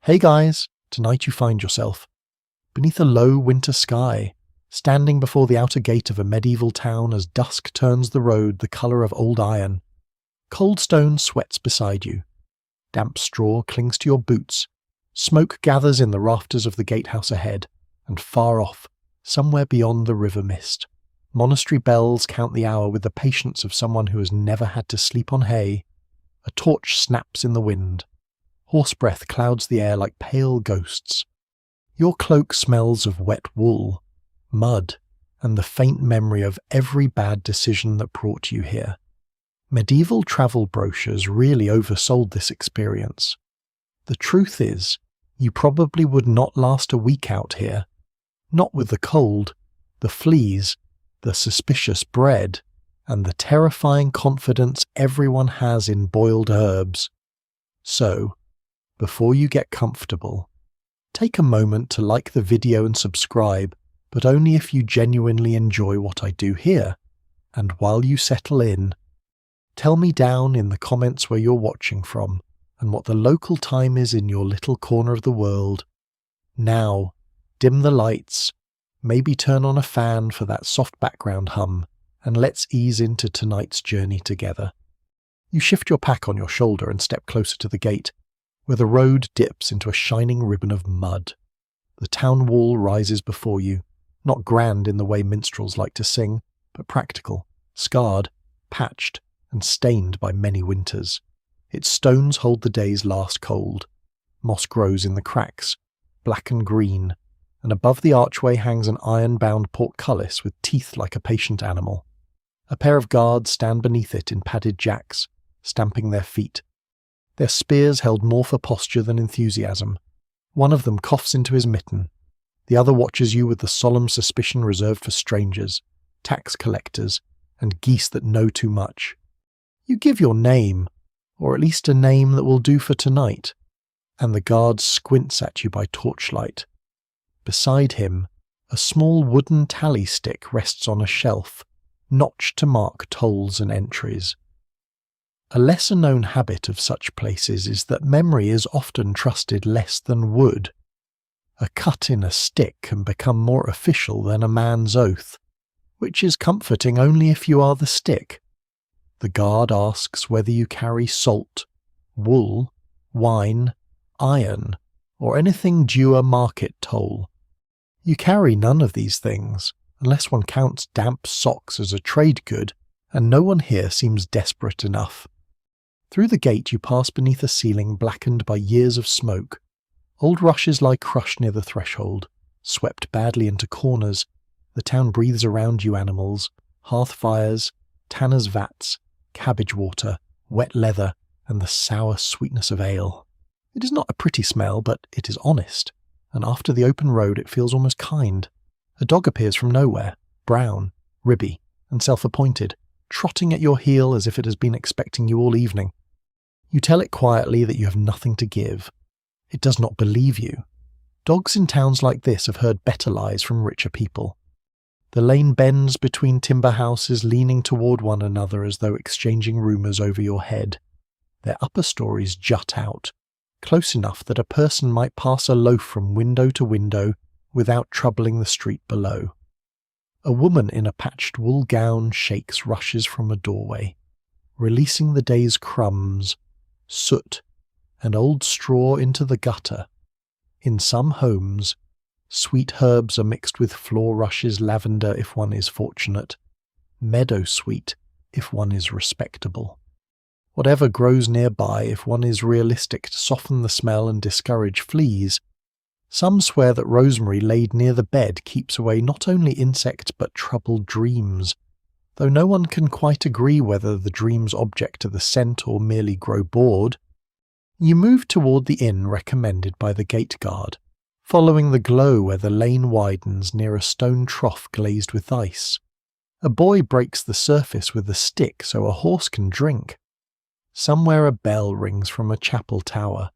Hey guys, tonight you find yourself beneath a low winter sky, standing before the outer gate of a medieval town as dusk turns the road the colour of old iron. Cold stone sweats beside you. Damp straw clings to your boots. Smoke gathers in the rafters of the gatehouse ahead, and far off, somewhere beyond the river mist, monastery bells count the hour with the patience of someone who has never had to sleep on hay. A torch snaps in the wind. Horse breath clouds the air like pale ghosts. Your cloak smells of wet wool, mud, and the faint memory of every bad decision that brought you here. Medieval travel brochures really oversold this experience. The truth is, you probably would not last a week out here. Not with the cold, the fleas, the suspicious bread, and the terrifying confidence everyone has in boiled herbs. So, before you get comfortable, take a moment to like the video and subscribe, but only if you genuinely enjoy what I do here. And while you settle in, tell me down in the comments where you're watching from and what the local time is in your little corner of the world. Now, dim the lights, maybe turn on a fan for that soft background hum, and let's ease into tonight's journey together. You shift your pack on your shoulder and step closer to the gate, where the road dips into a shining ribbon of mud. The town wall rises before you, not grand in the way minstrels like to sing, but practical, scarred, patched, and stained by many winters. Its stones hold the day's last cold. Moss grows in the cracks, black and green, and above the archway hangs an iron-bound portcullis with teeth like a patient animal. A pair of guards stand beneath it in padded jacks, stamping their feet. Their spears held more for posture than enthusiasm. One of them coughs into his mitten. The other watches you with the solemn suspicion reserved for strangers, tax collectors, and geese that know too much. You give your name, or at least a name that will do for tonight, and the guard squints at you by torchlight. Beside him, a small wooden tally stick rests on a shelf, notched to mark tolls and entries. A lesser-known habit of such places is that memory is often trusted less than wood. A cut in a stick can become more official than a man's oath, which is comforting only if you are the stick. The guard asks whether you carry salt, wool, wine, iron, or anything due a market toll. You carry none of these things, unless one counts damp socks as a trade good, and no one here seems desperate enough. Through the gate you pass beneath a ceiling blackened by years of smoke. Old rushes lie crushed near the threshold, swept badly into corners. The town breathes around you animals, hearth fires, tanners' vats, cabbage water, wet leather, and the sour sweetness of ale. It is not a pretty smell, but it is honest, and after the open road it feels almost kind. A dog appears from nowhere, brown, ribby, and self-appointed, trotting at your heel as if it has been expecting you all evening. You tell it quietly that you have nothing to give. It does not believe you. Dogs in towns like this have heard better lies from richer people. The lane bends between timber houses leaning toward one another as though exchanging rumours over your head. Their upper stories jut out, close enough that a person might pass a loaf from window to window without troubling the street below. A woman in a patched wool gown shakes rushes from a doorway, releasing the day's crumbs, soot, and old straw into the gutter. In some homes, sweet herbs are mixed with floor rushes, lavender if one is fortunate, meadow sweet if one is respectable. Whatever grows nearby if one is realistic to soften the smell and discourage fleas. Some swear that rosemary laid near the bed keeps away not only insect but troubled dreams, though no one can quite agree whether the dreams object to the scent or merely grow bored. You move toward the inn recommended by the gate guard, following the glow where the lane widens near a stone trough glazed with ice. A boy breaks the surface with a stick so a horse can drink. Somewhere a bell rings from a chapel tower,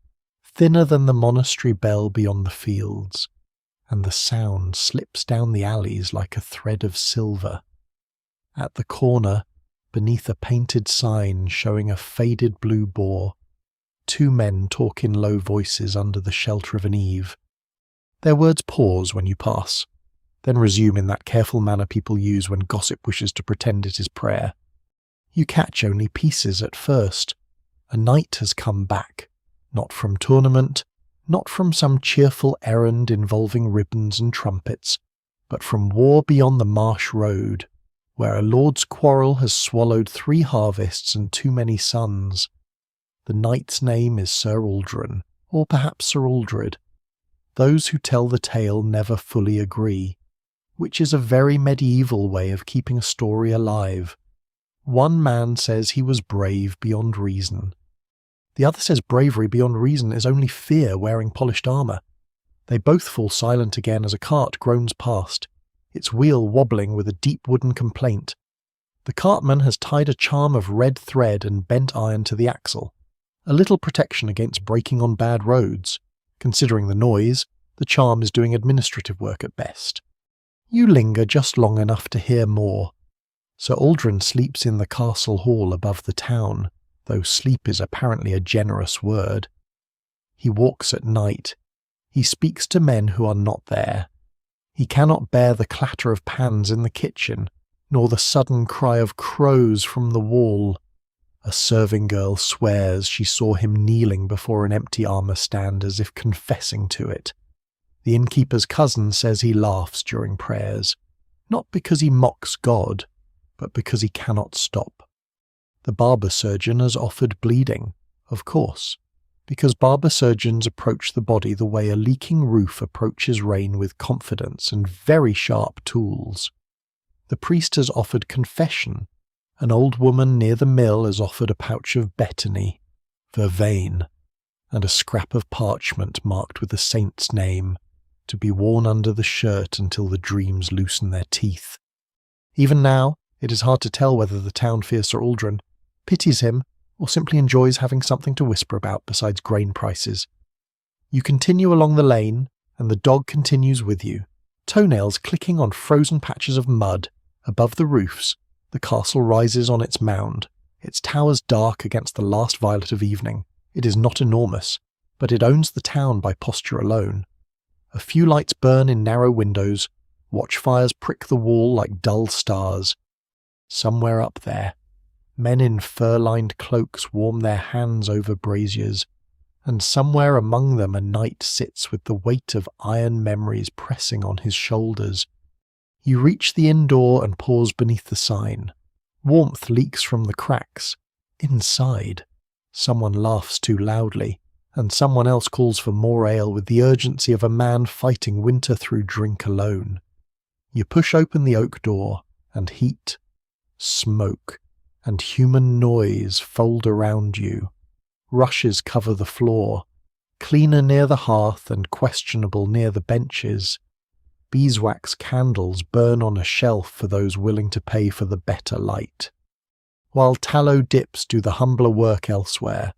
thinner than the monastery bell beyond the fields, and the sound slips down the alleys like a thread of silver. At the corner, beneath a painted sign showing a faded blue boar, Two men talk in low voices under the shelter of an eave. Their words pause when you pass, then resume in that careful manner people use when gossip wishes to pretend it is prayer. You catch only pieces at first. A knight has come back, not from tournament, not from some cheerful errand involving ribbons and trumpets, but from war beyond the marsh road, where a lord's quarrel has swallowed 3 harvests and too many sons. The knight's name is Sir Aldrin, or perhaps Sir Aldred. Those who tell the tale never fully agree, which is a very medieval way of keeping a story alive. One man says he was brave beyond reason. The other says bravery beyond reason is only fear wearing polished armour. They both fall silent again as a cart groans past, its wheel wobbling with a deep wooden complaint. The cartman has tied a charm of red thread and bent iron to the axle, a little protection against braking on bad roads. Considering the noise, the charm is doing administrative work at best. You linger just long enough to hear more. Sir Aldrin sleeps in the castle hall above the town, though sleep is apparently a generous word. He walks at night. He speaks to men who are not there. He cannot bear the clatter of pans in the kitchen, nor the sudden cry of crows from the wall. A serving girl swears she saw him kneeling before an empty armour stand as if confessing to it. The innkeeper's cousin says he laughs during prayers, not because he mocks God, but because he cannot stop. The barber surgeon has offered bleeding, of course, because barber surgeons approach the body the way a leaking roof approaches rain, with confidence and very sharp tools. The priest has offered confession. An old woman near the mill has offered a pouch of betony, vervain, and a scrap of parchment marked with the saint's name, to be worn under the shirt until the dreams loosen their teeth. Even now, it is hard to tell whether the town fears Sir Aldrin, pities him, or simply enjoys having something to whisper about besides grain prices. You continue along the lane, and the dog continues with you, toenails clicking on frozen patches of mud. Above the roofs, the castle rises on its mound, its towers dark against the last violet of evening. It is not enormous, but it owns the town by posture alone. A few lights burn in narrow windows, watchfires prick the wall like dull stars. Somewhere up there, men in fur-lined cloaks warm their hands over braziers, and somewhere among them a knight sits with the weight of iron memories pressing on his shoulders. You reach the inn door and pause beneath the sign. Warmth leaks from the cracks. Inside, someone laughs too loudly, and someone else calls for more ale with the urgency of a man fighting winter through drink alone. You push open the oak door, and heat, smoke, and human noise fold around you. Rushes cover the floor, cleaner near the hearth and questionable near the benches. Beeswax candles burn on a shelf for those willing to pay for the better light, while tallow dips do the humbler work elsewhere,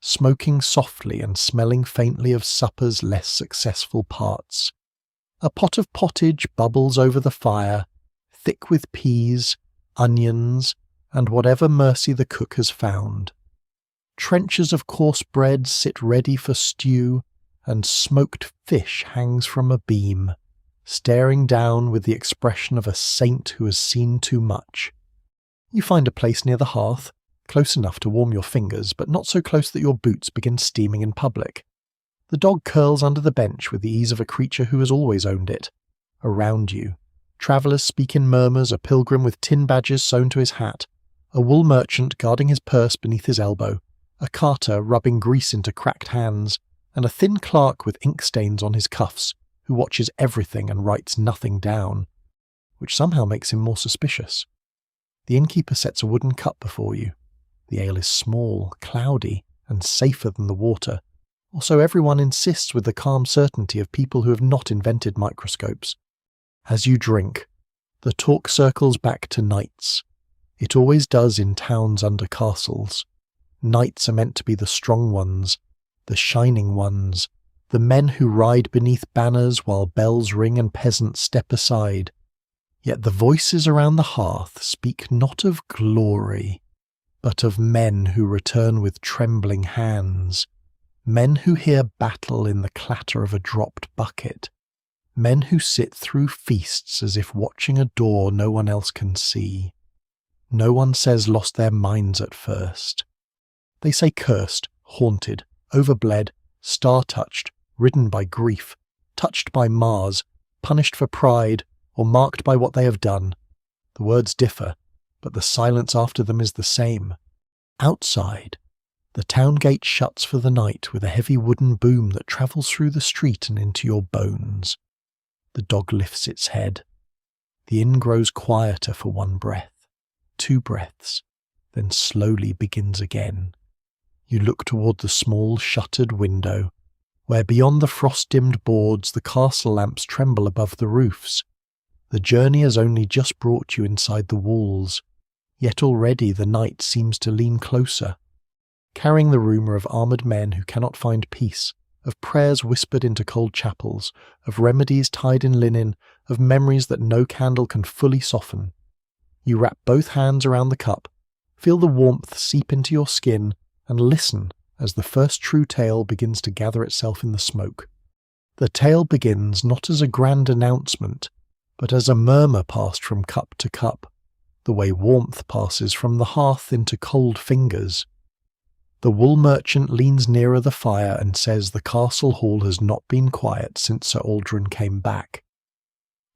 smoking softly and smelling faintly of supper's less successful parts. A pot of pottage bubbles over the fire, thick with peas, onions, and whatever mercy the cook has found. Trenchers of coarse bread sit ready for stew, and smoked fish hangs from a beam, staring down with the expression of a saint who has seen too much. You find a place near the hearth, close enough to warm your fingers, but not so close that your boots begin steaming in public. The dog curls under the bench with the ease of a creature who has always owned it. Around you, travellers speak in murmurs, a pilgrim with tin badges sewn to his hat, a wool merchant guarding his purse beneath his elbow, a carter rubbing grease into cracked hands, and a thin clerk with ink stains on his cuffs, who watches everything and writes nothing down, which somehow makes him more suspicious. The innkeeper sets a wooden cup before you. The ale is small, cloudy, and safer than the water. Also, everyone insists with the calm certainty of people who have not invented microscopes. As you drink, the talk circles back to knights. It always does in towns under castles. Knights are meant to be the strong ones, the shining ones, the men who ride beneath banners while bells ring and peasants step aside. Yet the voices around the hearth speak not of glory, but of men who return with trembling hands, men who hear battle in the clatter of a dropped bucket, men who sit through feasts as if watching a door no one else can see. No one says lost their minds at first. They say cursed, haunted, overbled, star-touched, ridden by grief, touched by Mars, punished for pride, or marked by what they have done. The words differ, but the silence after them is the same. Outside, the town gate shuts for the night with a heavy wooden boom that travels through the street and into your bones. The dog lifts its head. The inn grows quieter for one breath, 2 breaths, then slowly begins again. You look toward the small shuttered window, where beyond the frost-dimmed boards the castle lamps tremble above the roofs. The journey has only just brought you inside the walls, yet already the night seems to lean closer, carrying the rumour of armoured men who cannot find peace, of prayers whispered into cold chapels, of remedies tied in linen, of memories that no candle can fully soften. You wrap both hands around the cup, feel the warmth seep into your skin, and listen as the first true tale begins to gather itself in the smoke. The tale begins not as a grand announcement, but as a murmur passed from cup to cup, the way warmth passes from the hearth into cold fingers. The wool merchant leans nearer the fire and says the castle hall has not been quiet since Sir Aldrin came back.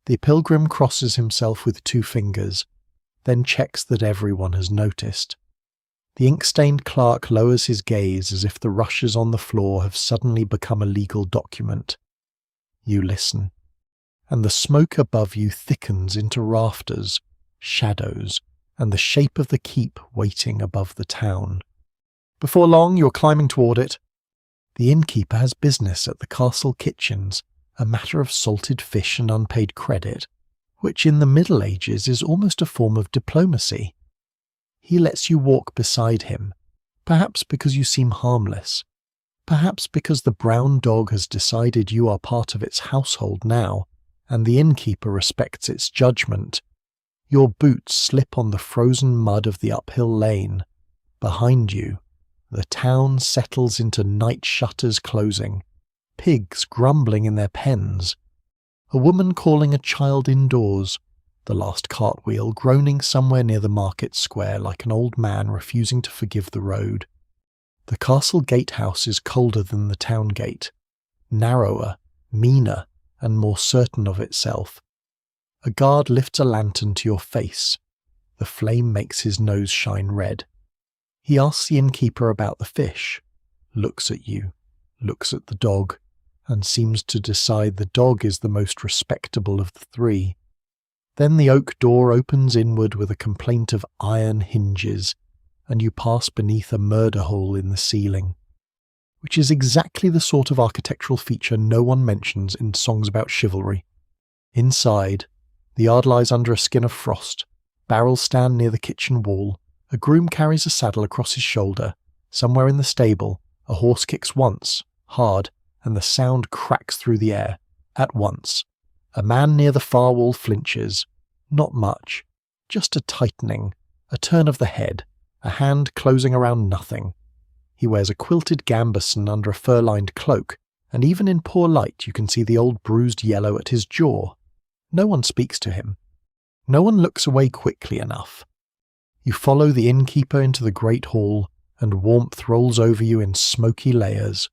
The pilgrim crosses himself with 2 fingers, then checks that everyone has noticed. The ink-stained clerk lowers his gaze as if the rushes on the floor have suddenly become a legal document. You listen, and the smoke above you thickens into rafters, shadows, and the shape of the keep waiting above the town. Before long, you're climbing toward it. The innkeeper has business at the castle kitchens, a matter of salted fish and unpaid credit, which in the Middle Ages is almost a form of diplomacy. He lets you walk beside him, perhaps because you seem harmless, perhaps because the brown dog has decided you are part of its household now, and the innkeeper respects its judgment. Your boots slip on the frozen mud of the uphill lane. Behind you, the town settles into night shutters closing, pigs grumbling in their pens, a woman calling a child indoors, the last cartwheel groaning somewhere near the market square like an old man refusing to forgive the road. The castle gatehouse is colder than the town gate, narrower, meaner, and more certain of itself. A guard lifts a lantern to your face. The flame makes his nose shine red. He asks the innkeeper about the fish, looks at you, looks at the dog, and seems to decide the dog is the most respectable of the 3. Then the oak door opens inward with a complaint of iron hinges, and you pass beneath a murder hole in the ceiling, which is exactly the sort of architectural feature no one mentions in songs about chivalry. Inside, the yard lies under a skin of frost, barrels stand near the kitchen wall, a groom carries a saddle across his shoulder, somewhere in the stable, a horse kicks once, hard, and the sound cracks through the air, at once. A man near the far wall flinches. Not much. Just a tightening, a turn of the head, a hand closing around nothing. He wears a quilted gambeson under a fur-lined cloak, and even in poor light you can see the old bruised yellow at his jaw. No one speaks to him. No one looks away quickly enough. You follow the innkeeper into the great hall, and warmth rolls over you in smoky layers.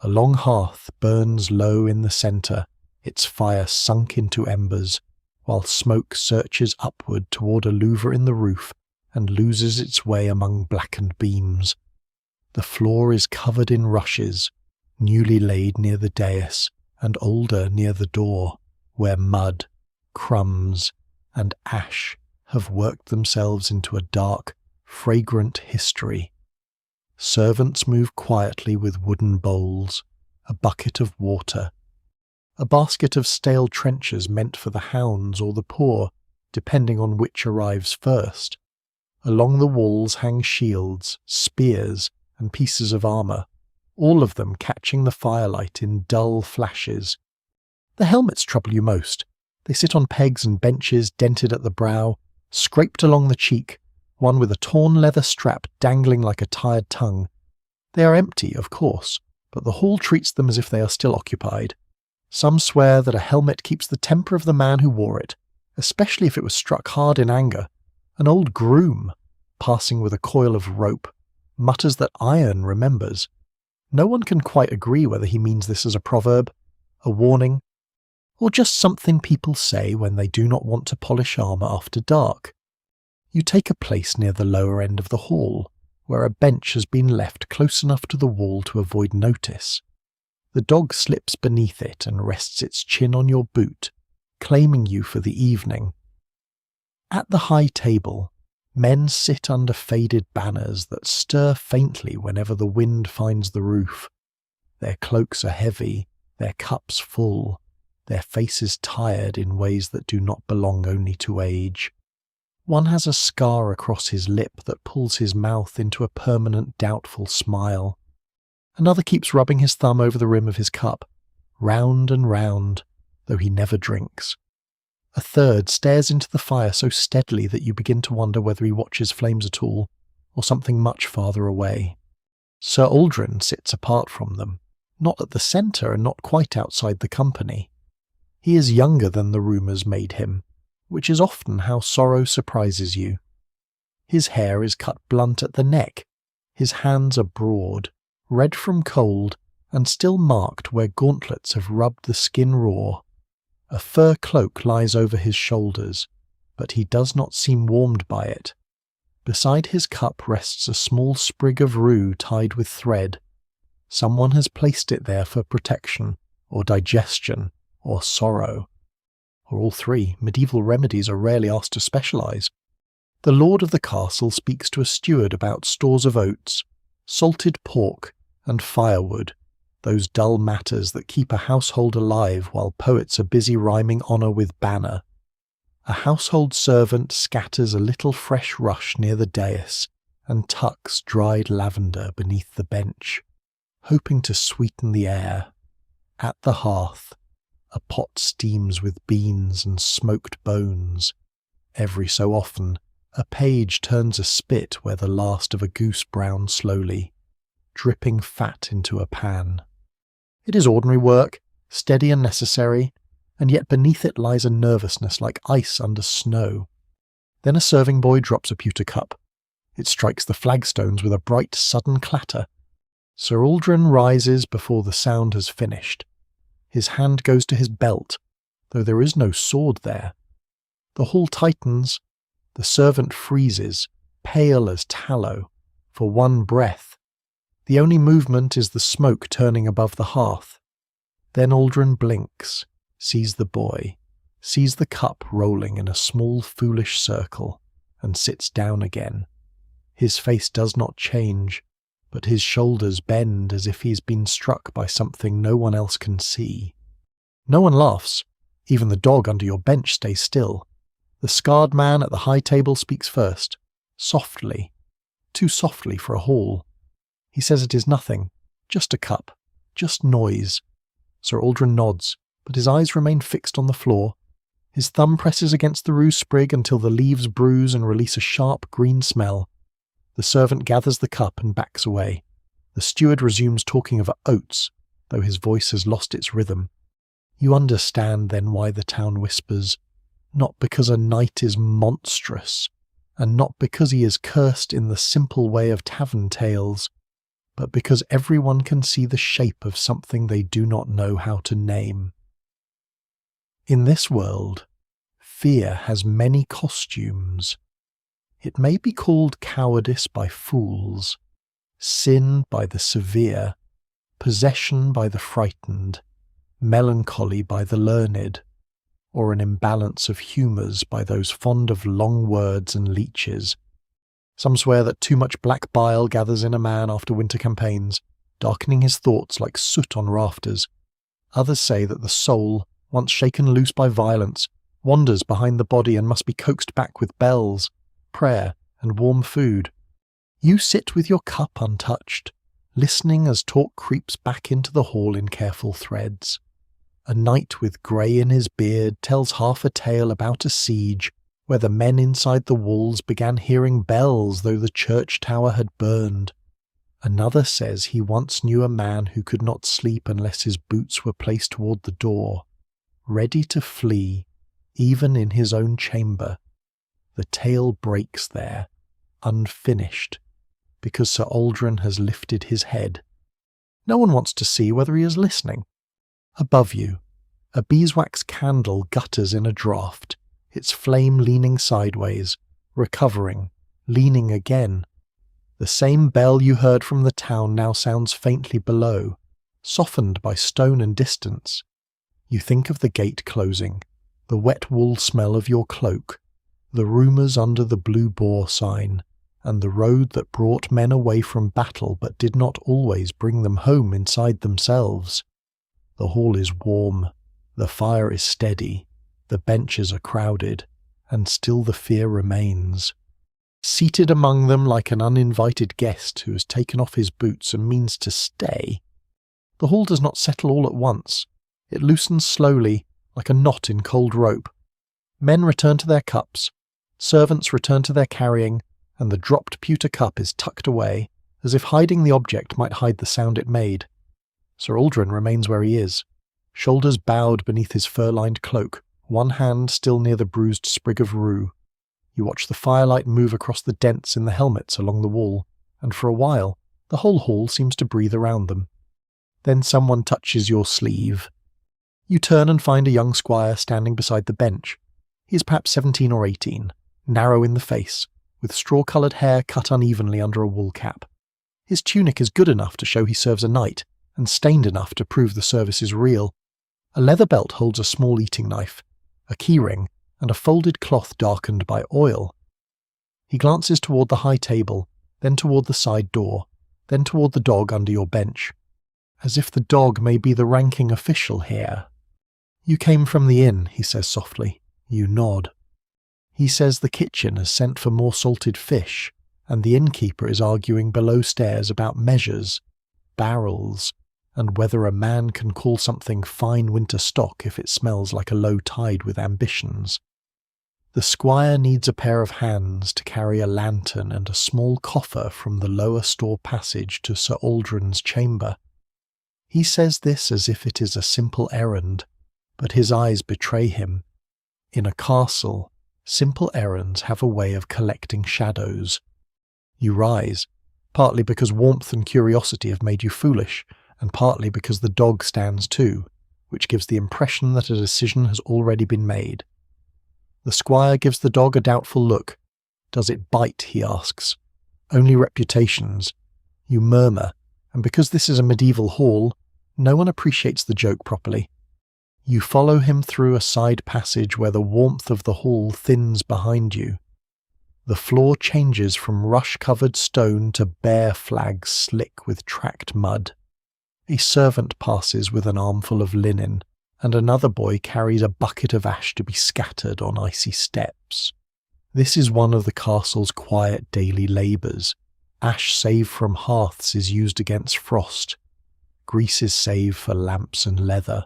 A long hearth burns low in the centre, its fire sunk into embers, while smoke searches upward toward a louver in the roof and loses its way among blackened beams. The floor is covered in rushes, newly laid near the dais and older near the door, where mud, crumbs, and ash have worked themselves into a dark, fragrant history. Servants move quietly with wooden bowls, a bucket of water, a basket of stale trenchers meant for the hounds or the poor, depending on which arrives first. Along the walls hang shields, spears, and pieces of armour, all of them catching the firelight in dull flashes. The helmets trouble you most. They sit on pegs and benches dented at the brow, scraped along the cheek, one with a torn leather strap dangling like a tired tongue. They are empty, of course, but the hall treats them as if they are still occupied. Some swear that a helmet keeps the temper of the man who wore it, especially if it was struck hard in anger. An old groom, passing with a coil of rope, mutters that iron remembers. No one can quite agree whether he means this as a proverb, a warning, or just something people say when they do not want to polish armour after dark. You take a place near the lower end of the hall, where a bench has been left close enough to the wall to avoid notice. The dog slips beneath it and rests its chin on your boot, claiming you for the evening. At the high table, men sit under faded banners that stir faintly whenever the wind finds the roof. Their cloaks are heavy, their cups full, their faces tired in ways that do not belong only to age. One has a scar across his lip that pulls his mouth into a permanent doubtful smile. Another keeps rubbing his thumb over the rim of his cup, round and round, though he never drinks. A third stares into the fire so steadily that you begin to wonder whether he watches flames at all, or something much farther away. Sir Aldrin sits apart from them, not at the centre and not quite outside the company. He is younger than the rumours made him, which is often how sorrow surprises you. His hair is cut blunt at the neck, his hands are broad, red from cold, and still marked where gauntlets have rubbed the skin raw. A fur cloak lies over his shoulders, but he does not seem warmed by it. Beside his cup rests a small sprig of rue tied with thread. Someone has placed it there for protection, or digestion, or sorrow. Or all three. Medieval remedies are rarely asked to specialise. The lord of the castle speaks to a steward about stores of oats, salted pork, and firewood, those dull matters that keep a household alive while poets are busy rhyming honour with banner. A household servant scatters a little fresh rush near the dais and tucks dried lavender beneath the bench, hoping to sweeten the air. At the hearth, a pot steams with beans and smoked bones. Every so often, a page turns a spit where the last of a goose browns slowly, dripping fat into a pan. It is ordinary work, steady and necessary, and yet beneath it lies a nervousness like ice under snow. Then a serving boy drops a pewter cup. It strikes the flagstones with a bright sudden clatter. Sir Aldrin rises before the sound has finished. His hand goes to his belt, though there is no sword there. The hall tightens. The servant freezes, pale as tallow, for one breath. The only movement is the smoke turning above the hearth. Then Aldrin blinks, sees the boy, sees the cup rolling in a small foolish circle, and sits down again. His face does not change, but his shoulders bend as if he has been struck by something no one else can see. No one laughs. Even the dog under your bench stays still. The scarred man at the high table speaks first, softly, too softly for a hall. He says it is nothing, just a cup, just noise. Sir Aldrin nods, but his eyes remain fixed on the floor. His thumb presses against the rue sprig until the leaves bruise and release a sharp green smell. The servant gathers the cup and backs away. The steward resumes talking of oats, though his voice has lost its rhythm. You understand then why the town whispers, not because a knight is monstrous, and not because he is cursed in the simple way of tavern tales, but because everyone can see the shape of something they do not know how to name. In this world, fear has many costumes. It may be called cowardice by fools, sin by the severe, possession by the frightened, melancholy by the learned, or an imbalance of humours by those fond of long words and leeches. Some swear that too much black bile gathers in a man after winter campaigns, darkening his thoughts like soot on rafters. Others say that the soul, once shaken loose by violence, wanders behind the body and must be coaxed back with bells, prayer, and warm food. You sit with your cup untouched, listening as talk creeps back into the hall in careful threads. A knight with grey in his beard tells half a tale about a siege where the men inside the walls began hearing bells though the church tower had burned. Another says he once knew a man who could not sleep unless his boots were placed toward the door, ready to flee, even in his own chamber. The tale breaks there, unfinished, because Sir Aldrin has lifted his head. No one wants to see whether he is listening. Above you, a beeswax candle gutters in a draught, its flame leaning sideways, recovering, leaning again. The same bell you heard from the town now sounds faintly below, softened by stone and distance. You think of the gate closing, the wet wool smell of your cloak, the rumours under the Blue Boar sign, and the road that brought men away from battle but did not always bring them home inside themselves. The hall is warm, the fire is steady, the benches are crowded, and still the fear remains. Seated among them like an uninvited guest who has taken off his boots and means to stay. The hall does not settle all at once. It loosens slowly, like a knot in cold rope. Men return to their cups, servants return to their carrying, and the dropped pewter cup is tucked away, as if hiding the object might hide the sound it made. Sir Aldrin remains where he is, shoulders bowed beneath his fur-lined cloak, one hand still near the bruised sprig of rue. You watch the firelight move across the dents in the helmets along the wall, and for a while the whole hall seems to breathe around them. Then someone touches your sleeve. You turn and find a young squire standing beside the bench. He is perhaps 17 or 18, narrow in the face, with straw-coloured hair cut unevenly under a wool cap. His tunic is good enough to show he serves a knight, and stained enough to prove the service is real. A leather belt holds a small eating knife, a keyring, and a folded cloth darkened by oil. He glances toward the high table, then toward the side door, then toward the dog under your bench, as if the dog may be the ranking official here. You came from the inn, he says softly. You nod. He says the kitchen has sent for more salted fish, and the innkeeper is arguing below stairs about measures, barrels, and whether a man can call something fine winter stock if it smells like a low tide with ambitions. The squire needs a pair of hands to carry a lantern and a small coffer from the lower store passage to Sir Aldrin's chamber. He says this as if it is a simple errand, but his eyes betray him. In a castle, simple errands have a way of collecting shadows. You rise, partly because warmth and curiosity have made you foolish, and partly because the dog stands too, which gives the impression that a decision has already been made. The squire gives the dog a doubtful look. Does it bite, he asks. Only reputations. You murmur, and because this is a medieval hall, no one appreciates the joke properly. You follow him through a side passage where the warmth of the hall thins behind you. The floor changes from rush-covered stone to bare flags slick with tracked mud. A servant passes with an armful of linen, and another boy carries a bucket of ash to be scattered on icy steps. This is one of the castle's quiet daily labours. Ash saved from hearths is used against frost. Grease is saved for lamps and leather.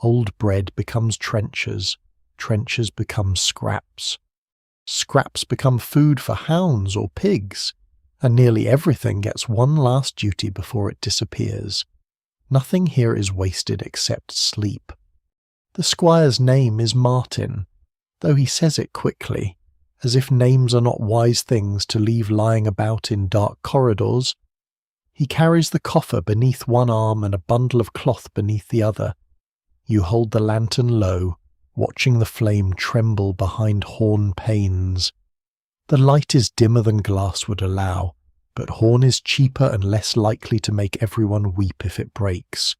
Old bread becomes trenchers. Trenchers become scraps. Scraps become food for hounds or pigs. And nearly everything gets one last duty before it disappears. Nothing here is wasted except sleep. The squire's name is Martin, though he says it quickly, as if names are not wise things to leave lying about in dark corridors. He carries the coffer beneath one arm and a bundle of cloth beneath the other. You hold the lantern low, watching the flame tremble behind horn panes. The light is dimmer than glass would allow, but horn is cheaper and less likely to make everyone weep if it breaks.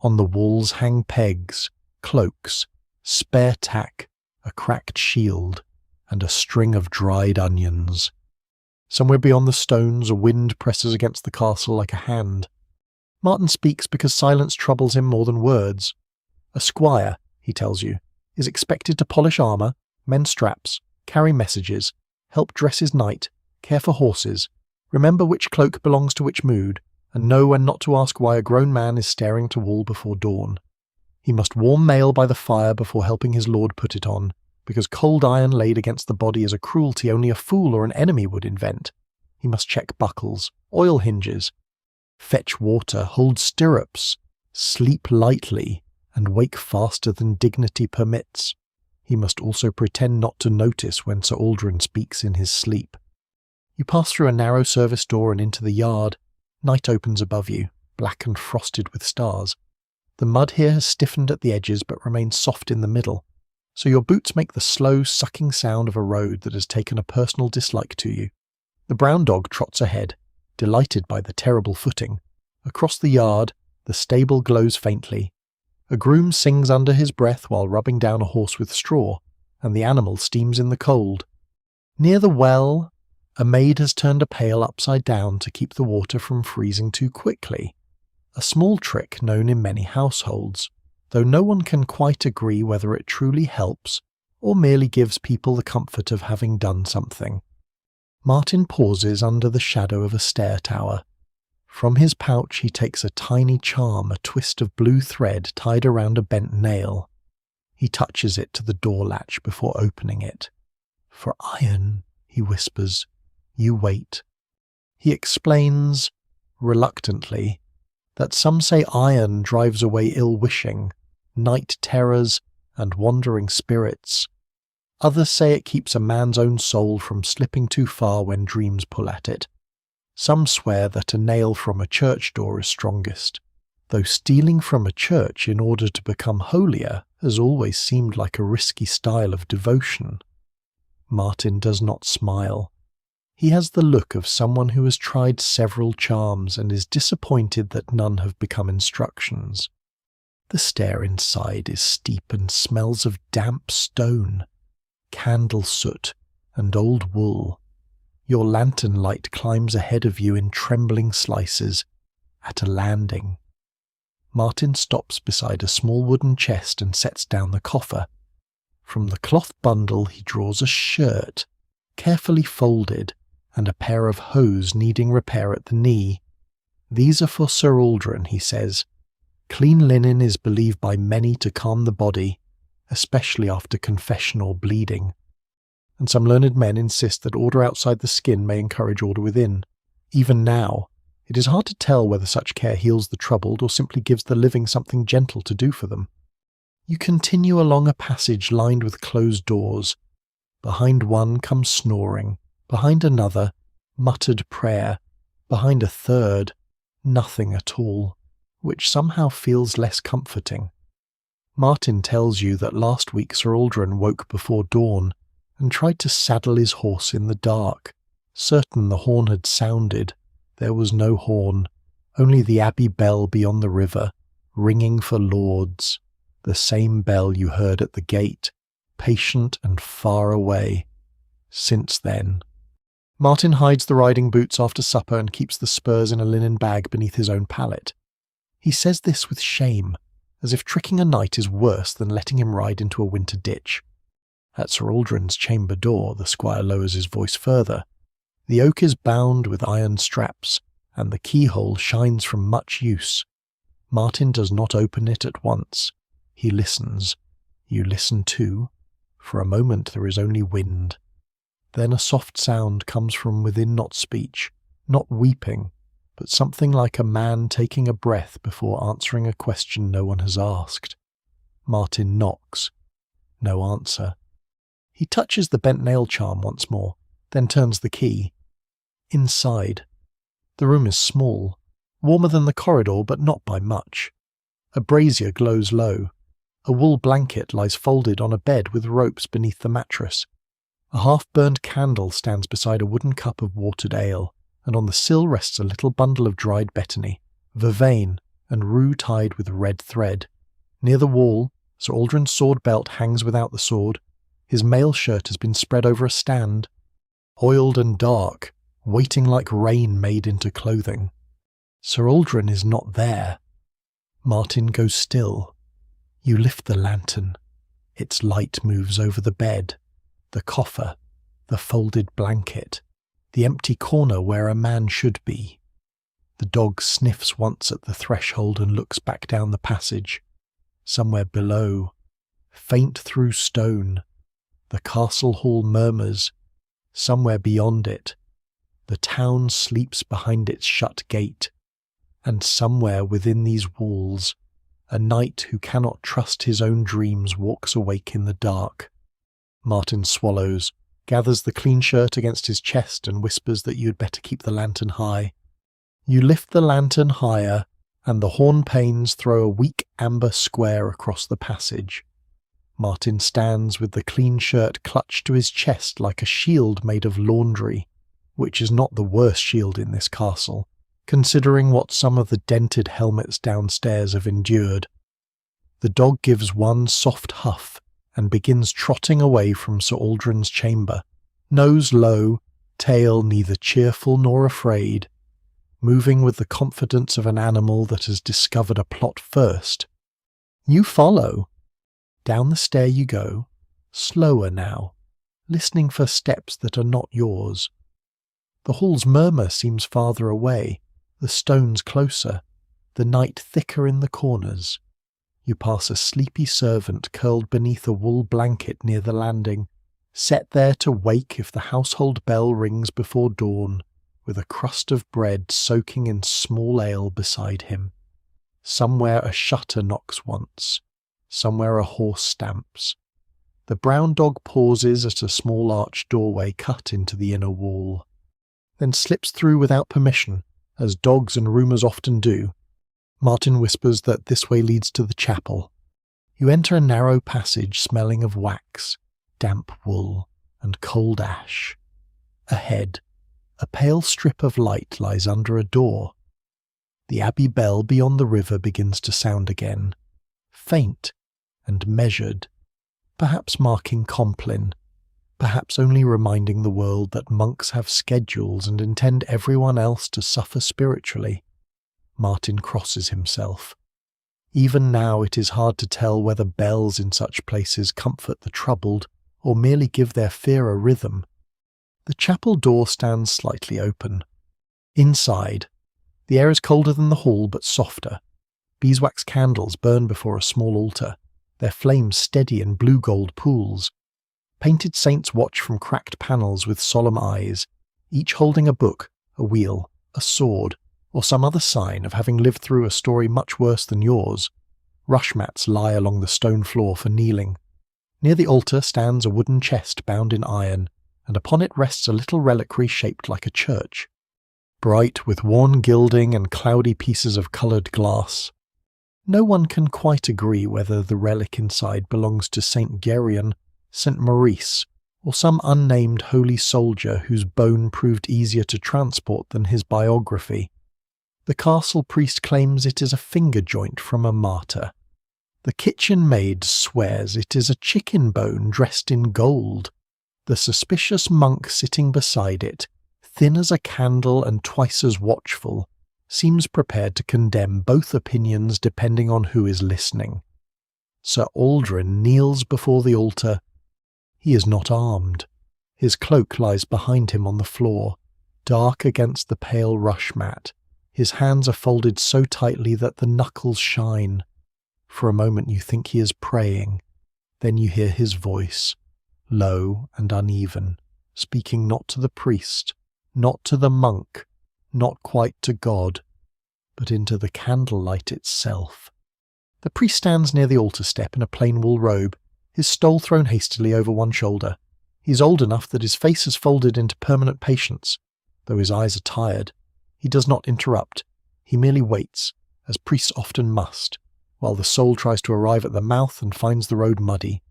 On the walls hang pegs, cloaks, spare tack, a cracked shield, and a string of dried onions. Somewhere beyond the stones a wind presses against the castle like a hand. Martin speaks because silence troubles him more than words. A squire, he tells you, is expected to polish armour, mend straps, carry messages, help dress his knight, care for horses, remember which cloak belongs to which mood, and know when not to ask why a grown man is staring to wall before dawn. He must warm mail by the fire before helping his lord put it on, because cold iron laid against the body is a cruelty only a fool or an enemy would invent. He must check buckles, oil hinges, fetch water, hold stirrups, sleep lightly, and wake faster than dignity permits. He must also pretend not to notice when Sir Aldrin speaks in his sleep. You pass through a narrow service door and into the yard. Night opens above you, black and frosted with stars. The mud here has stiffened at the edges but remains soft in the middle, so your boots make the slow, sucking sound of a road that has taken a personal dislike to you. The brown dog trots ahead, delighted by the terrible footing. Across the yard, the stable glows faintly. A groom sings under his breath while rubbing down a horse with straw, and the animal steams in the cold. Near the well, a maid has turned a pail upside down to keep the water from freezing too quickly. A small trick known in many households, though no one can quite agree whether it truly helps or merely gives people the comfort of having done something. Martin pauses under the shadow of a stair tower. From his pouch he takes a tiny charm, a twist of blue thread tied around a bent nail. He touches it to the door latch before opening it. "For iron," he whispers. "You wait." He explains, reluctantly, that some say iron drives away ill-wishing, night terrors, and wandering spirits. Others say it keeps a man's own soul from slipping too far when dreams pull at it. Some swear that a nail from a church door is strongest, though stealing from a church in order to become holier has always seemed like a risky style of devotion. Martin does not smile. He has the look of someone who has tried several charms and is disappointed that none have become instructions. The stair inside is steep and smells of damp stone, candle soot, and old wool. Your lantern light climbs ahead of you in trembling slices, at a landing. Martin stops beside a small wooden chest and sets down the coffer. From the cloth bundle he draws a shirt, carefully folded, and a pair of hose needing repair at the knee. "These are for Sir Aldrin," he says. "Clean linen is believed by many to calm the body, especially after confession or bleeding. And some learned men insist that order outside the skin may encourage order within. Even now, it is hard to tell whether such care heals the troubled or simply gives the living something gentle to do for them." You continue along a passage lined with closed doors. Behind one comes snoring, behind another, muttered prayer, behind a third, nothing at all, which somehow feels less comforting. Martin tells you that last week Sir Aldrin woke before dawn and tried to saddle his horse in the dark. Certain the horn had sounded, there was no horn, only the abbey bell beyond the river, ringing for lords, the same bell you heard at the gate, patient and far away. Since then. Martin hides the riding boots after supper and keeps the spurs in a linen bag beneath his own pallet. He says this with shame, as if tricking a knight is worse than letting him ride into a winter ditch. At Sir Aldrin's chamber door, the squire lowers his voice further. The oak is bound with iron straps, and the keyhole shines from much use. Martin does not open it at once. He listens. You listen too. For a moment there is only wind. Then a soft sound comes from within, not speech, not weeping, but something like a man taking a breath before answering a question no one has asked. Martin knocks. No answer. He touches the bent nail charm once more, then turns the key. Inside. The room is small, warmer than the corridor, but not by much. A brazier glows low. A wool blanket lies folded on a bed with ropes beneath the mattress. A half-burned candle stands beside a wooden cup of watered ale, and on the sill rests a little bundle of dried betony, vervain, and rue tied with red thread. Near the wall, Sir Aldrin's sword belt hangs without the sword. His mail shirt has been spread over a stand, oiled and dark, waiting like rain made into clothing. Sir Aldrin is not there. Martin goes still. You lift the lantern. Its light moves over the bed, the coffer, the folded blanket, the empty corner where a man should be. The dog sniffs once at the threshold and looks back down the passage. Somewhere below, faint through stone, The castle hall murmurs. Somewhere beyond it, the town sleeps behind its shut gate, and somewhere within these walls, a knight who cannot trust his own dreams walks awake in the dark. Martin swallows, gathers the clean shirt against his chest and whispers that you had better keep the lantern high. You lift the lantern higher, and the horn panes throw a weak amber square across the passage. Martin stands with the clean shirt clutched to his chest like a shield made of laundry, which is not the worst shield in this castle, considering what some of the dented helmets downstairs have endured. The dog gives one soft huff and begins trotting away from Sir Aldrin's chamber, nose low, tail neither cheerful nor afraid, moving with the confidence of an animal that has discovered a plot first. You follow. Down the stair you go, slower now, listening for steps that are not yours. The hall's murmur seems farther away, the stones closer, the night thicker in the corners. You pass a sleepy servant curled beneath a wool blanket near the landing, set there to wake if the household bell rings before dawn, with a crust of bread soaking in small ale beside him. Somewhere a shutter knocks once, somewhere a horse stamps. The brown dog pauses at a small arched doorway cut into the inner wall, then slips through without permission, as dogs and rumours often do. Martin whispers that this way leads to the chapel. You enter a narrow passage smelling of wax, damp wool, and cold ash. Ahead, a pale strip of light lies under a door. The abbey bell beyond the river begins to sound again, faint and measured, perhaps marking Compline, perhaps only reminding the world that monks have schedules and intend everyone else to suffer spiritually. Martin crosses himself. Even now it is hard to tell whether bells in such places comfort the troubled or merely give their fear a rhythm. The chapel door stands slightly open. Inside, the air is colder than the hall but softer. Beeswax candles burn before a small altar, their flames steady in blue-gold pools. Painted saints watch from cracked panels with solemn eyes, each holding a book, a wheel, a sword, or some other sign of having lived through a story much worse than yours. Rush mats lie along the stone floor for kneeling. Near the altar stands a wooden chest bound in iron, and upon it rests a little reliquary shaped like a church, bright with worn gilding and cloudy pieces of coloured glass. No one can quite agree whether the relic inside belongs to St. Geryon, St. Maurice, or some unnamed holy soldier whose bone proved easier to transport than his biography. The castle priest claims it is a finger joint from a martyr. The kitchen maid swears it is a chicken bone dressed in gold. The suspicious monk sitting beside it, thin as a candle and twice as watchful, seems prepared to condemn both opinions depending on who is listening. Sir Aldrin kneels before the altar. He is not armed. His cloak lies behind him on the floor, dark against the pale rush mat. His hands are folded so tightly that the knuckles shine. For a moment you think he is praying. Then you hear his voice, low and uneven, speaking not to the priest, not to the monk, not quite to God, but into the candlelight itself. The priest stands near the altar step in a plain wool robe, his stole thrown hastily over one shoulder. He is old enough that his face is folded into permanent patience, though his eyes are tired. He does not interrupt. He merely waits, as priests often must, while the soul tries to arrive at the mouth and finds the road muddy.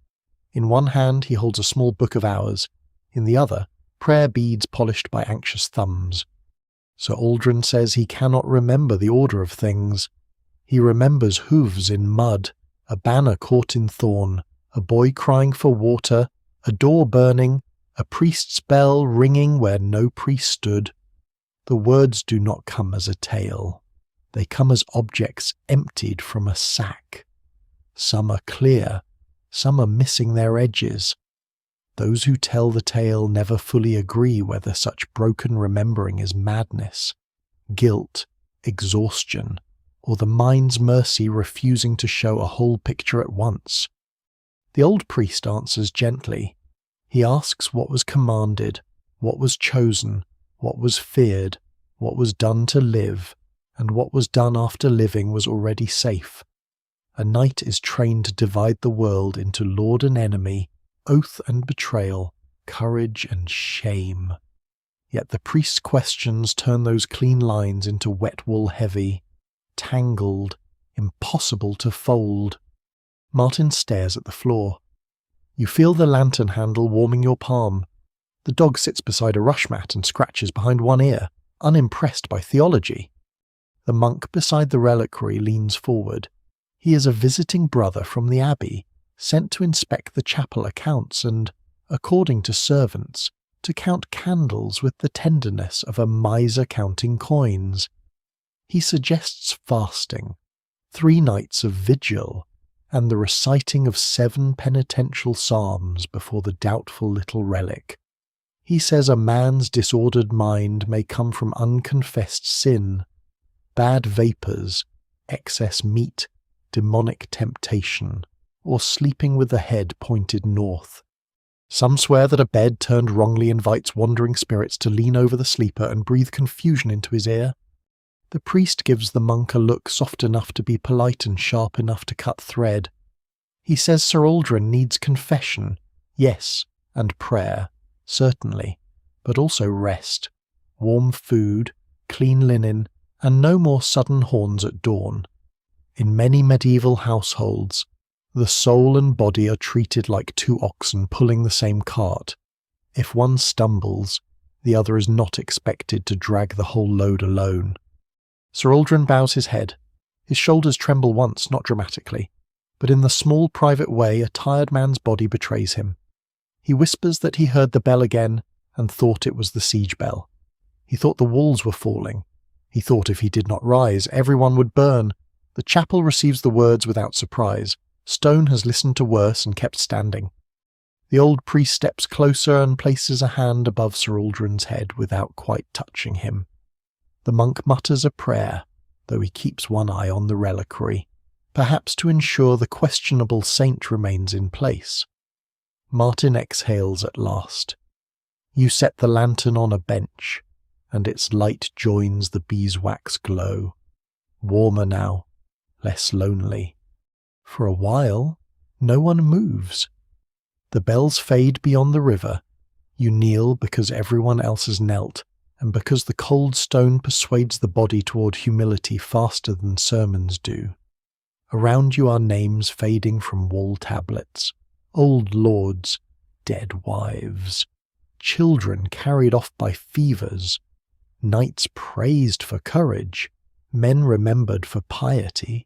In one hand he holds a small book of hours, in the other, prayer beads polished by anxious thumbs. Sir Aldrin says he cannot remember the order of things. He remembers hooves in mud, a banner caught in thorn, a boy crying for water, a door burning, a priest's bell ringing where no priest stood. The words do not come as a tale. They come as objects emptied from a sack. Some are clear, some are missing their edges. Those who tell the tale never fully agree whether such broken remembering is madness, guilt, exhaustion, or the mind's mercy refusing to show a whole picture at once. The old priest answers gently, He asks what was commanded, what was chosen, what was feared, what was done to live, and what was done after living was already safe. A knight is trained to divide the world into lord and enemy, oath and betrayal, courage and shame. Yet the priest's questions turn those clean lines into wet wool heavy, tangled, impossible to fold. Martin stares at the floor. You feel the lantern handle warming your palm. The dog sits beside a rush mat and scratches behind one ear, unimpressed by theology. The monk beside the reliquary leans forward. He is a visiting brother from the abbey, sent to inspect the chapel accounts and, according to servants, to count candles with the tenderness of a miser counting coins. He suggests fasting, 3 nights of vigil, and the reciting of 7 penitential psalms before the doubtful little relic. He says a man's disordered mind may come from unconfessed sin, bad vapours, excess meat, demonic temptation, or sleeping with the head pointed north. Some swear that a bed turned wrongly invites wandering spirits to lean over the sleeper and breathe confusion into his ear. The priest gives the monk a look soft enough to be polite and sharp enough to cut thread. He says Sir Aldrin needs confession, yes, and prayer, certainly, but also rest, warm food, clean linen, and no more sudden horns at dawn. In many medieval households, the soul and body are treated like 2 oxen pulling the same cart. If one stumbles, the other is not expected to drag the whole load alone. Sir Aldrin bows his head. His shoulders tremble once, not dramatically, but in the small private way a tired man's body betrays him. He whispers that he heard the bell again and thought it was the siege bell. He thought the walls were falling. He thought if he did not rise, everyone would burn. The chapel receives the words without surprise. Stone has listened to worse and kept standing. The old priest steps closer and places a hand above Sir Aldrin's head without quite touching him. The monk mutters a prayer, though he keeps one eye on the reliquary, perhaps to ensure the questionable saint remains in place. Martin exhales at last. You set the lantern on a bench, and its light joins the beeswax glow. Warmer now, less lonely. For a while, no one moves. The bells fade beyond the river. You kneel because everyone else has knelt, and because the cold stone persuades the body toward humility faster than sermons do. Around you are names fading from wall tablets, old lords, dead wives, children carried off by fevers, knights praised for courage, men remembered for piety,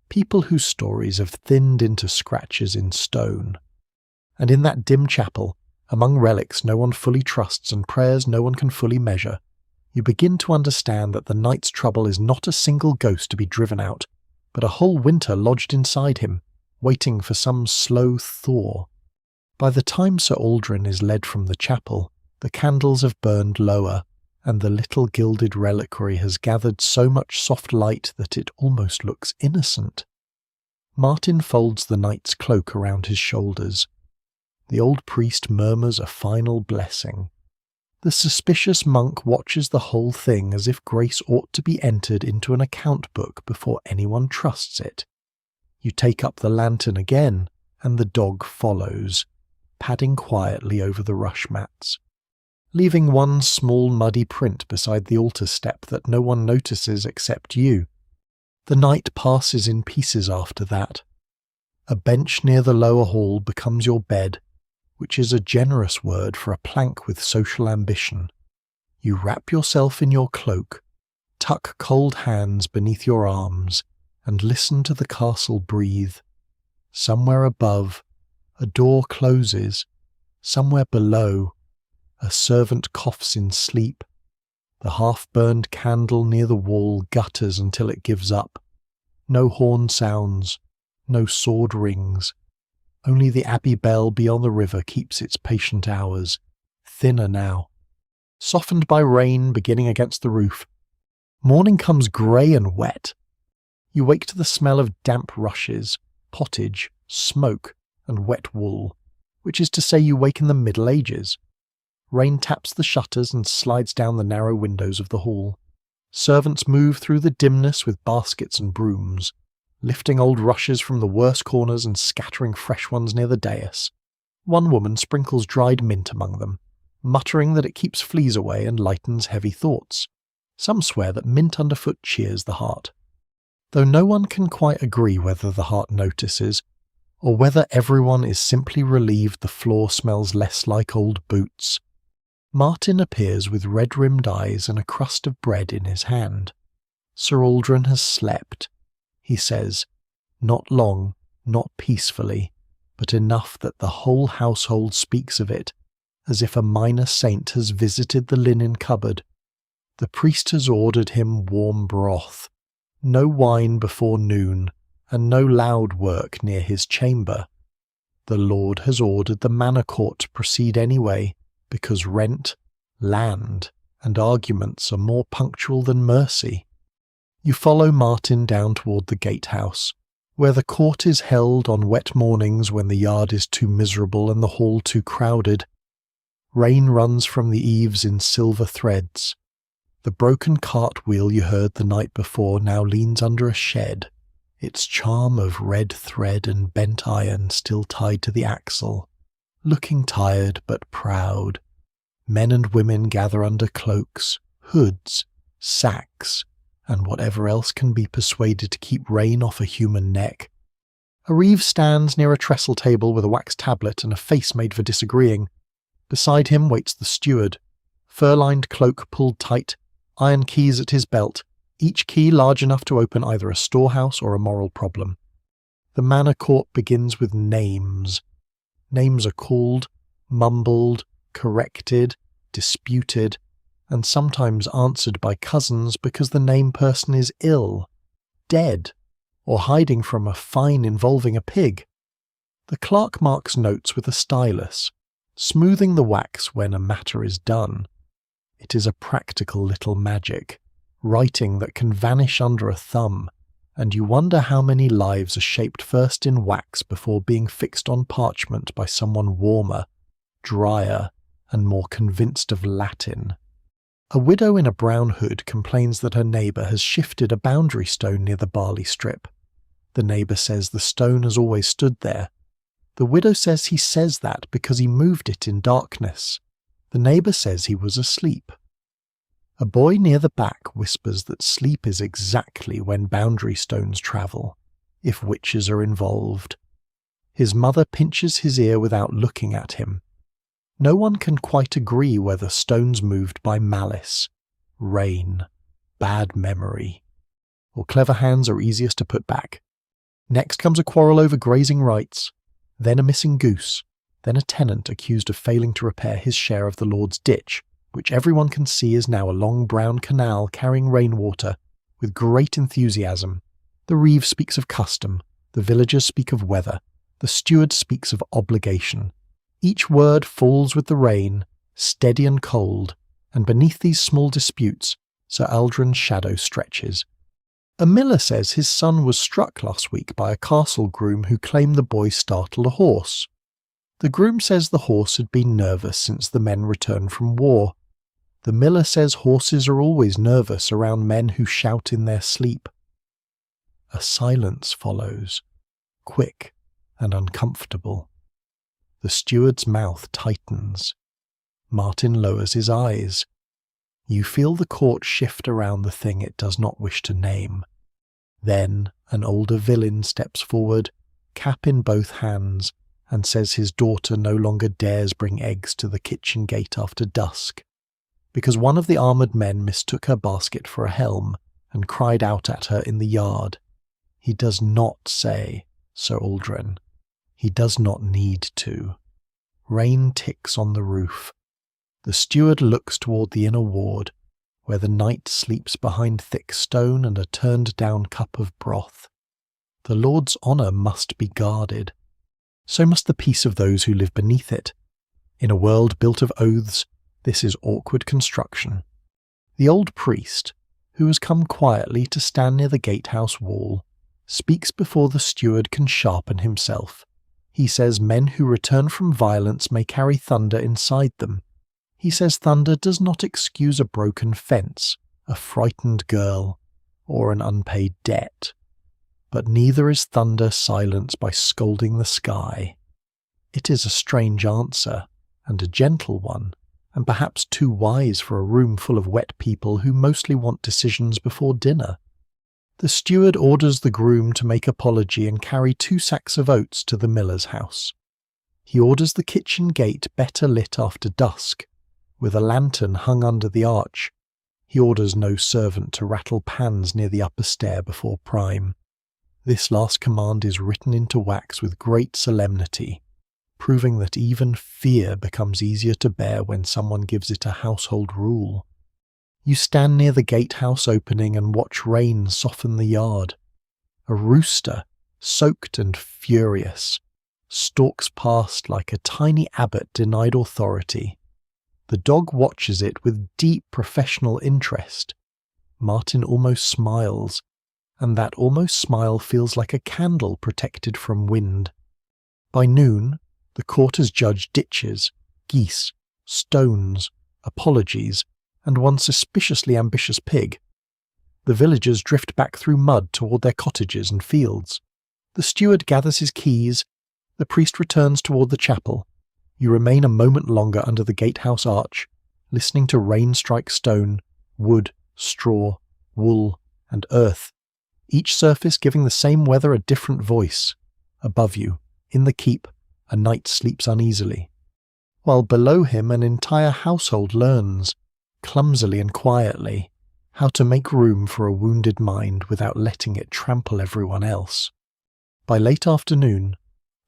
people whose stories have thinned into scratches in stone. And in that dim chapel, among relics no one fully trusts and prayers no one can fully measure, you begin to understand that the knight's trouble is not a single ghost to be driven out, but a whole winter lodged inside him, waiting for some slow thaw. By the time Sir Aldrin is led from the chapel, the candles have burned lower, and the little gilded reliquary has gathered so much soft light that it almost looks innocent. Martin folds the knight's cloak around his shoulders. The old priest murmurs a final blessing. The suspicious monk watches the whole thing as if grace ought to be entered into an account book before anyone trusts it. You take up the lantern again, and the dog follows, padding quietly over the rush mats, leaving one small muddy print beside the altar step that no one notices except you. The night passes in pieces after that. A bench near the lower hall becomes your bed, which is a generous word for a plank with social ambition. You wrap yourself in your cloak, tuck cold hands beneath your arms, and listen to the castle breathe. Somewhere above, a door closes. Somewhere below, a servant coughs in sleep. The half-burned candle near the wall gutters until it gives up. No horn sounds, no sword rings. Only the abbey bell beyond the river keeps its patient hours, thinner now, softened by rain beginning against the roof. Morning comes grey and wet. You wake to the smell of damp rushes, pottage, smoke, and wet wool. which is to say you wake in the Middle Ages. Rain taps the shutters and slides down the narrow windows of the hall. Servants move through the dimness with baskets and brooms, lifting old rushes from the worst corners and scattering fresh ones near the dais. One woman sprinkles dried mint among them, muttering that it keeps fleas away and lightens heavy thoughts. Some swear that mint underfoot cheers the heart. Though no one can quite agree whether the heart notices, or whether everyone is simply relieved the floor smells less like old boots, Martin appears with red-rimmed eyes and a crust of bread in his hand. Sir Aldrin has slept, he says, not long, not peacefully, but enough that the whole household speaks of it, as if a minor saint has visited the linen cupboard. The priest has ordered him warm broth, no wine before noon, and no loud work near his chamber. The Lord has ordered the manor court to proceed anyway, because rent, land, and arguments are more punctual than mercy. You follow Martin down toward the gatehouse, where the court is held on wet mornings when the yard is too miserable and the hall too crowded. Rain runs from the eaves in silver threads. The broken cartwheel you heard the night before now leans under a shed, its charm of red thread and bent iron still tied to the axle, looking tired but proud. Men and women gather under cloaks, hoods, sacks, and whatever else can be persuaded to keep rain off a human neck. A reeve stands near a trestle table with a wax tablet and a face made for disagreeing. Beside him waits the steward, fur-lined cloak pulled tight, iron keys at his belt, each key large enough to open either a storehouse or a moral problem. The manor court begins with names. Names are called, mumbled, corrected, disputed, and sometimes answered by cousins because the named person is ill, dead, or hiding from a fine involving a pig. The clerk marks notes with a stylus, smoothing the wax when a matter is done. It is a practical little magic, writing that can vanish under a thumb, and you wonder how many lives are shaped first in wax before being fixed on parchment by someone warmer, drier, and more convinced of Latin. A widow in a brown hood complains that her neighbour has shifted a boundary stone near the barley strip. The neighbour says the stone has always stood there. The widow says he says that because he moved it in darkness. The neighbour says he was asleep. A boy near the back whispers that sleep is exactly when boundary stones travel, if witches are involved. His mother pinches his ear without looking at him. No one can quite agree whether stones moved by malice, rain, bad memory, or clever hands are easiest to put back. Next comes a quarrel over grazing rights, then a missing goose, then a tenant accused of failing to repair his share of the Lord's ditch, which everyone can see is now a long brown canal carrying rainwater, with great enthusiasm. The reeve speaks of custom, the villagers speak of weather, the steward speaks of obligation. Each word falls with the rain, steady and cold, and beneath these small disputes, Sir Aldrin's shadow stretches. A miller says his son was struck last week by a castle groom who claimed the boy startled a horse. The groom says the horse had been nervous since the men returned from war. The miller says horses are always nervous around men who shout in their sleep. A silence follows, quick and uncomfortable. The steward's mouth tightens. Martin lowers his eyes. You feel the court shift around the thing it does not wish to name. Then an older villain steps forward, cap in both hands, and says his daughter no longer dares bring eggs to the kitchen gate after dusk, because one of the armoured men mistook her basket for a helm and cried out at her in the yard. He does not say, Sir Aldrin. He does not need to. Rain ticks on the roof. The steward looks toward the inner ward, where the knight sleeps behind thick stone and a turned-down cup of broth. The Lord's honour must be guarded. So must the peace of those who live beneath it. In a world built of oaths, this is awkward construction. The old priest, who has come quietly to stand near the gatehouse wall, speaks before the steward can sharpen himself. He says men who return from violence may carry thunder inside them. He says thunder does not excuse a broken fence, a frightened girl, or an unpaid debt. But neither is thunder silenced by scolding the sky. It is a strange answer, and a gentle one, and perhaps too wise for a room full of wet people who mostly want decisions before dinner. The steward orders the groom to make apology and carry 2 sacks of oats to the miller's house. He orders the kitchen gate better lit after dusk, with a lantern hung under the arch. He orders no servant to rattle pans near the upper stair before prime. This last command is written into wax with great solemnity, proving that even fear becomes easier to bear when someone gives it a household rule. You stand near the gatehouse opening and watch rain soften the yard. A rooster, soaked and furious, stalks past like a tiny abbot denied authority. The dog watches it with deep professional interest. Martin almost smiles, and that almost smile feels like a candle protected from wind. By noon, the court has judged ditches, geese, stones, apologies, and one suspiciously ambitious pig. The villagers drift back through mud toward their cottages and fields. The steward gathers his keys. The priest returns toward the chapel. You remain a moment longer under the gatehouse arch, listening to rain strike stone, wood, straw, wool, and earth, each surface giving the same weather a different voice. Above you, in the keep, a knight sleeps uneasily, while below him an entire household learns, clumsily and quietly, how to make room for a wounded mind without letting it trample everyone else. By late afternoon,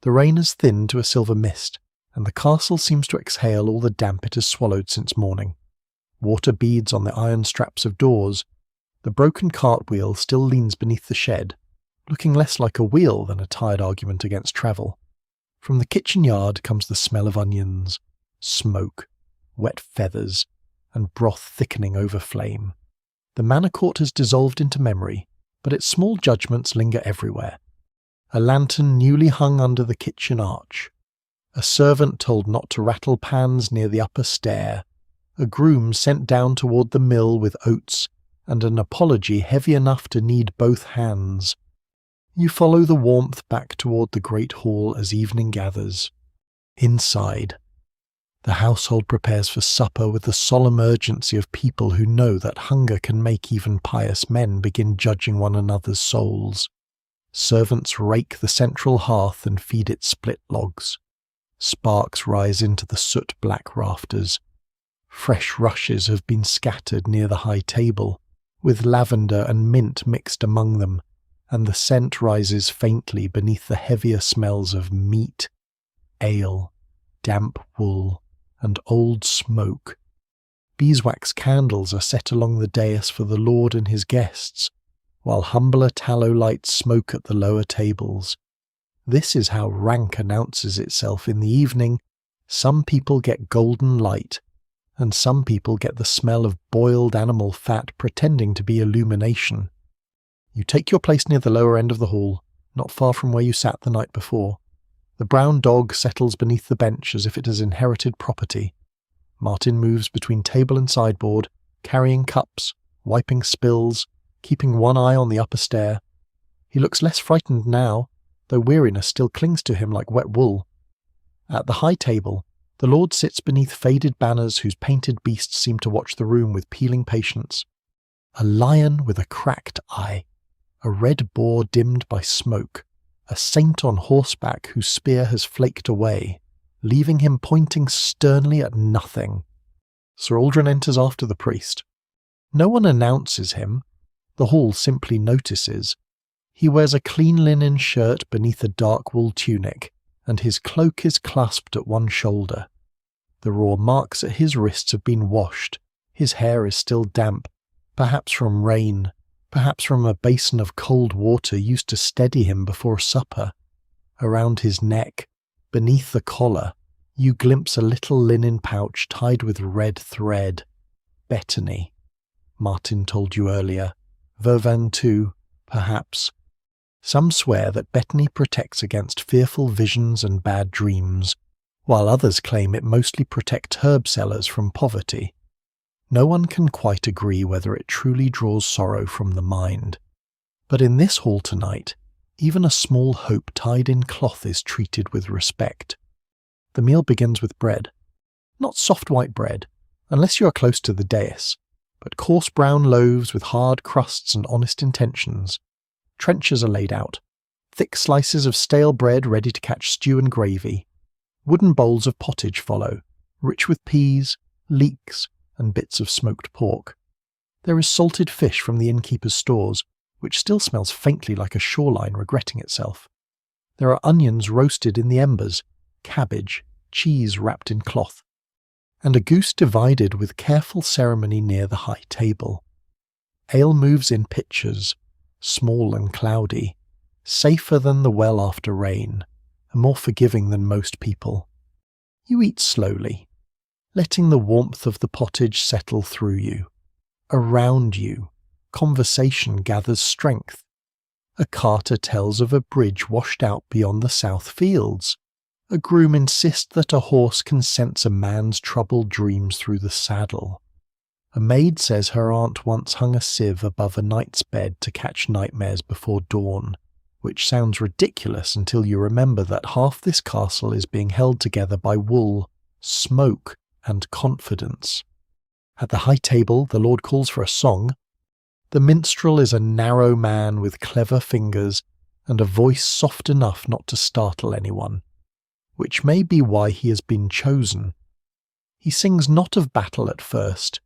the rain has thinned to a silver mist, and the castle seems to exhale all the damp it has swallowed since morning. Water beads on the iron straps of doors. The broken cartwheel still leans beneath the shed, looking less like a wheel than a tired argument against travel. From the kitchen yard comes the smell of onions, smoke, wet feathers, and broth thickening over flame. The manor court has dissolved into memory, but its small judgments linger everywhere. A lantern newly hung under the kitchen arch. A servant told not to rattle pans near the upper stair. A groom sent down toward the mill with oats, and an apology heavy enough to need both hands. You follow the warmth back toward the great hall as evening gathers. Inside, the household prepares for supper with the solemn urgency of people who know that hunger can make even pious men begin judging one another's souls. Servants rake the central hearth and feed it split logs. Sparks rise into the soot-black rafters. Fresh rushes have been scattered near the high table, with lavender and mint mixed among them, and the scent rises faintly beneath the heavier smells of meat, ale, damp wool, and old smoke. Beeswax candles are set along the dais for the lord and his guests, while humbler tallow lights smoke at the lower tables. This is how rank announces itself in the evening. Some people get golden light, and some people get the smell of boiled animal fat pretending to be illumination. You take your place near the lower end of the hall, not far from where you sat the night before. The brown dog settles beneath the bench as if it has inherited property. Martin moves between table and sideboard, carrying cups, wiping spills, keeping one eye on the upper stair. He looks less frightened now, though weariness still clings to him like wet wool. At the high table, the lord sits beneath faded banners whose painted beasts seem to watch the room with peeling patience. A lion with a cracked eye, a red boar dimmed by smoke, a saint on horseback whose spear has flaked away, leaving him pointing sternly at nothing. Sir Aldrin enters after the priest. No one announces him. The hall simply notices. He wears a clean linen shirt beneath a dark wool tunic, and his cloak is clasped at one shoulder. The raw marks at his wrists have been washed. His hair is still damp, perhaps from rain, perhaps from a basin of cold water used to steady him before supper. Around his neck, beneath the collar, you glimpse a little linen pouch tied with red thread. Bettany, Martin told you earlier. Vervan too, perhaps. Some swear that Bethany protects against fearful visions and bad dreams, while others claim it mostly protects herb sellers from poverty. No one can quite agree whether it truly draws sorrow from the mind. But in this hall tonight, even a small hope tied in cloth is treated with respect. The meal begins with bread. Not soft white bread, unless you are close to the dais, but coarse brown loaves with hard crusts and honest intentions. Trenchers are laid out, thick slices of stale bread ready to catch stew and gravy. Wooden bowls of pottage follow, rich with peas, leeks, and bits of smoked pork. There is salted fish from the innkeeper's stores, which still smells faintly like a shoreline regretting itself. There are onions roasted in the embers, cabbage, cheese wrapped in cloth, and a goose divided with careful ceremony near the high table. Ale moves in pitchers, small and cloudy, safer than the well after rain, and more forgiving than most people. You eat slowly, letting the warmth of the pottage settle through you. Around you, conversation gathers strength. A carter tells of a bridge washed out beyond the south fields. A groom insists that a horse can sense a man's troubled dreams through the saddle. A maid says her aunt once hung a sieve above a knight's bed to catch nightmares before dawn, which sounds ridiculous until you remember that half this castle is being held together by wool, smoke, and confidence. At the high table, the lord calls for a song. The minstrel is a narrow man with clever fingers and a voice soft enough not to startle anyone, which may be why he has been chosen. He sings not of battle at first,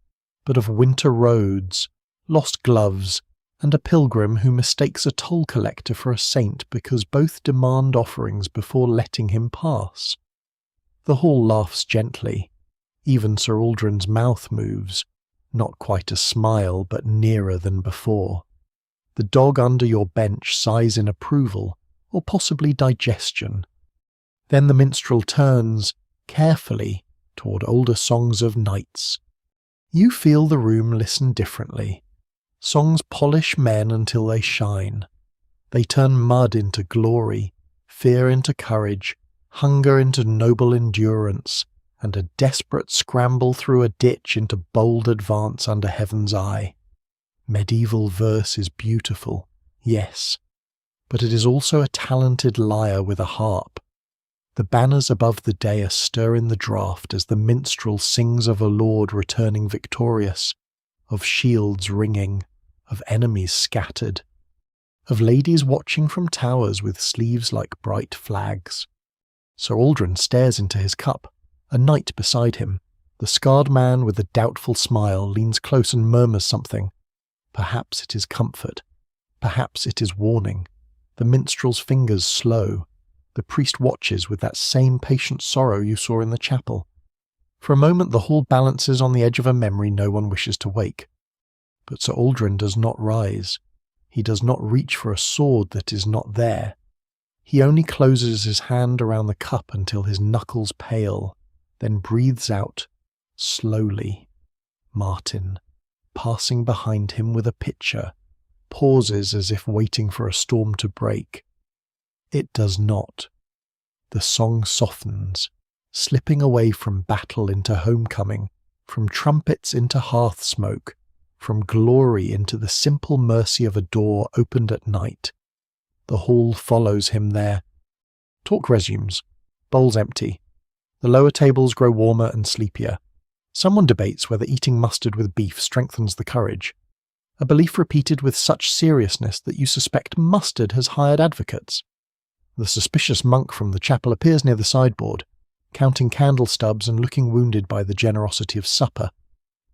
but of winter roads, lost gloves, and a pilgrim who mistakes a toll collector for a saint because both demand offerings before letting him pass. The hall laughs gently. Even Sir Aldrin's mouth moves, not quite a smile, but nearer than before. The dog under your bench sighs in approval, or possibly digestion. Then the minstrel turns, carefully, toward older songs of knights. You feel the room listen differently. Songs polish men until they shine. They turn mud into glory, fear into courage, hunger into noble endurance, and a desperate scramble through a ditch into bold advance under heaven's eye. Medieval verse is beautiful, yes, but it is also a talented lyre with a harp. The banners above the dais stir in the draught as the minstrel sings of a lord returning victorious, of shields ringing, of enemies scattered, of ladies watching from towers with sleeves like bright flags. Sir Aldrin stares into his cup. A knight beside him, the scarred man with a doubtful smile, leans close and murmurs something. Perhaps it is comfort. Perhaps it is warning. The minstrel's fingers slow. The priest watches with that same patient sorrow you saw in the chapel. For a moment the hall balances on the edge of a memory no one wishes to wake. But Sir Aldrin does not rise. He does not reach for a sword that is not there. He only closes his hand around the cup until his knuckles pale, then breathes out, slowly. Martin, passing behind him with a pitcher, pauses as if waiting for a storm to break. It does not. The song softens, slipping away from battle into homecoming, from trumpets into hearth smoke, from glory into the simple mercy of a door opened at night. The hall follows him there. Talk resumes, bowls empty. The lower tables grow warmer and sleepier. Someone debates whether eating mustard with beef strengthens the courage. A belief repeated with such seriousness that you suspect mustard has hired advocates. The suspicious monk from the chapel appears near the sideboard, counting candle stubs and looking wounded by the generosity of supper.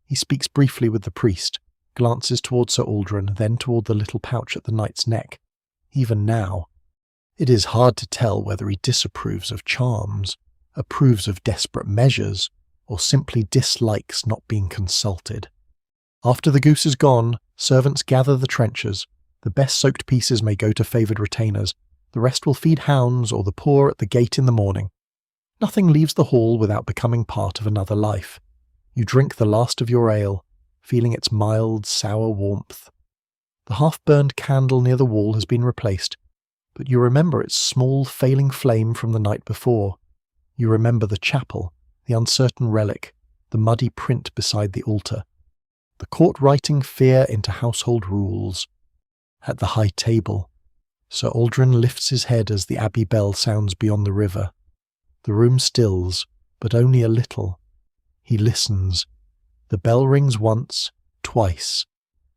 He speaks briefly with the priest, glances toward Sir Aldrin, then toward the little pouch at the knight's neck. Even now, it is hard to tell whether he disapproves of charms, approves of desperate measures, or simply dislikes not being consulted. After the goose is gone, servants gather the trenchers. The best soaked pieces may go to favoured retainers. The rest will feed hounds or the poor at the gate in the morning. Nothing leaves the hall without becoming part of another life. You drink the last of your ale, feeling its mild, sour warmth. The half-burned candle near the wall has been replaced, but you remember its small, failing flame from the night before. You remember the chapel, the uncertain relic, the muddy print beside the altar. The court writing fear into household rules. At the high table, Sir Aldrin lifts his head as the abbey bell sounds beyond the river. The room stills, but only a little. He listens. The bell rings once, twice,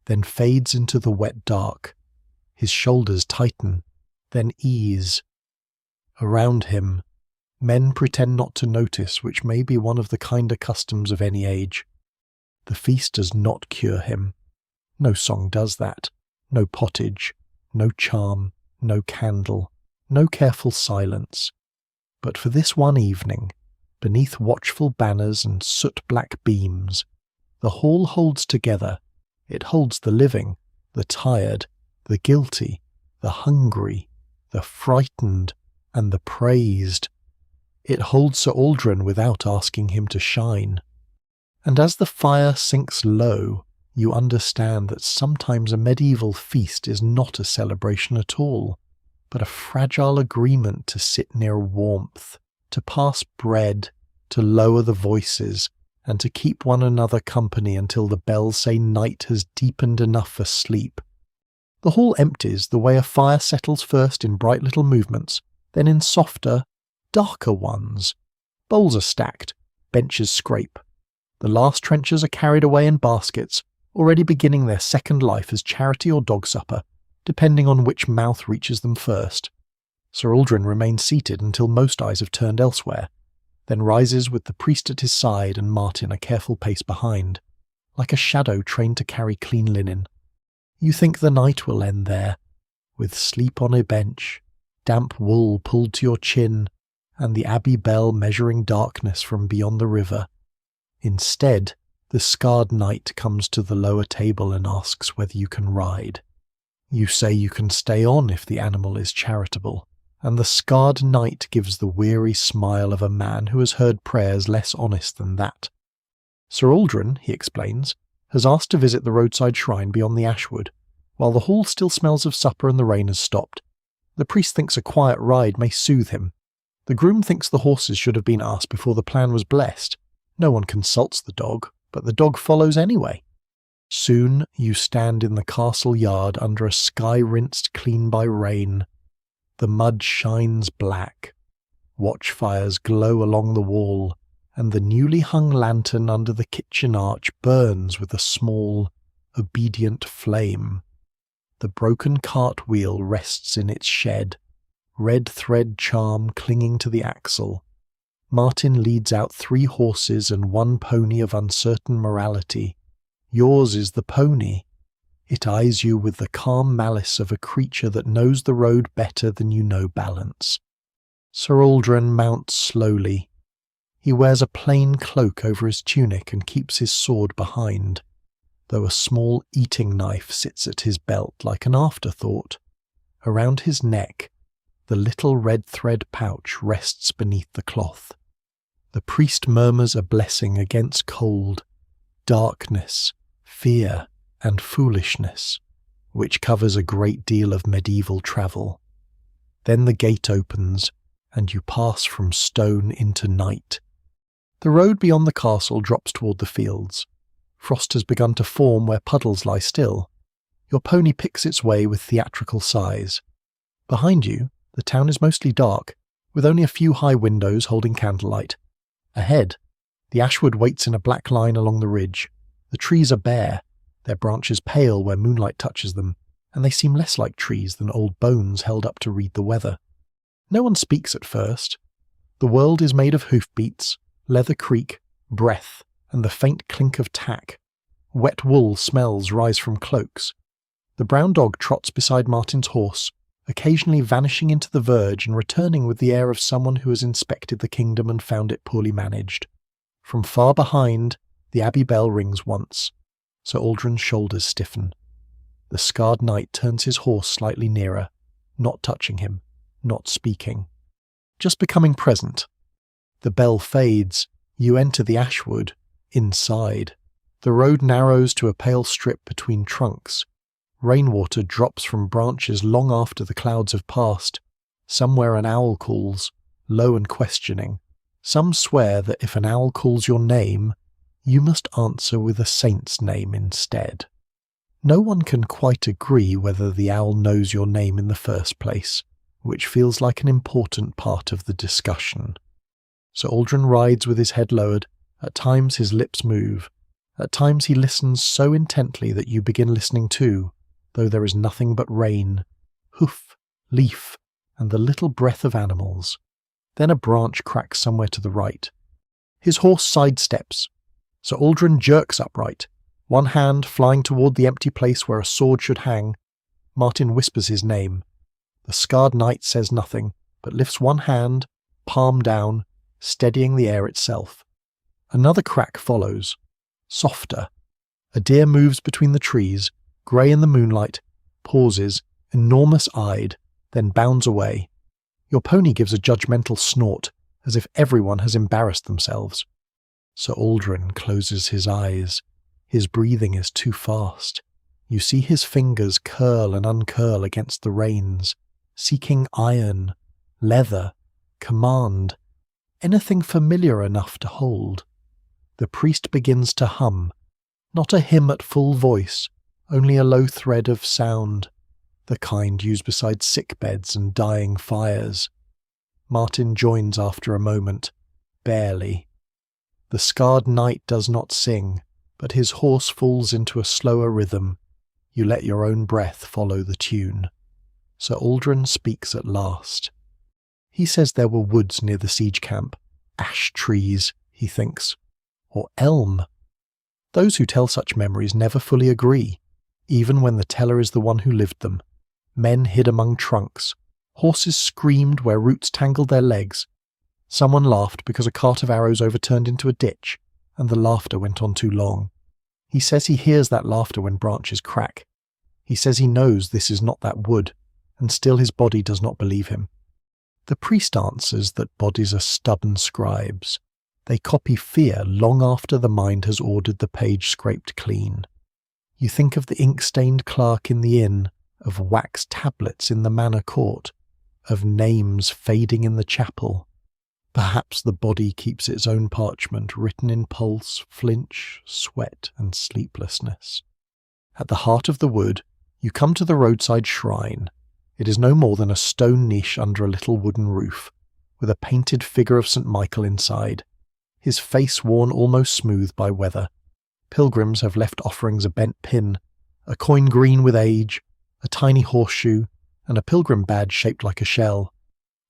then fades into the wet dark. His shoulders tighten, then ease. Around him, men pretend not to notice, which may be one of the kinder customs of any age. The feast does not cure him. No song does that. No pottage, no charm, no candle, no careful silence. But for this one evening, beneath watchful banners and soot-black beams, the hall holds together. It holds the living, the tired, the guilty, the hungry, the frightened, and the praised. It holds Sir Aldrin without asking him to shine. And as the fire sinks low, you understand that sometimes a medieval feast is not a celebration at all, but a fragile agreement to sit near warmth, to pass bread, to lower the voices, and to keep one another company until the bells say night has deepened enough for sleep. The hall empties the way a fire settles first in bright little movements, then in softer, darker ones. Bowls are stacked, benches scrape. The last trenchers are carried away in baskets, already beginning their second life as charity or dog supper, depending on which mouth reaches them first. Sir Aldrin remains seated until most eyes have turned elsewhere, then rises with the priest at his side and Martin a careful pace behind, like a shadow trained to carry clean linen. You think the night will end there, with sleep on a bench, damp wool pulled to your chin, and the abbey bell measuring darkness from beyond the river. Instead, the scarred knight comes to the lower table and asks whether you can ride. You say you can stay on if the animal is charitable, and the scarred knight gives the weary smile of a man who has heard prayers less honest than that. Sir Aldrin, he explains, has asked to visit the roadside shrine beyond the ashwood, while the hall still smells of supper and the rain has stopped. The priest thinks a quiet ride may soothe him. The groom thinks the horses should have been asked before the plan was blessed. No one consults the dog, but the dog follows anyway. Soon you stand in the castle yard under a sky rinsed clean by rain. The mud shines black. Watchfires glow along the wall, and the newly hung lantern under the kitchen arch burns with a small, obedient flame. The broken cartwheel rests in its shed, red thread charm clinging to the axle. Martin leads out 3 horses and 1 pony of uncertain morality. Yours is the pony. It eyes you with the calm malice of a creature that knows the road better than you know balance. Sir Aldrin mounts slowly. He wears a plain cloak over his tunic and keeps his sword behind, though a small eating knife sits at his belt like an afterthought. Around his neck, the little red thread pouch rests beneath the cloth. The priest murmurs a blessing against cold, darkness, fear, and foolishness, which covers a great deal of medieval travel. Then the gate opens, and you pass from stone into night. The road beyond the castle drops toward the fields. Frost has begun to form where puddles lie still. Your pony picks its way with theatrical sighs. Behind you, the town is mostly dark, with only a few high windows holding candlelight. Ahead, the ashwood waits in a black line along the ridge. The trees are bare, their branches pale where moonlight touches them, and they seem less like trees than old bones held up to read the weather. No one speaks at first. The world is made of hoofbeats, leather creak, breath, and the faint clink of tack. Wet wool smells rise from cloaks. The brown dog trots beside Martin's horse, occasionally vanishing into the verge and returning with the air of someone who has inspected the kingdom and found it poorly managed. From far behind, the abbey bell rings once. Sir Aldrin's shoulders stiffen. The scarred knight turns his horse slightly nearer, not touching him, not speaking, just becoming present. The bell fades. You enter the ashwood, inside. The road narrows to a pale strip between trunks. Rainwater drops from branches long after the clouds have passed. Somewhere an owl calls, low and questioning. Some swear that if an owl calls your name, you must answer with a saint's name instead. No one can quite agree whether the owl knows your name in the first place, which feels like an important part of the discussion. Sir Aldrin rides with his head lowered. At times his lips move. At times he listens so intently that you begin listening too, though there is nothing but rain, hoof, leaf, and the little breath of animals. Then a branch cracks somewhere to the right. His horse sidesteps. Sir Aldrin jerks upright, one hand flying toward the empty place where a sword should hang. Martin whispers his name. The scarred knight says nothing, but lifts one hand, palm down, steadying the air itself. Another crack follows, softer. A deer moves between the trees, grey in the moonlight, pauses, enormous-eyed, then bounds away. Your pony gives a judgmental snort, as if everyone has embarrassed themselves. Sir Aldrin closes his eyes. His breathing is too fast. You see his fingers curl and uncurl against the reins, seeking iron, leather, command, anything familiar enough to hold. The priest begins to hum, not a hymn at full voice, only a low thread of sound, the kind used beside sick beds and dying fires. Martin joins after a moment, barely. The scarred knight does not sing, but his horse falls into a slower rhythm. You let your own breath follow the tune. Sir Aldrin speaks at last. He says there were woods near the siege camp. Ash trees, he thinks. Or elm. Those who tell such memories never fully agree, even when the teller is the one who lived them. Men hid among trunks. Horses screamed where roots tangled their legs. Someone laughed because a cart of arrows overturned into a ditch, and the laughter went on too long. He says he hears that laughter when branches crack. He says he knows this is not that wood, and still his body does not believe him. The priest answers that bodies are stubborn scribes. They copy fear long after the mind has ordered the page scraped clean. You think of the ink-stained clerk in the inn, of wax tablets in the manor court, of names fading in the chapel. Perhaps the body keeps its own parchment written in pulse, flinch, sweat, and sleeplessness. At the heart of the wood, you come to the roadside shrine. It is no more than a stone niche under a little wooden roof, with a painted figure of St. Michael inside, his face worn almost smooth by weather. Pilgrims have left offerings a bent pin, a coin green with age, a tiny horseshoe, and a pilgrim badge shaped like a shell.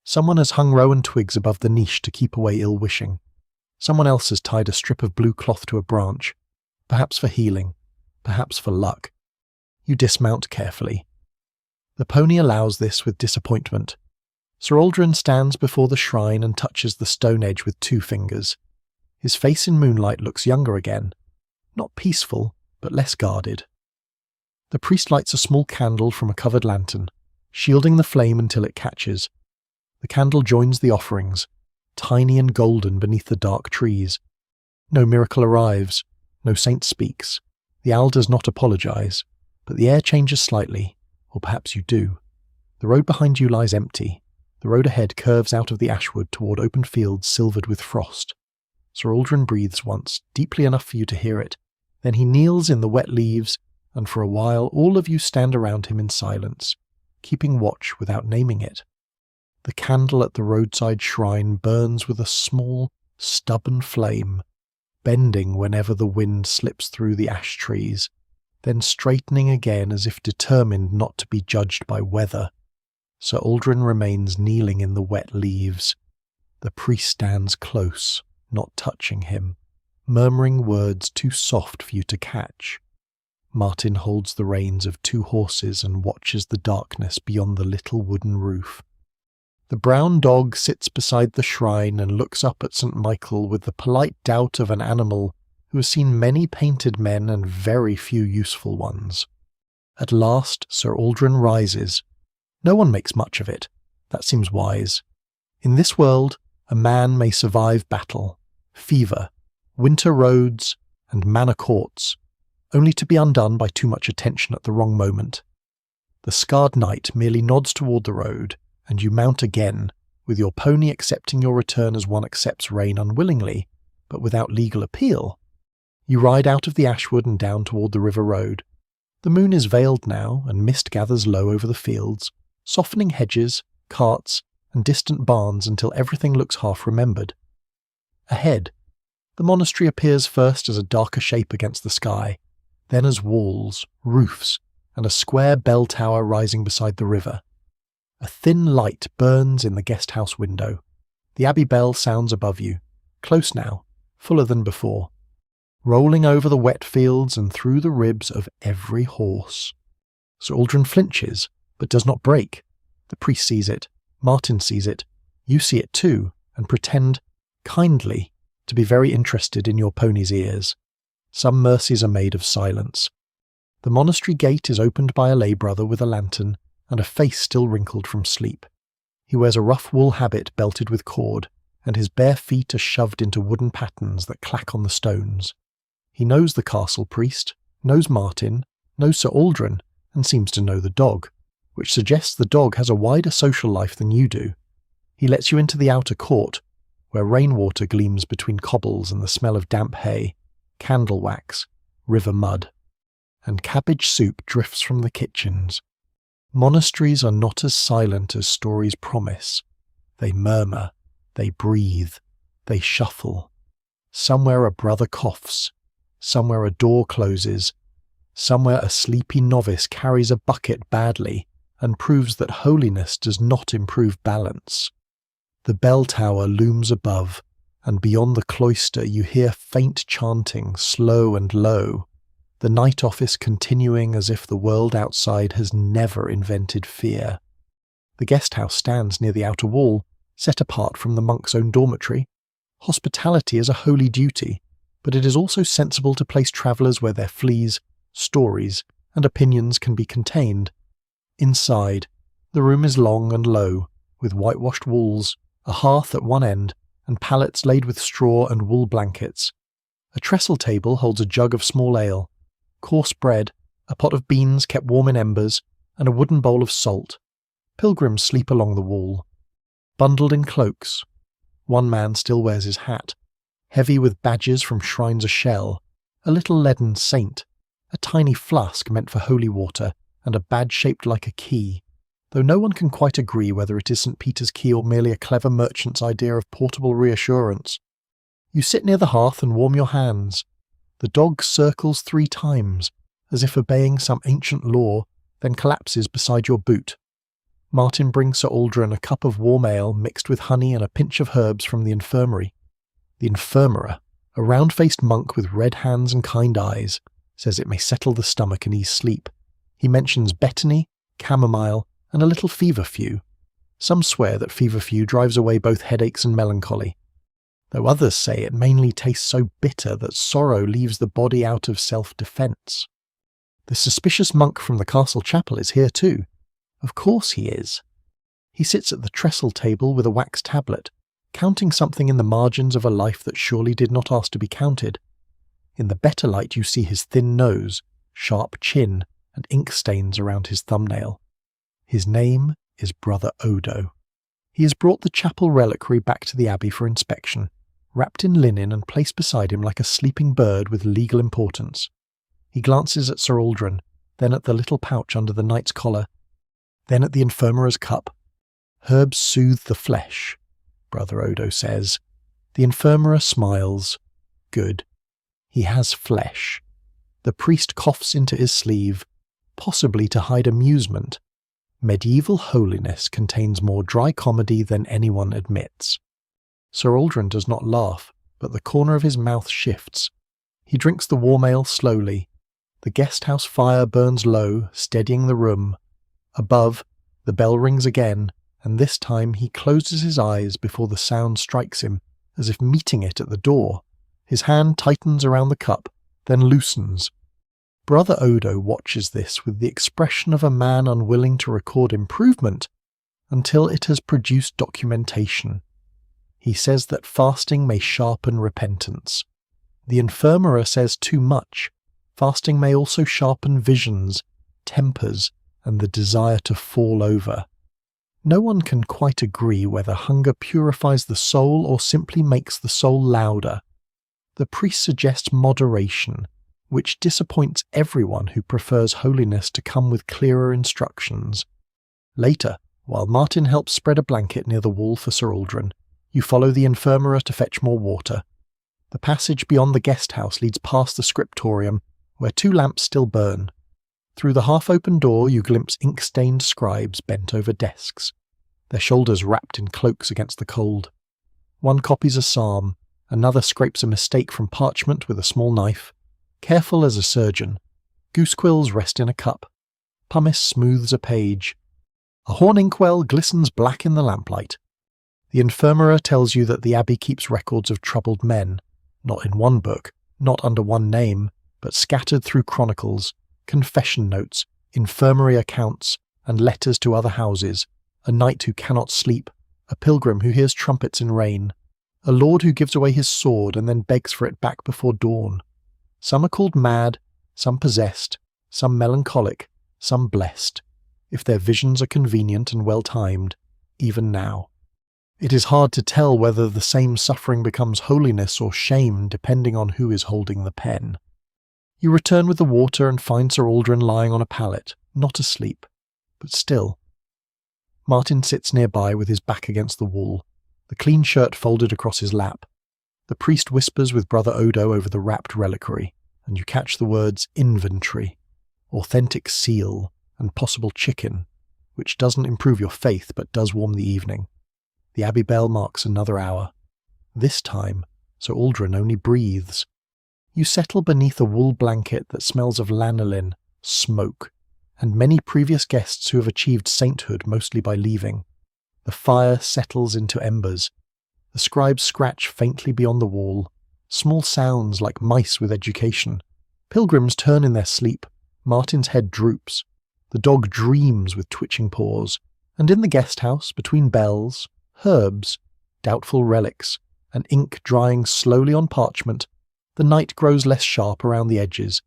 Someone has hung rowan twigs above the niche to keep away ill-wishing. Someone else has tied a strip of blue cloth to a branch, perhaps for healing, perhaps for luck. You dismount carefully. The pony allows this with disappointment. Sir Aldrin stands before the shrine and touches the stone edge with 2 fingers. His face in moonlight looks younger again, not peaceful, but less guarded. The priest lights a small candle from a covered lantern, shielding the flame until it catches. The candle joins the offerings, tiny and golden beneath the dark trees. No miracle arrives, no saint speaks. The owl does not apologize, but the air changes slightly, or perhaps you do. The road behind you lies empty. The road ahead curves out of the ashwood toward open fields silvered with frost. Sir Aldrin breathes once, deeply enough for you to hear it. Then he kneels in the wet leaves, and for a while all of you stand around him in silence, keeping watch without naming it. The candle at the roadside shrine burns with a small, stubborn flame, bending whenever the wind slips through the ash trees, then straightening again as if determined not to be judged by weather. Sir Aldrin remains kneeling in the wet leaves. The priest stands close, not touching him, murmuring words too soft for you to catch. Martin holds the reins of 2 horses and watches the darkness beyond the little wooden roof. The brown dog sits beside the shrine and looks up at St. Michael with the polite doubt of an animal who has seen many painted men and very few useful ones. At last Sir Aldrin rises. No one makes much of it. That seems wise. In this world, a man may survive battle, fever, winter roads, and manor courts, only to be undone by too much attention at the wrong moment. The scarred knight merely nods toward the road, and you mount again, with your pony accepting your return as one accepts rain unwillingly, but without legal appeal. You ride out of the ashwood and down toward the river road. The moon is veiled now, and mist gathers low over the fields, softening hedges, carts, and distant barns until everything looks half-remembered. Ahead, the monastery appears first as a darker shape against the sky, then as walls, roofs, and a square bell tower rising beside the river. A thin light burns in the guest-house window. The abbey bell sounds above you, close now, fuller than before, rolling over the wet fields and through the ribs of every horse. Sir Aldrin flinches, but does not break. The priest sees it, Martin sees it, you see it too, and pretend, kindly, to be very interested in your pony's ears. Some mercies are made of silence. The monastery gate is opened by a lay brother with a lantern and a face still wrinkled from sleep. He wears a rough wool habit belted with cord, and his bare feet are shoved into wooden pattens that clack on the stones. He knows the castle priest, knows Martin, knows Sir Aldrin, and seems to know the dog, which suggests the dog has a wider social life than you do. He lets you into the outer court, where rainwater gleams between cobbles and the smell of damp hay, candle wax, river mud, and cabbage soup drifts from the kitchens. Monasteries are not as silent as stories promise. They murmur, they breathe, they shuffle. Somewhere a brother coughs, somewhere a door closes, somewhere a sleepy novice carries a bucket badly and proves that holiness does not improve balance. The bell tower looms above, and beyond the cloister you hear faint chanting, slow and low, the night office continuing as if the world outside has never invented fear. The guest house stands near the outer wall, set apart from the monk's own dormitory. Hospitality is a holy duty, but it is also sensible to place travellers where their fleas, stories, and opinions can be contained. Inside, the room is long and low, with whitewashed walls, a hearth at one end, and pallets laid with straw and wool blankets. A trestle table holds a jug of small ale, coarse bread, a pot of beans kept warm in embers, and a wooden bowl of salt. Pilgrims sleep along the wall, bundled in cloaks. One man still wears his hat, heavy with badges from shrines ashell, a little leaden saint, a tiny flask meant for holy water, and a badge shaped like a key, though no one can quite agree whether it is St. Peter's key or merely a clever merchant's idea of portable reassurance. You sit near the hearth and warm your hands. The dog circles 3 times, as if obeying some ancient law, then collapses beside your boot. Martin brings Sir Aldrin a cup of warm ale mixed with honey and a pinch of herbs from the infirmary. The infirmerer, a round-faced monk with red hands and kind eyes, says it may settle the stomach and ease sleep. He mentions betony, chamomile, and a little feverfew. Some swear that feverfew drives away both headaches and melancholy, though others say it mainly tastes so bitter that sorrow leaves the body out of self-defence. The suspicious monk from the castle chapel is here too. Of course he is. He sits at the trestle table with a wax tablet, counting something in the margins of a life that surely did not ask to be counted. In the better light you see his thin nose, sharp chin, and ink stains around his thumbnail. His name is Brother Odo. He has brought the chapel reliquary back to the abbey for inspection, wrapped in linen and placed beside him like a sleeping bird with legal importance. He glances at Sir Aldrin, then at the little pouch under the knight's collar, then at the infirmerer's cup. Herbs soothe the flesh, Brother Odo says. The infirmerer smiles. Good. He has flesh. The priest coughs into his sleeve, possibly to hide amusement. Medieval holiness contains more dry comedy than anyone admits. Sir Aldrin does not laugh, but the corner of his mouth shifts. He drinks the warm ale slowly. The guest-house fire burns low, steadying the room. Above, the bell rings again, and this time he closes his eyes before the sound strikes him, as if meeting it at the door. His hand tightens around the cup, then loosens. Brother Odo watches this with the expression of a man unwilling to record improvement until it has produced documentation. He says that fasting may sharpen repentance. The infirmerer says too much. Fasting may also sharpen visions, tempers, and the desire to fall over. No one can quite agree whether hunger purifies the soul or simply makes the soul louder. The priest suggests moderation, which disappoints everyone who prefers holiness to come with clearer instructions. Later, while Martin helps spread a blanket near the wall for Sir Aldrin, you follow the infirmary to fetch more water. The passage beyond the guest house leads past the scriptorium, where 2 lamps still burn. Through the half-open door you glimpse ink-stained scribes bent over desks, their shoulders wrapped in cloaks against the cold. One copies a psalm, another scrapes a mistake from parchment with a small knife. Careful as a surgeon, goosequills rest in a cup. Pumice smooths a page. A horn inkwell glistens black in the lamplight. The infirmary tells you that the abbey keeps records of troubled men, not in one book, not under one name, but scattered through chronicles, confession notes, infirmary accounts, and letters to other houses, a knight who cannot sleep, a pilgrim who hears trumpets in rain, a lord who gives away his sword and then begs for it back before dawn. Some are called mad, some possessed, some melancholic, some blessed, if their visions are convenient and well-timed, even now. It is hard to tell whether the same suffering becomes holiness or shame depending on who is holding the pen. You return with the water and find Sir Aldrin lying on a pallet, not asleep, but still. Martin sits nearby with his back against the wall, the clean shirt folded across his lap. The priest whispers with Brother Odo over the wrapped reliquary, and you catch the words inventory, authentic seal, and possible chicken, which doesn't improve your faith but does warm the evening. The abbey bell marks another hour. This time, Sir Aldrin only breathes. You settle beneath a wool blanket that smells of lanolin, smoke, and many previous guests who have achieved sainthood mostly by leaving. The fire settles into embers. The scribes scratch faintly beyond the wall, small sounds like mice with education. Pilgrims turn in their sleep. Martin's head droops. The dog dreams with twitching paws. And in the guest house, between bells, herbs, doubtful relics, and ink drying slowly on parchment, the night grows less sharp around the edges.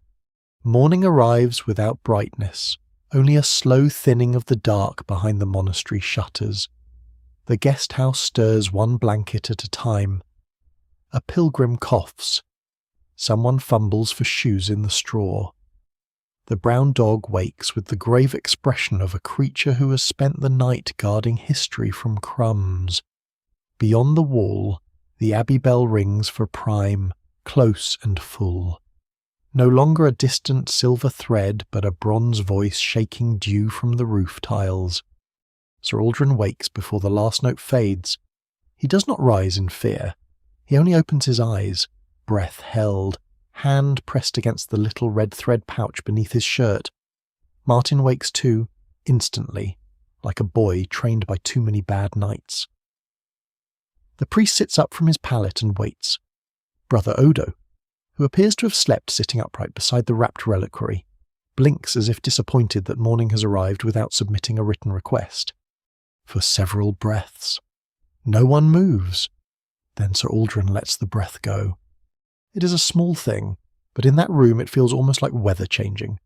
Morning arrives without brightness, only a slow thinning of the dark behind the monastery shutters. The guest house stirs one blanket at a time. A pilgrim coughs. Someone fumbles for shoes in the straw. The brown dog wakes with the grave expression of a creature who has spent the night guarding history from crumbs. Beyond the wall, the abbey bell rings for prime, close and full. No longer a distant silver thread, but a bronze voice shaking dew from the roof tiles. Sir Aldrin wakes before the last note fades. He does not rise in fear. He only opens his eyes, breath held, hand pressed against the little red thread pouch beneath his shirt. Martin wakes too, instantly, like a boy trained by too many bad nights. The priest sits up from his pallet and waits. Brother Odo, who appears to have slept sitting upright beside the wrapped reliquary, blinks as if disappointed that morning has arrived without submitting a written request. For several breaths. No one moves. Then Sir Aldrin lets the breath go. It is a small thing, but in that room it feels almost like weather changing.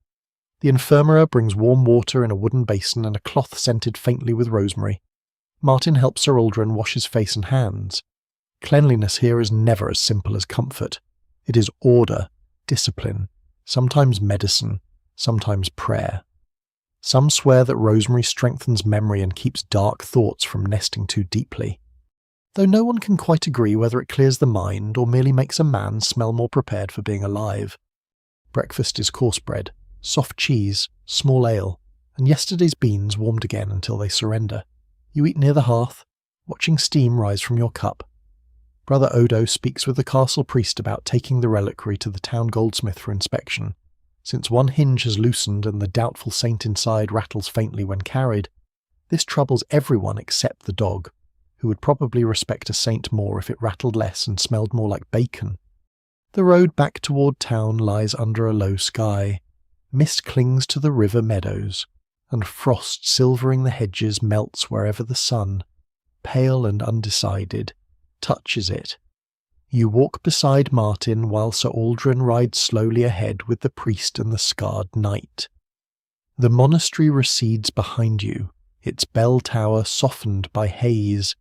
The infirmary brings warm water in a wooden basin and a cloth scented faintly with rosemary. Martin helps Sir Aldrin wash his face and hands. Cleanliness here is never as simple as comfort. It is order, discipline, sometimes medicine, sometimes prayer. Some swear that rosemary strengthens memory and keeps dark thoughts from nesting too deeply, though no one can quite agree whether it clears the mind or merely makes a man smell more prepared for being alive. Breakfast is coarse bread, soft cheese, small ale, and yesterday's beans warmed again until they surrender. You eat near the hearth, watching steam rise from your cup. Brother Odo speaks with the castle priest about taking the reliquary to the town goldsmith for inspection. Since one hinge has loosened and the doubtful saint inside rattles faintly when carried, this troubles everyone except the dog, who would probably respect a saint more if it rattled less and smelled more like bacon. The road back toward town lies under a low sky. Mist clings to the river meadows, and frost silvering the hedges melts wherever the sun, pale and undecided, touches it. You walk beside Martin while Sir Aldrin rides slowly ahead with the priest and the scarred knight. The monastery recedes behind you, its bell tower softened by haze.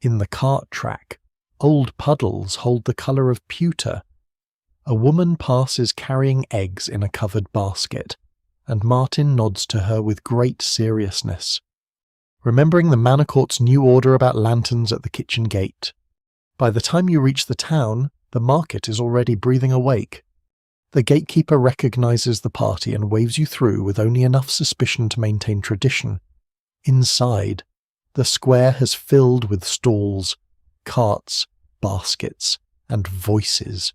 In the cart track, old puddles hold the colour of pewter. A woman passes carrying eggs in a covered basket, and Martin nods to her with great seriousness, remembering the Manor Court's new order about lanterns at the kitchen gate. By the time you reach the town, the market is already breathing awake. The gatekeeper recognises the party and waves you through with only enough suspicion to maintain tradition. Inside, the square has filled with stalls, carts, baskets, and voices.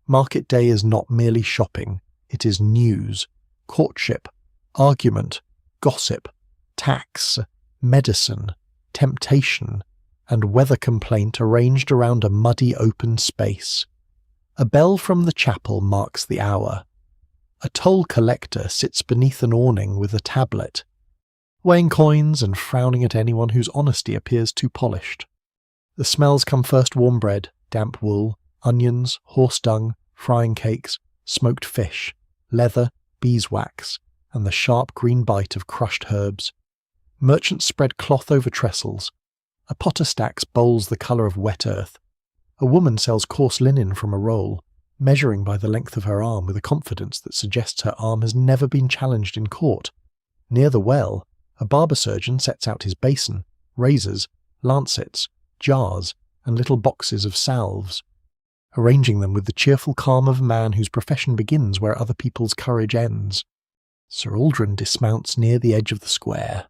Market day is not merely shopping, it is news, courtship, argument, gossip, tax, medicine, temptation, and weather complaint arranged around a muddy open space. A bell from the chapel marks the hour. A toll collector sits beneath an awning with a tablet, weighing coins and frowning at anyone whose honesty appears too polished. The smells come first: warm bread, damp wool, onions, horse dung, frying cakes, smoked fish, leather, beeswax, and the sharp green bite of crushed herbs. Merchants spread cloth over trestles. A potter stacks bowls the colour of wet earth. A woman sells coarse linen from a roll, measuring by the length of her arm with a confidence that suggests her arm has never been challenged in court. Near the well, a barber surgeon sets out his basin, razors, lancets, jars, and little boxes of salves, arranging them with the cheerful calm of a man whose profession begins where other people's courage ends. Sir Aldrin dismounts near the edge of the square.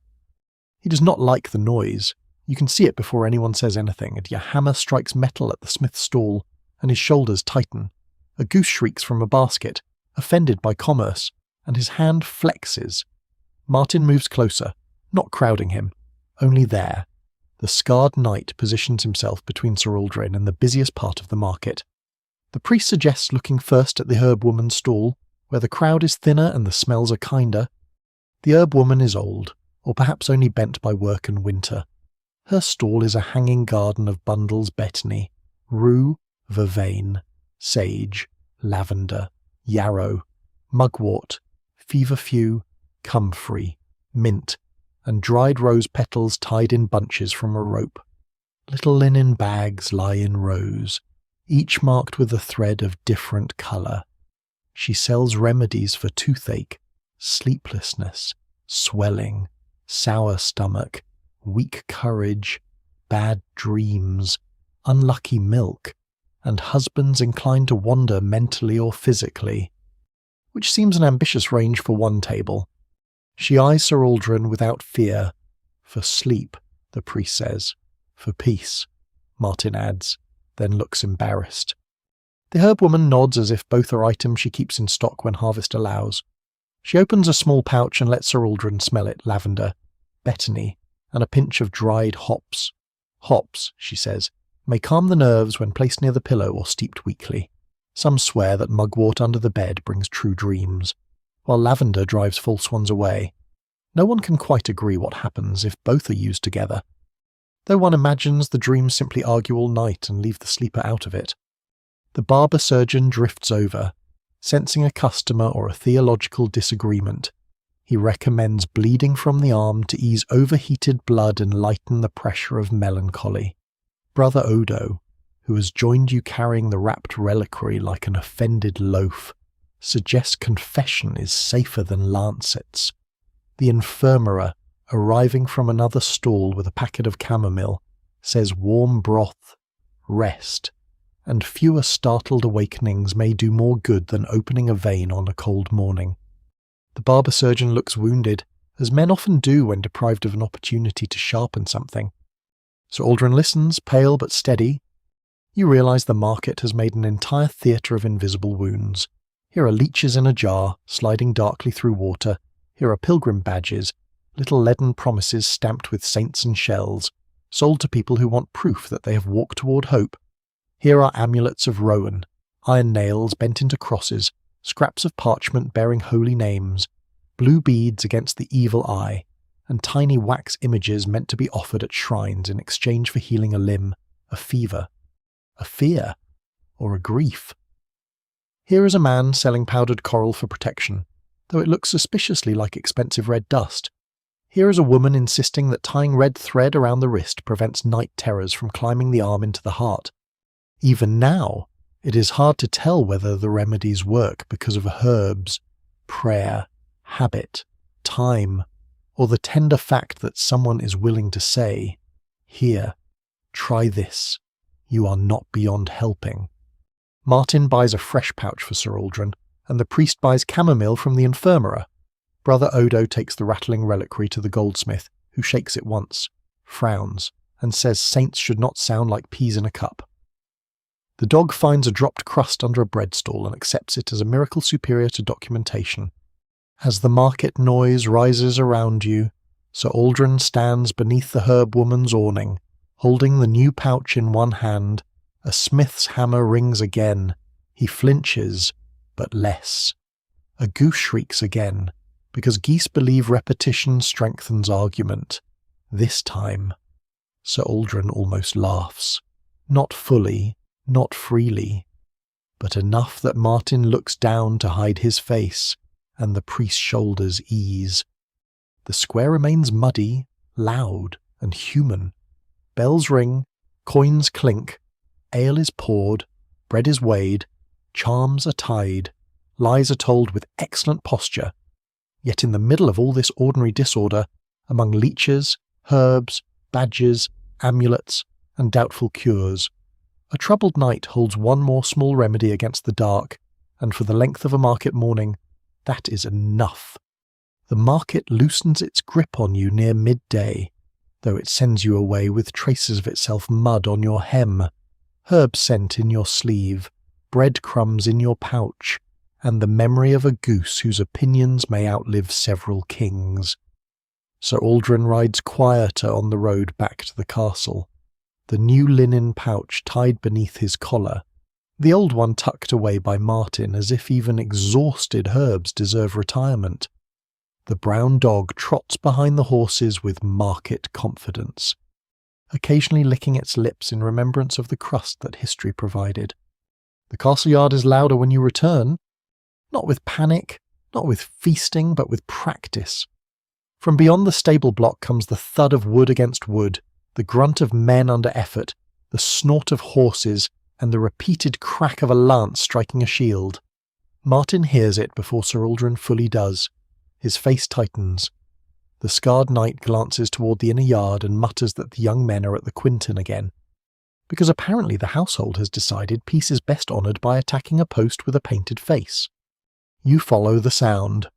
He does not like the noise. You can see it before anyone says anything, and your hammer strikes metal at the smith's stall, and his shoulders tighten. A goose shrieks from a basket, offended by commerce, and his hand flexes. Martin moves closer, not crowding him, only there. The scarred knight positions himself between Sir Aldrin and the busiest part of the market. The priest suggests looking first at the herb woman's stall, where the crowd is thinner and the smells are kinder. The herb woman is old, or perhaps only bent by work and winter. Her stall is a hanging garden of bundles betony, rue, vervain, sage, lavender, yarrow, mugwort, feverfew, comfrey, mint, and dried rose petals tied in bunches from a rope. Little linen bags lie in rows, each marked with a thread of different colour. She sells remedies for toothache, sleeplessness, swelling, sour stomach, weak courage, bad dreams, unlucky milk, and husbands inclined to wander mentally or physically, which seems an ambitious range for one table. She eyes Sir Aldrin without fear. For sleep, the priest says. For peace, Martin adds, then looks embarrassed. The herb woman nods as if both are items she keeps in stock when harvest allows. She opens a small pouch and lets Sir Aldrin smell it: lavender, betony, and a pinch of dried hops. Hops, she says, may calm the nerves when placed near the pillow or steeped weekly. Some swear that mugwort under the bed brings true dreams, while lavender drives false ones away. No one can quite agree what happens if both are used together, though one imagines the dreams simply argue all night and leave the sleeper out of it. The barber surgeon drifts over, sensing a customer or a theological disagreement. He recommends bleeding from the arm to ease overheated blood and lighten the pressure of melancholy. Brother Odo, who has joined you carrying the wrapped reliquary like an offended loaf, suggests confession is safer than lancets. The infirmera, arriving from another stall with a packet of chamomile, says warm broth, rest, and fewer startled awakenings may do more good than opening a vein on a cold morning. The barber surgeon looks wounded, as men often do when deprived of an opportunity to sharpen something. Sir Aldrin listens, pale but steady. You realise the market has made an entire theatre of invisible wounds. Here are leeches in a jar, sliding darkly through water. Here are pilgrim badges, little leaden promises stamped with saints and shells, sold to people who want proof that they have walked toward hope. Here are amulets of rowan, iron nails bent into crosses, scraps of parchment bearing holy names, blue beads against the evil eye, and tiny wax images meant to be offered at shrines in exchange for healing a limb, a fever, a fear, or a grief. Here is a man selling powdered coral for protection, though it looks suspiciously like expensive red dust. Here is a woman insisting that tying red thread around the wrist prevents night terrors from climbing the arm into the heart. Even now, it is hard to tell whether the remedies work because of herbs, prayer, habit, time, or the tender fact that someone is willing to say, "Here, try this. You are not beyond helping." Martin buys a fresh pouch for Sir Aldrin, and the priest buys chamomile from the infirmera. Brother Odo takes the rattling reliquary to the goldsmith, who shakes it once, frowns, and says saints should not sound like peas in a cup. The dog finds a dropped crust under a bread stall and accepts it as a miracle superior to documentation. As the market noise rises around you, Sir Aldrin stands beneath the herb woman's awning, holding the new pouch in one hand. A smith's hammer rings again. He flinches, but less. A goose shrieks again, because geese believe repetition strengthens argument. This time, Sir Aldrin almost laughs. Not fully, not freely, but enough that Martin looks down to hide his face, and the priest's shoulders ease. The square remains muddy, loud, and human. Bells ring, coins clink, ale is poured, bread is weighed, charms are tied, lies are told with excellent posture. Yet in the middle of all this ordinary disorder, among leeches, herbs, badges, amulets, and doubtful cures, a troubled knight holds one more small remedy against the dark, and for the length of a market morning, that is enough. The market loosens its grip on you near midday, though it sends you away with traces of itself mud on your hem, herb scent in your sleeve, breadcrumbs in your pouch, and the memory of a goose whose opinions may outlive several kings. Sir Aldrin rides quieter on the road back to the castle, the new linen pouch tied beneath his collar, the old one tucked away by Martin as if even exhausted herbs deserve retirement. The brown dog trots behind the horses with market confidence, occasionally licking its lips in remembrance of the crust that history provided. The castle yard is louder when you return, not with panic, not with feasting, but with practice. From beyond the stable block comes the thud of wood against wood, the grunt of men under effort, the snort of horses, and the repeated crack of a lance striking a shield. Martin hears it before Sir Aldrin fully does. His face tightens. The scarred knight glances toward the inner yard and mutters that the young men are at the Quinton again, because apparently the household has decided peace is best honoured by attacking a post with a painted face. You follow the sound.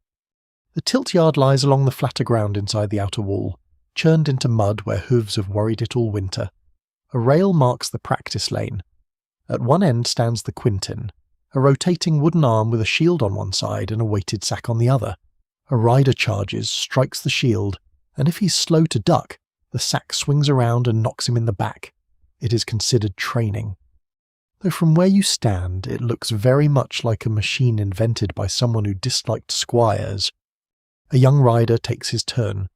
The tilt yard lies along the flatter ground inside the outer wall, churned into mud where hooves have worried it all winter. A rail marks the practice lane. At one end stands the Quinton, a rotating wooden arm with a shield on one side and a weighted sack on the other. A rider charges, strikes the shield, and if he's slow to duck, the sack swings around and knocks him in the back. It is considered training. Though from where you stand, it looks very much like a machine invented by someone who disliked squires. A young rider takes his turn.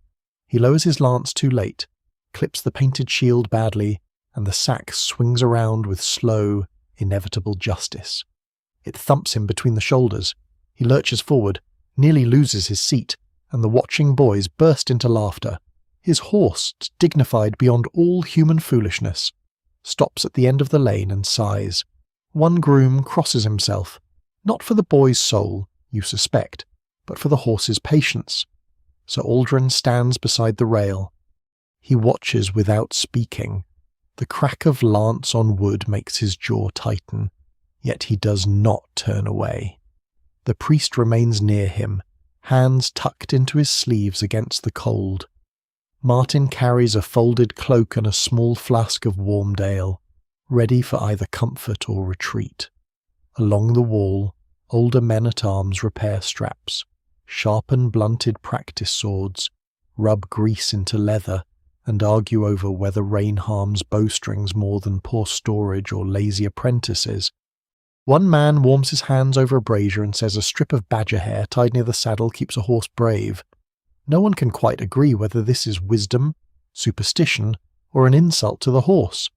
He lowers his lance too late, clips the painted shield badly, and the sack swings around with slow, inevitable justice. It thumps him between the shoulders. He lurches forward, nearly loses his seat, and the watching boys burst into laughter. His horse, dignified beyond all human foolishness, stops at the end of the lane and sighs. One groom crosses himself, not for the boy's soul, you suspect, but for the horse's patience. Sir Aldrin stands beside the rail. He watches without speaking. The crack of lance on wood makes his jaw tighten, yet he does not turn away. The priest remains near him, hands tucked into his sleeves against the cold. Martin carries a folded cloak and a small flask of warmed ale, ready for either comfort or retreat. Along the wall, older men-at-arms repair straps, sharpen blunted practice swords, rub grease into leather, and argue over whether rain harms bowstrings more than poor storage or lazy apprentices. One man warms his hands over a brazier and says a strip of badger hair tied near the saddle keeps a horse brave. No one can quite agree whether this is wisdom, superstition, or an insult to the horse.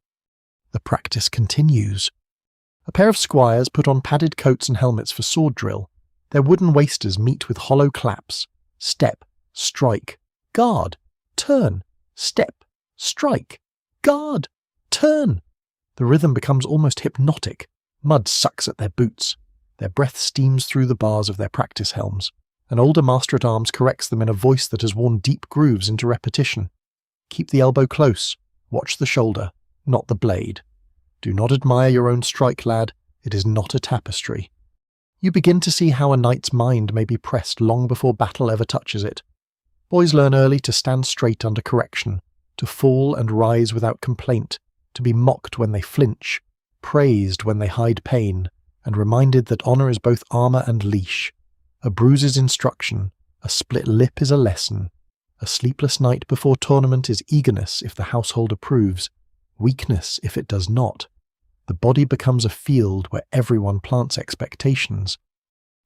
The practice continues. A pair of squires put on padded coats and helmets for sword drill. Their wooden wasters meet with hollow claps. Step, strike, guard, turn, step, strike, guard, turn. The rhythm becomes almost hypnotic. Mud sucks at their boots. Their breath steams through the bars of their practice helms. An older master-at-arms corrects them in a voice that has worn deep grooves into repetition. Keep the elbow close. Watch the shoulder, not the blade. Do not admire your own strike, lad. It is not a tapestry. You begin to see how a knight's mind may be pressed long before battle ever touches it. Boys learn early to stand straight under correction, to fall and rise without complaint, to be mocked when they flinch, praised when they hide pain, and reminded that honour is both armour and leash. A bruise is instruction, a split lip is a lesson. A sleepless night before tournament is eagerness if the household approves, weakness if it does not. The body becomes a field where everyone plants expectations.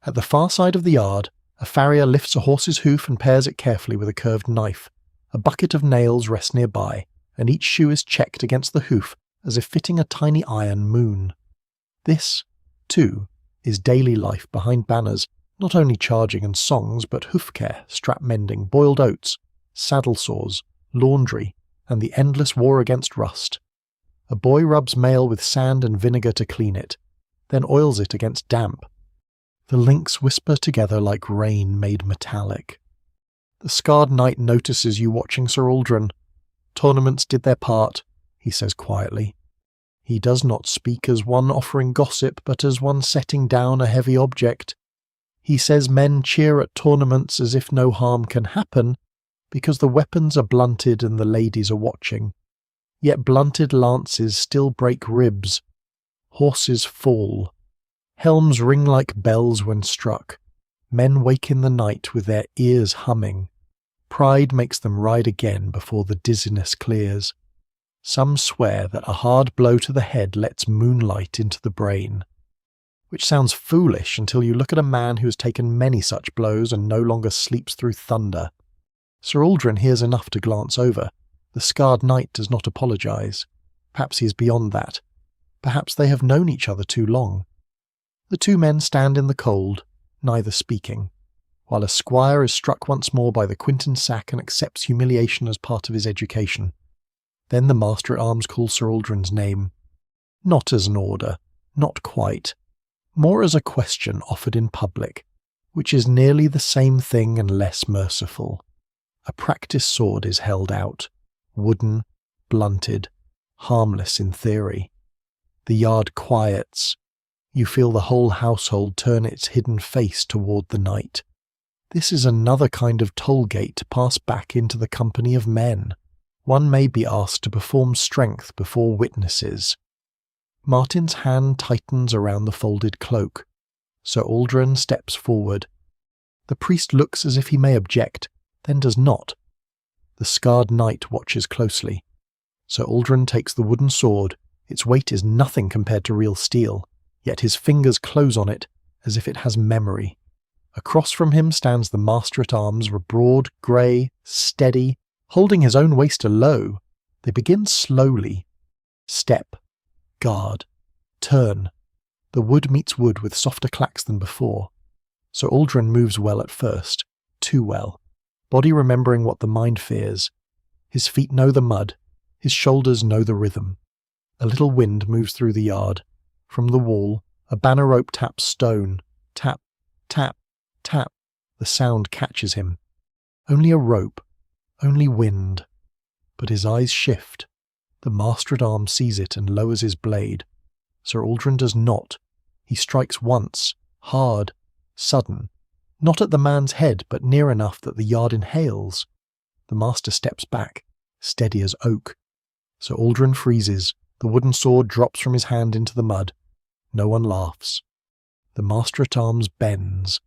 At the far side of the yard, a farrier lifts a horse's hoof and pares it carefully with a curved knife. A bucket of nails rests nearby, and each shoe is checked against the hoof as if fitting a tiny iron moon. This, too, is daily life behind banners, not only charging and songs, but hoof care, strap mending, boiled oats, saddle saws, laundry, and the endless war against rust. A boy rubs mail with sand and vinegar to clean it, then oils it against damp. The links whisper together like rain made metallic. The scarred knight notices you watching Sir Aldrin. Tournaments did their part, he says quietly. He does not speak as one offering gossip, but as one setting down a heavy object. He says men cheer at tournaments as if no harm can happen, because the weapons are blunted and the ladies are watching. Yet blunted lances still break ribs. Horses fall. Helms ring like bells when struck. Men wake in the night with their ears humming. Pride makes them ride again before the dizziness clears. Some swear that a hard blow to the head lets moonlight into the brain. Which sounds foolish until you look at a man who has taken many such blows and no longer sleeps through thunder. Sir Aldrin hears enough to glance over. The scarred knight does not apologise. Perhaps he is beyond that. Perhaps they have known each other too long. The two men stand in the cold, neither speaking, while a squire is struck once more by the Quinton sack and accepts humiliation as part of his education. Then the master-at-arms calls Sir Aldrin's name. Not as an order, not quite. More as a question offered in public, which is nearly the same thing and less merciful. A practice sword is held out. Wooden, blunted, harmless in theory. The yard quiets. You feel the whole household turn its hidden face toward the knight. This is another kind of toll gate to pass back into the company of men. One may be asked to perform strength before witnesses. Martin's hand tightens around the folded cloak. Sir Aldrin steps forward. The priest looks as if he may object, then does not. The scarred knight watches closely. Sir Aldrin takes the wooden sword. Its weight is nothing compared to real steel, yet his fingers close on it as if it has memory. Across from him stands the master-at-arms, broad, grey, steady, holding his own waster low. They begin slowly. Step, guard, turn. The wood meets wood with softer clacks than before. Sir Aldrin moves well at first, too well. Body remembering what the mind fears. His feet know the mud. His shoulders know the rhythm. A little wind moves through the yard. From the wall, a banner rope taps stone. Tap, tap, tap. The sound catches him. Only a rope. Only wind. But his eyes shift. The master-at-arms sees it and lowers his blade. Sir Aldrin does not. He strikes once, hard, sudden. Not at the man's head, but near enough that the yard inhales. The master steps back, steady as oak. Sir Aldrin freezes. The wooden sword drops from his hand into the mud. No one laughs. The master-at-arms bends,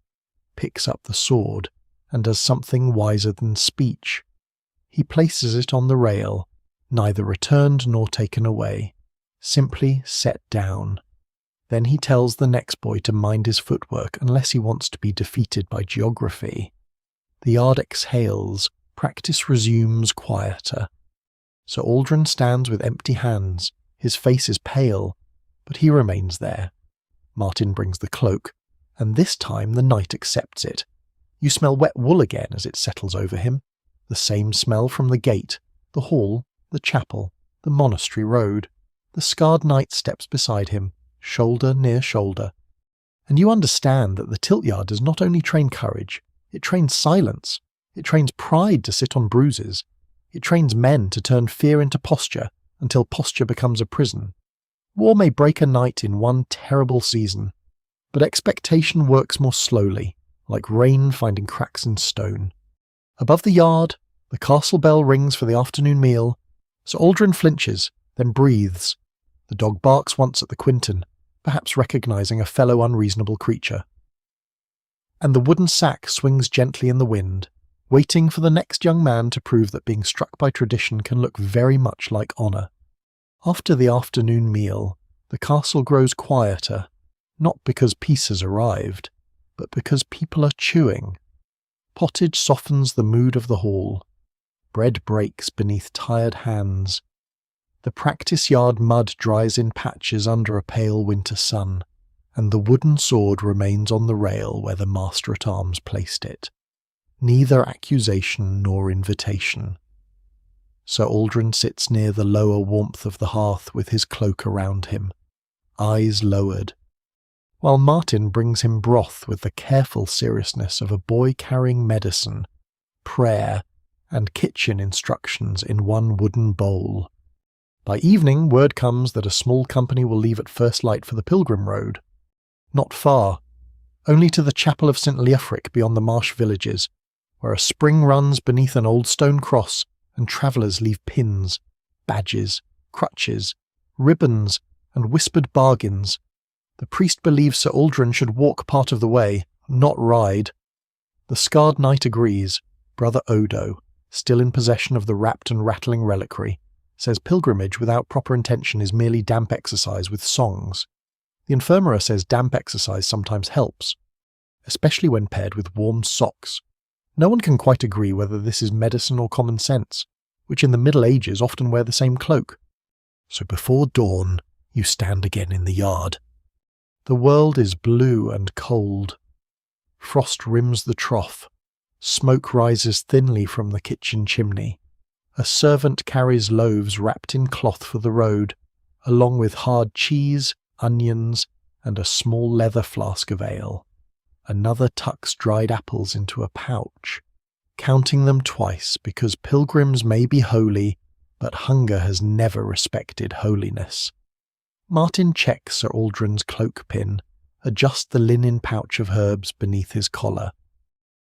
picks up the sword, and does something wiser than speech. He places it on the rail, neither returned nor taken away, simply set down. Then he tells the next boy to mind his footwork unless he wants to be defeated by geography. The yard exhales. Practice resumes quieter. Sir Aldrin stands with empty hands. His face is pale, but he remains there. Martin brings the cloak, and this time the knight accepts it. You smell wet wool again as it settles over him, the same smell from the gate, the hall, the chapel, the monastery road. The scarred knight steps beside him, shoulder near shoulder. And you understand that the tilt-yard does not only train courage, it trains silence. It trains pride to sit on bruises. It trains men to turn fear into posture until posture becomes a prison. War may break a knight in one terrible season, but expectation works more slowly, like rain finding cracks in stone. Above the yard, the castle bell rings for the afternoon meal. Sir Aldrin flinches, then breathes. The dog barks once at the Quinton, perhaps recognising a fellow unreasonable creature. And the wooden sack swings gently in the wind, waiting for the next young man to prove that being struck by tradition can look very much like honour. After the afternoon meal, the castle grows quieter, not because peace has arrived, but because people are chewing. Pottage softens the mood of the hall. Bread breaks beneath tired hands. The practice yard mud dries in patches under a pale winter sun, and the wooden sword remains on the rail where the master-at-arms placed it. Neither accusation nor invitation. Sir Aldrin sits near the lower warmth of the hearth with his cloak around him, eyes lowered, while Martin brings him broth with the careful seriousness of a boy carrying medicine, prayer, and kitchen instructions in one wooden bowl. By evening, word comes that a small company will leave at first light for the Pilgrim Road. Not far, only to the chapel of St. Leofric beyond the marsh villages, where a spring runs beneath an old stone cross and travellers leave pins, badges, crutches, ribbons, and whispered bargains. The priest believes Sir Aldrin should walk part of the way, not ride. The scarred knight agrees. Brother Odo, still in possession of the wrapped and rattling reliquary, says pilgrimage without proper intention is merely damp exercise with songs. The infirmera says damp exercise sometimes helps, especially when paired with warm socks. No one can quite agree whether this is medicine or common sense, which in the Middle Ages often wear the same cloak. So before dawn, you stand again in the yard. The world is blue and cold. Frost rims the trough. Smoke rises thinly from the kitchen chimney. A servant carries loaves wrapped in cloth for the road, along with hard cheese, onions, and a small leather flask of ale. Another tucks dried apples into a pouch, counting them twice because pilgrims may be holy, but hunger has never respected holiness. Martin checks Sir Aldrin's cloak pin, adjusts the linen pouch of herbs beneath his collar,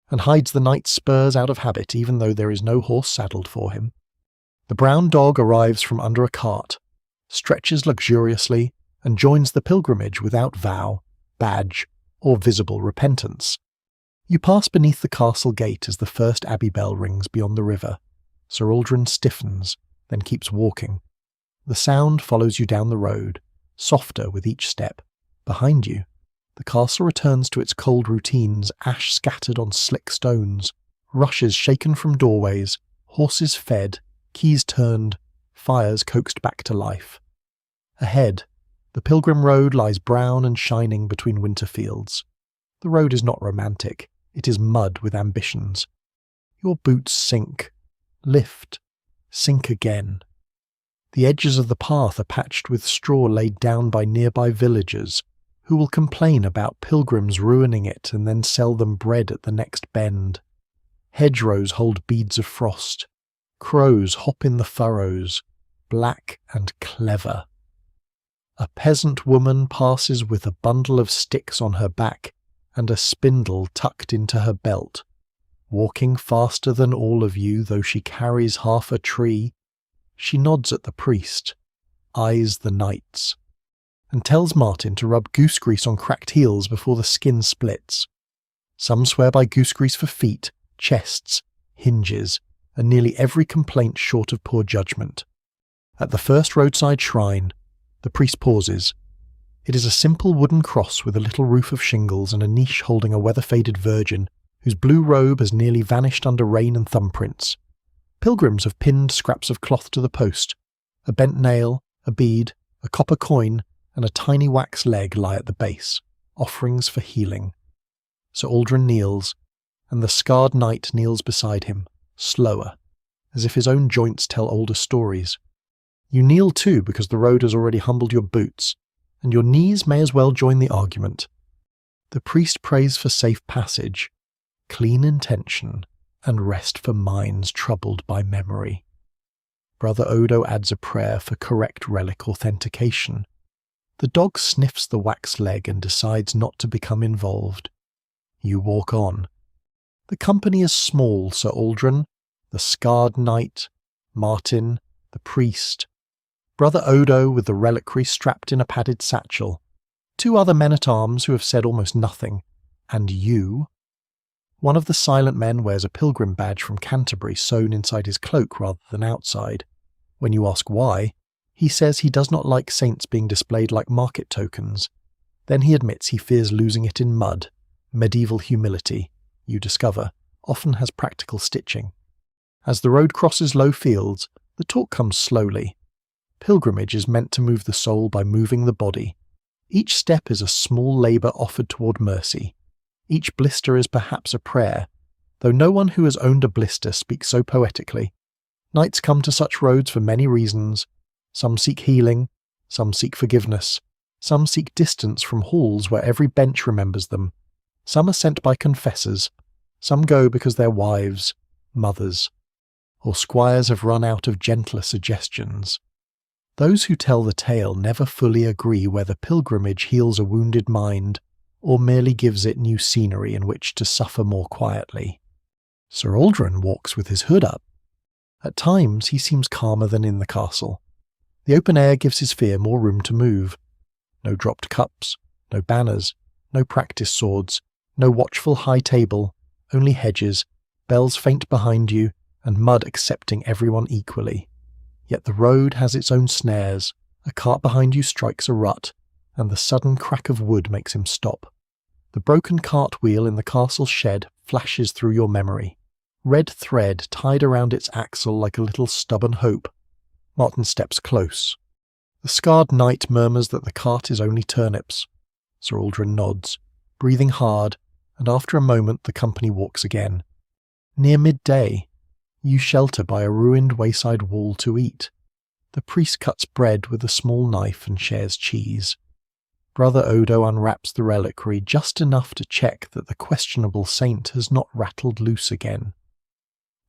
and hides the knight's spurs out of habit even though there is no horse saddled for him. The brown dog arrives from under a cart, stretches luxuriously, and joins the pilgrimage without vow, badge, or visible repentance. You pass beneath the castle gate as the first abbey bell rings beyond the river. Sir Aldrin stiffens, then keeps walking. The sound follows you down the road, softer with each step. Behind you, the castle returns to its cold routines, ash scattered on slick stones, rushes shaken from doorways, horses fed, keys turned, fires coaxed back to life. Ahead, the Pilgrim Road lies brown and shining between winter fields. The road is not romantic, it is mud with ambitions. Your boots sink, lift, sink again. The edges of the path are patched with straw laid down by nearby villagers, who will complain about pilgrims ruining it and then sell them bread at the next bend. Hedgerows hold beads of frost. Crows hop in the furrows, black and clever. A peasant woman passes with a bundle of sticks on her back and a spindle tucked into her belt, walking faster than all of you though she carries half a tree. She nods at the priest, eyes the knights, and tells Martin to rub goose grease on cracked heels before the skin splits. Some swear by goose grease for feet, chests, hinges, and nearly every complaint short of poor judgment. At the first roadside shrine, the priest pauses. It is a simple wooden cross with a little roof of shingles and a niche holding a weather-faded virgin whose blue robe has nearly vanished under rain and thumbprints. Pilgrims have pinned scraps of cloth to the post, a bent nail, a bead, a copper coin, and a tiny wax leg lie at the base, offerings for healing. Sir Aldrin kneels, and the scarred knight kneels beside him, slower, as if his own joints tell older stories. You kneel too because the road has already humbled your boots, and your knees may as well join the argument. The priest prays for safe passage, clean intention, and rest for minds troubled by memory. Brother Odo adds a prayer for correct relic authentication. The dog sniffs the wax leg and decides not to become involved. You walk on. The company is small, Sir Aldrin, the scarred knight, Martin, the priest, Brother Odo with the reliquary strapped in a padded satchel, 2 other men-at-arms who have said almost nothing, and you. One of the silent men wears a pilgrim badge from Canterbury sewn inside his cloak rather than outside. When you ask why, he says he does not like saints being displayed like market tokens. Then he admits he fears losing it in mud. Medieval humility, you discover, often has practical stitching. As the road crosses low fields, the talk comes slowly. Pilgrimage is meant to move the soul by moving the body. Each step is a small labour offered toward mercy. Each blister is perhaps a prayer, though no one who has owned a blister speaks so poetically. Knights come to such roads for many reasons. Some seek healing, some seek forgiveness, some seek distance from halls where every bench remembers them. Some are sent by confessors, some go because their wives, mothers, or squires have run out of gentler suggestions. Those who tell the tale never fully agree whether pilgrimage heals a wounded mind or merely gives it new scenery in which to suffer more quietly. Sir Aldrin walks with his hood up. At times he seems calmer than in the castle. The open air gives his fear more room to move. No dropped cups, no banners, no practice swords, no watchful high table, only hedges, bells faint behind you, and mud accepting everyone equally. Yet the road has its own snares, a cart behind you strikes a rut, and the sudden crack of wood makes him stop. The broken cartwheel in the castle shed flashes through your memory, red thread tied around its axle like a little stubborn hope. Martin steps close. The scarred knight murmurs that the cart is only turnips. Sir Aldrin nods, breathing hard, and after a moment the company walks again. Near midday, you shelter by a ruined wayside wall to eat. The priest cuts bread with a small knife and shares cheese. Brother Odo unwraps the reliquary just enough to check that the questionable saint has not rattled loose again.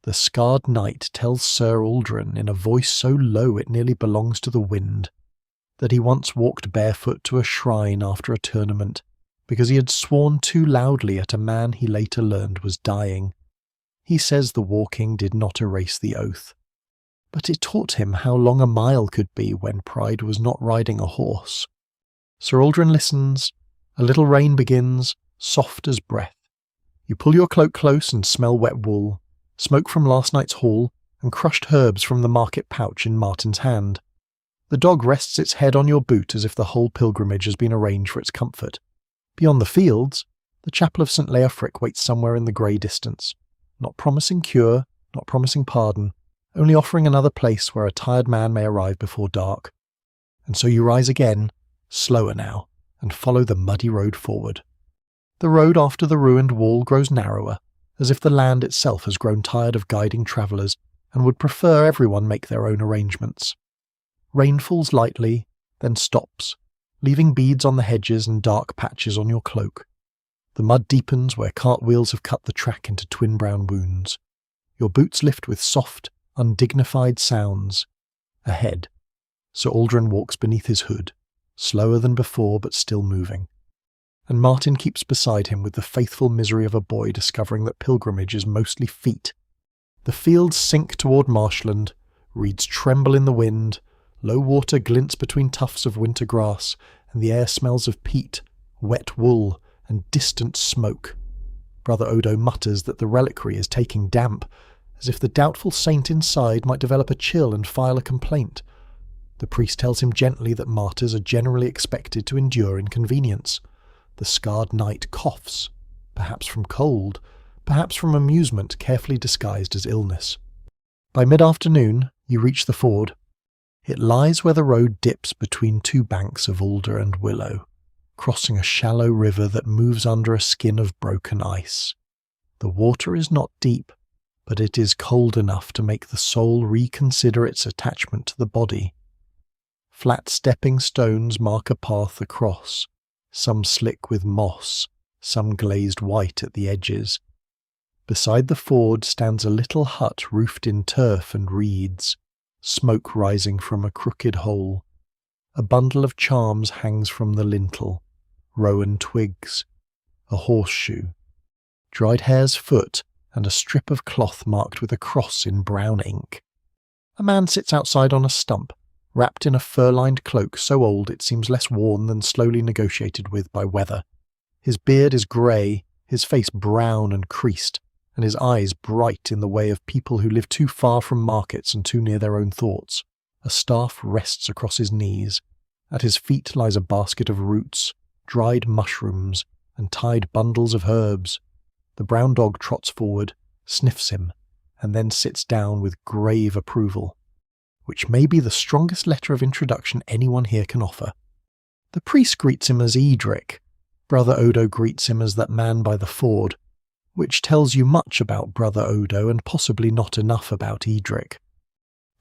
The scarred knight tells Sir Aldrin in a voice so low it nearly belongs to the wind that he once walked barefoot to a shrine after a tournament because he had sworn too loudly at a man he later learned was dying. He says the walking did not erase the oath, but it taught him how long a mile could be when pride was not riding a horse. Sir Aldrin listens. A little rain begins, soft as breath. You pull your cloak close and smell wet wool, smoke from last night's haul, and crushed herbs from the market pouch in Martin's hand. The dog rests its head on your boot as if the whole pilgrimage has been arranged for its comfort. Beyond the fields, the chapel of St. Leofric waits somewhere in the grey distance, not promising cure, not promising pardon, only offering another place where a tired man may arrive before dark. And so you rise again, slower now, and follow the muddy road forward. The road after the ruined wall grows narrower, as if the land itself has grown tired of guiding travellers and would prefer everyone make their own arrangements. Rain falls lightly, then stops, leaving beads on the hedges and dark patches on your cloak. The mud deepens where cartwheels have cut the track into twin brown wounds. Your boots lift with soft, undignified sounds. Ahead, Sir Aldrin walks beneath his hood, slower than before but still moving. And Martin keeps beside him with the faithful misery of a boy discovering that pilgrimage is mostly feet. The fields sink toward marshland, reeds tremble in the wind, low water glints between tufts of winter grass, and the air smells of peat, wet wool, and distant smoke. Brother Odo mutters that the reliquary is taking damp, as if the doubtful saint inside might develop a chill and file a complaint. The priest tells him gently that martyrs are generally expected to endure inconvenience. The scarred knight coughs, perhaps from cold, perhaps from amusement carefully disguised as illness. By mid-afternoon, you reach the ford. It lies where the road dips between two banks of alder and willow, crossing a shallow river that moves under a skin of broken ice. The water is not deep, but it is cold enough to make the soul reconsider its attachment to the body. Flat stepping stones mark a path across, some slick with moss, some glazed white at the edges. Beside the ford stands a little hut roofed in turf and reeds, smoke rising from a crooked hole. A bundle of charms hangs from the lintel, rowan twigs, a horseshoe, dried hare's foot, and a strip of cloth marked with a cross in brown ink. A man sits outside on a stump, wrapped in a fur-lined cloak so old it seems less worn than slowly negotiated with by weather. His beard is grey, his face brown and creased, and his eyes bright in the way of people who live too far from markets and too near their own thoughts. A staff rests across his knees. At his feet lies a basket of roots, dried mushrooms, and tied bundles of herbs. The brown dog trots forward, sniffs him, and then sits down with grave approval, which may be the strongest letter of introduction anyone here can offer. The priest greets him as Edric. Brother Odo greets him as that man by the ford, which tells you much about Brother Odo and possibly not enough about Edric.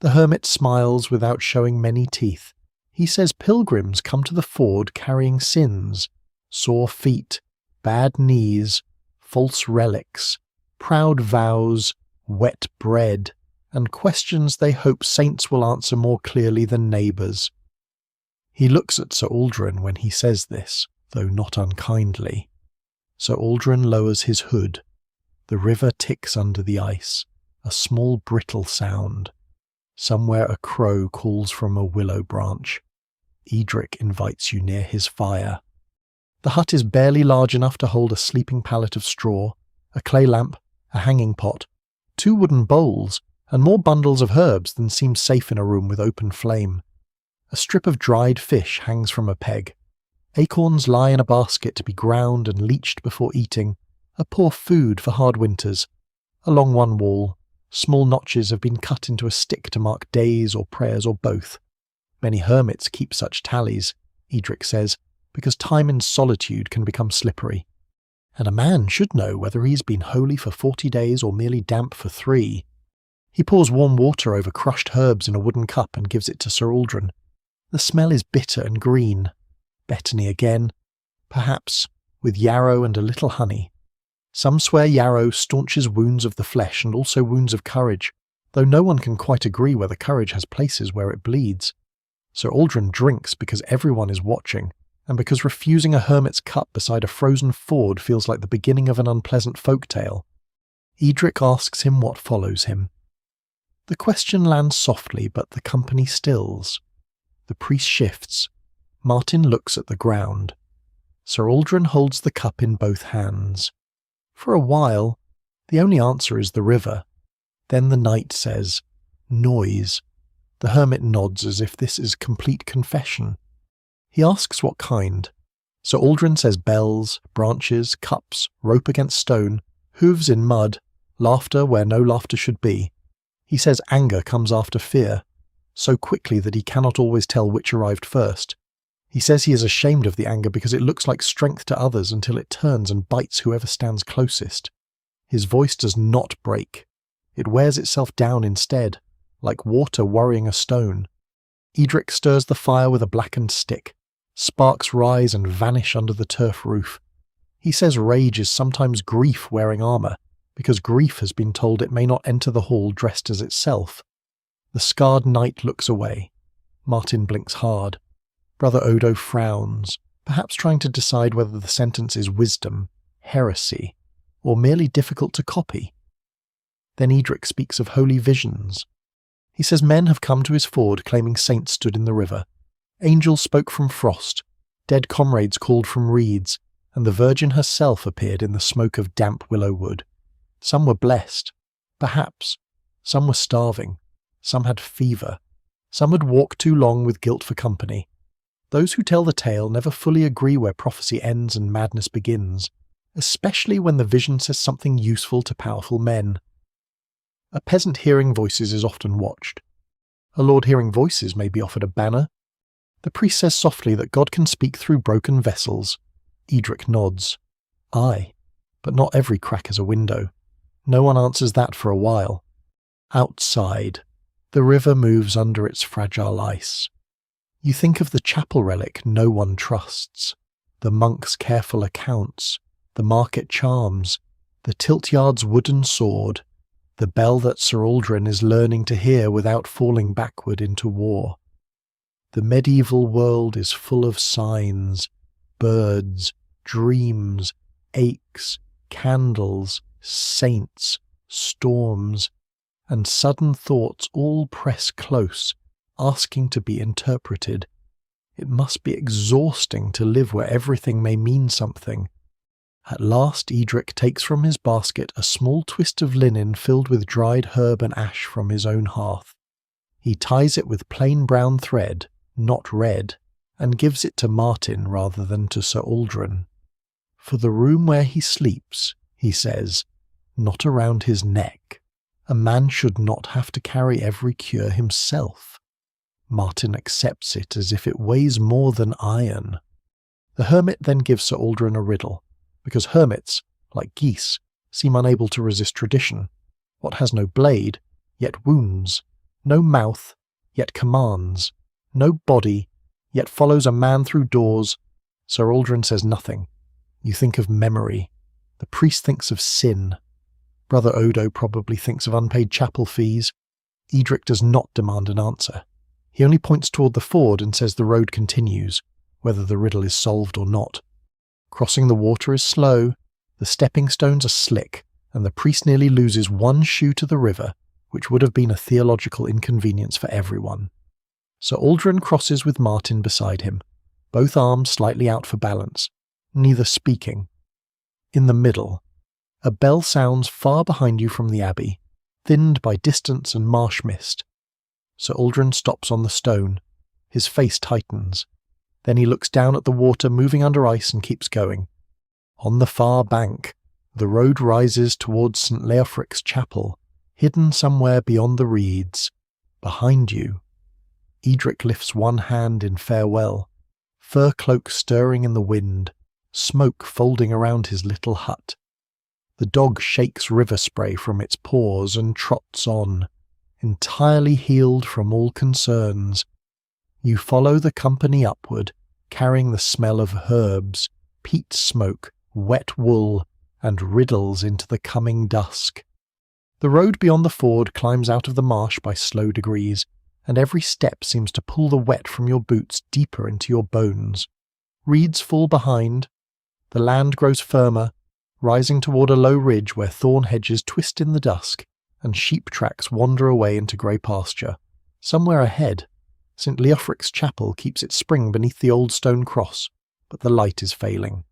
The hermit smiles without showing many teeth. He says pilgrims come to the ford carrying sins, sore feet, bad knees, false relics, proud vows, wet bread, and questions they hope saints will answer more clearly than neighbours. He looks at Sir Aldrin when he says this, though not unkindly. Sir Aldrin lowers his hood. The river ticks under the ice, a small brittle sound. Somewhere a crow calls from a willow branch. Edric invites you near his fire. The hut is barely large enough to hold a sleeping pallet of straw, a clay lamp, a hanging pot, 2 wooden bowls, and more bundles of herbs than seems safe in a room with open flame. A strip of dried fish hangs from a peg. Acorns lie in a basket to be ground and leached before eating, a poor food for hard winters. Along one wall, small notches have been cut into a stick to mark days or prayers or both. Many hermits keep such tallies, Edric says, because time in solitude can become slippery. And a man should know whether he has been holy for 40 days or merely damp for 3. He pours warm water over crushed herbs in a wooden cup and gives it to Sir Aldrin. The smell is bitter and green. Betony again, perhaps with yarrow and a little honey. Some swear yarrow staunches wounds of the flesh and also wounds of courage, though no one can quite agree whether courage has places where it bleeds. Sir Aldrin drinks because everyone is watching, and because refusing a hermit's cup beside a frozen ford feels like the beginning of an unpleasant folk tale. Edric asks him what follows him. The question lands softly, but the company stills. The priest shifts. Martin looks at the ground. Sir Aldrin holds the cup in both hands. For a while, the only answer is the river. Then the knight says, "Noise." The hermit nods as if this is complete confession. He asks what kind. Sir Aldrin says bells, branches, cups, rope against stone, hooves in mud, laughter where no laughter should be. He says anger comes after fear, so quickly that he cannot always tell which arrived first. He says he is ashamed of the anger because it looks like strength to others until it turns and bites whoever stands closest. His voice does not break. It wears itself down instead, like water worrying a stone. Edric stirs the fire with a blackened stick. Sparks rise and vanish under the turf roof. He says rage is sometimes grief wearing armour, because grief has been told it may not enter the hall dressed as itself. The scarred knight looks away. Martin blinks hard. Brother Odo frowns, perhaps trying to decide whether the sentence is wisdom, heresy, or merely difficult to copy. Then Edric speaks of holy visions. He says men have come to his ford claiming saints stood in the river. Angels spoke from frost, dead comrades called from reeds, and the Virgin herself appeared in the smoke of damp willow wood. Some were blessed, perhaps. Some were starving. Some had fever. Some had walked too long with guilt for company. Those who tell the tale never fully agree where prophecy ends and madness begins, especially when the vision says something useful to powerful men. A peasant hearing voices is often watched. A lord hearing voices may be offered a banner. The priest says softly that God can speak through broken vessels. Edric nods. Aye, but not every crack is a window. No one answers that for a while. Outside, the river moves under its fragile ice. You think of the chapel relic no one trusts, the monk's careful accounts, the market charms, the tilt-yard's wooden sword, the bell that Sir Aldrin is learning to hear without falling backward into war. The medieval world is full of signs, birds, dreams, aches, candles, saints, storms, and sudden thoughts all press close, asking to be interpreted. It must be exhausting to live where everything may mean something. At last Edric takes from his basket a small twist of linen filled with dried herb and ash from his own hearth. He ties it with plain brown thread, not red, and gives it to Martin rather than to Sir Aldrin. For the room where he sleeps, he says, not around his neck. A man should not have to carry every cure himself. Martin accepts it as if it weighs more than iron. The hermit then gives Sir Aldrin a riddle, because hermits, like geese, seem unable to resist tradition. What has no blade, yet wounds, no mouth, yet commands, no body, yet follows a man through doors. Sir Aldrin says nothing. You think of memory. The priest thinks of sin. Brother Odo probably thinks of unpaid chapel fees. Edric does not demand an answer. He only points toward the ford and says the road continues, whether the riddle is solved or not. Crossing the water is slow, the stepping stones are slick, and the priest nearly loses one shoe to the river, which would have been a theological inconvenience for everyone. Sir Aldrin crosses with Martin beside him, both arms slightly out for balance, neither speaking. In the middle, a bell sounds far behind you from the abbey, thinned by distance and marsh mist. Sir Aldrin stops on the stone. His face tightens. Then he looks down at the water moving under ice and keeps going. On the far bank, the road rises towards St. Leofric's chapel, hidden somewhere beyond the reeds. Behind you, Edric lifts one hand in farewell, fur cloak stirring in the wind, smoke folding around his little hut. The dog shakes river spray from its paws and trots on, entirely healed from all concerns. You follow the company upward, carrying the smell of herbs, peat smoke, wet wool, and riddles into the coming dusk. The road beyond the ford climbs out of the marsh by slow degrees, and every step seems to pull the wet from your boots deeper into your bones. Reeds fall behind. The land grows firmer, rising toward a low ridge where thorn hedges twist in the dusk, and sheep tracks wander away into grey pasture. Somewhere ahead, St. Leofric's chapel keeps its spring beneath the old stone cross, but the light is failing.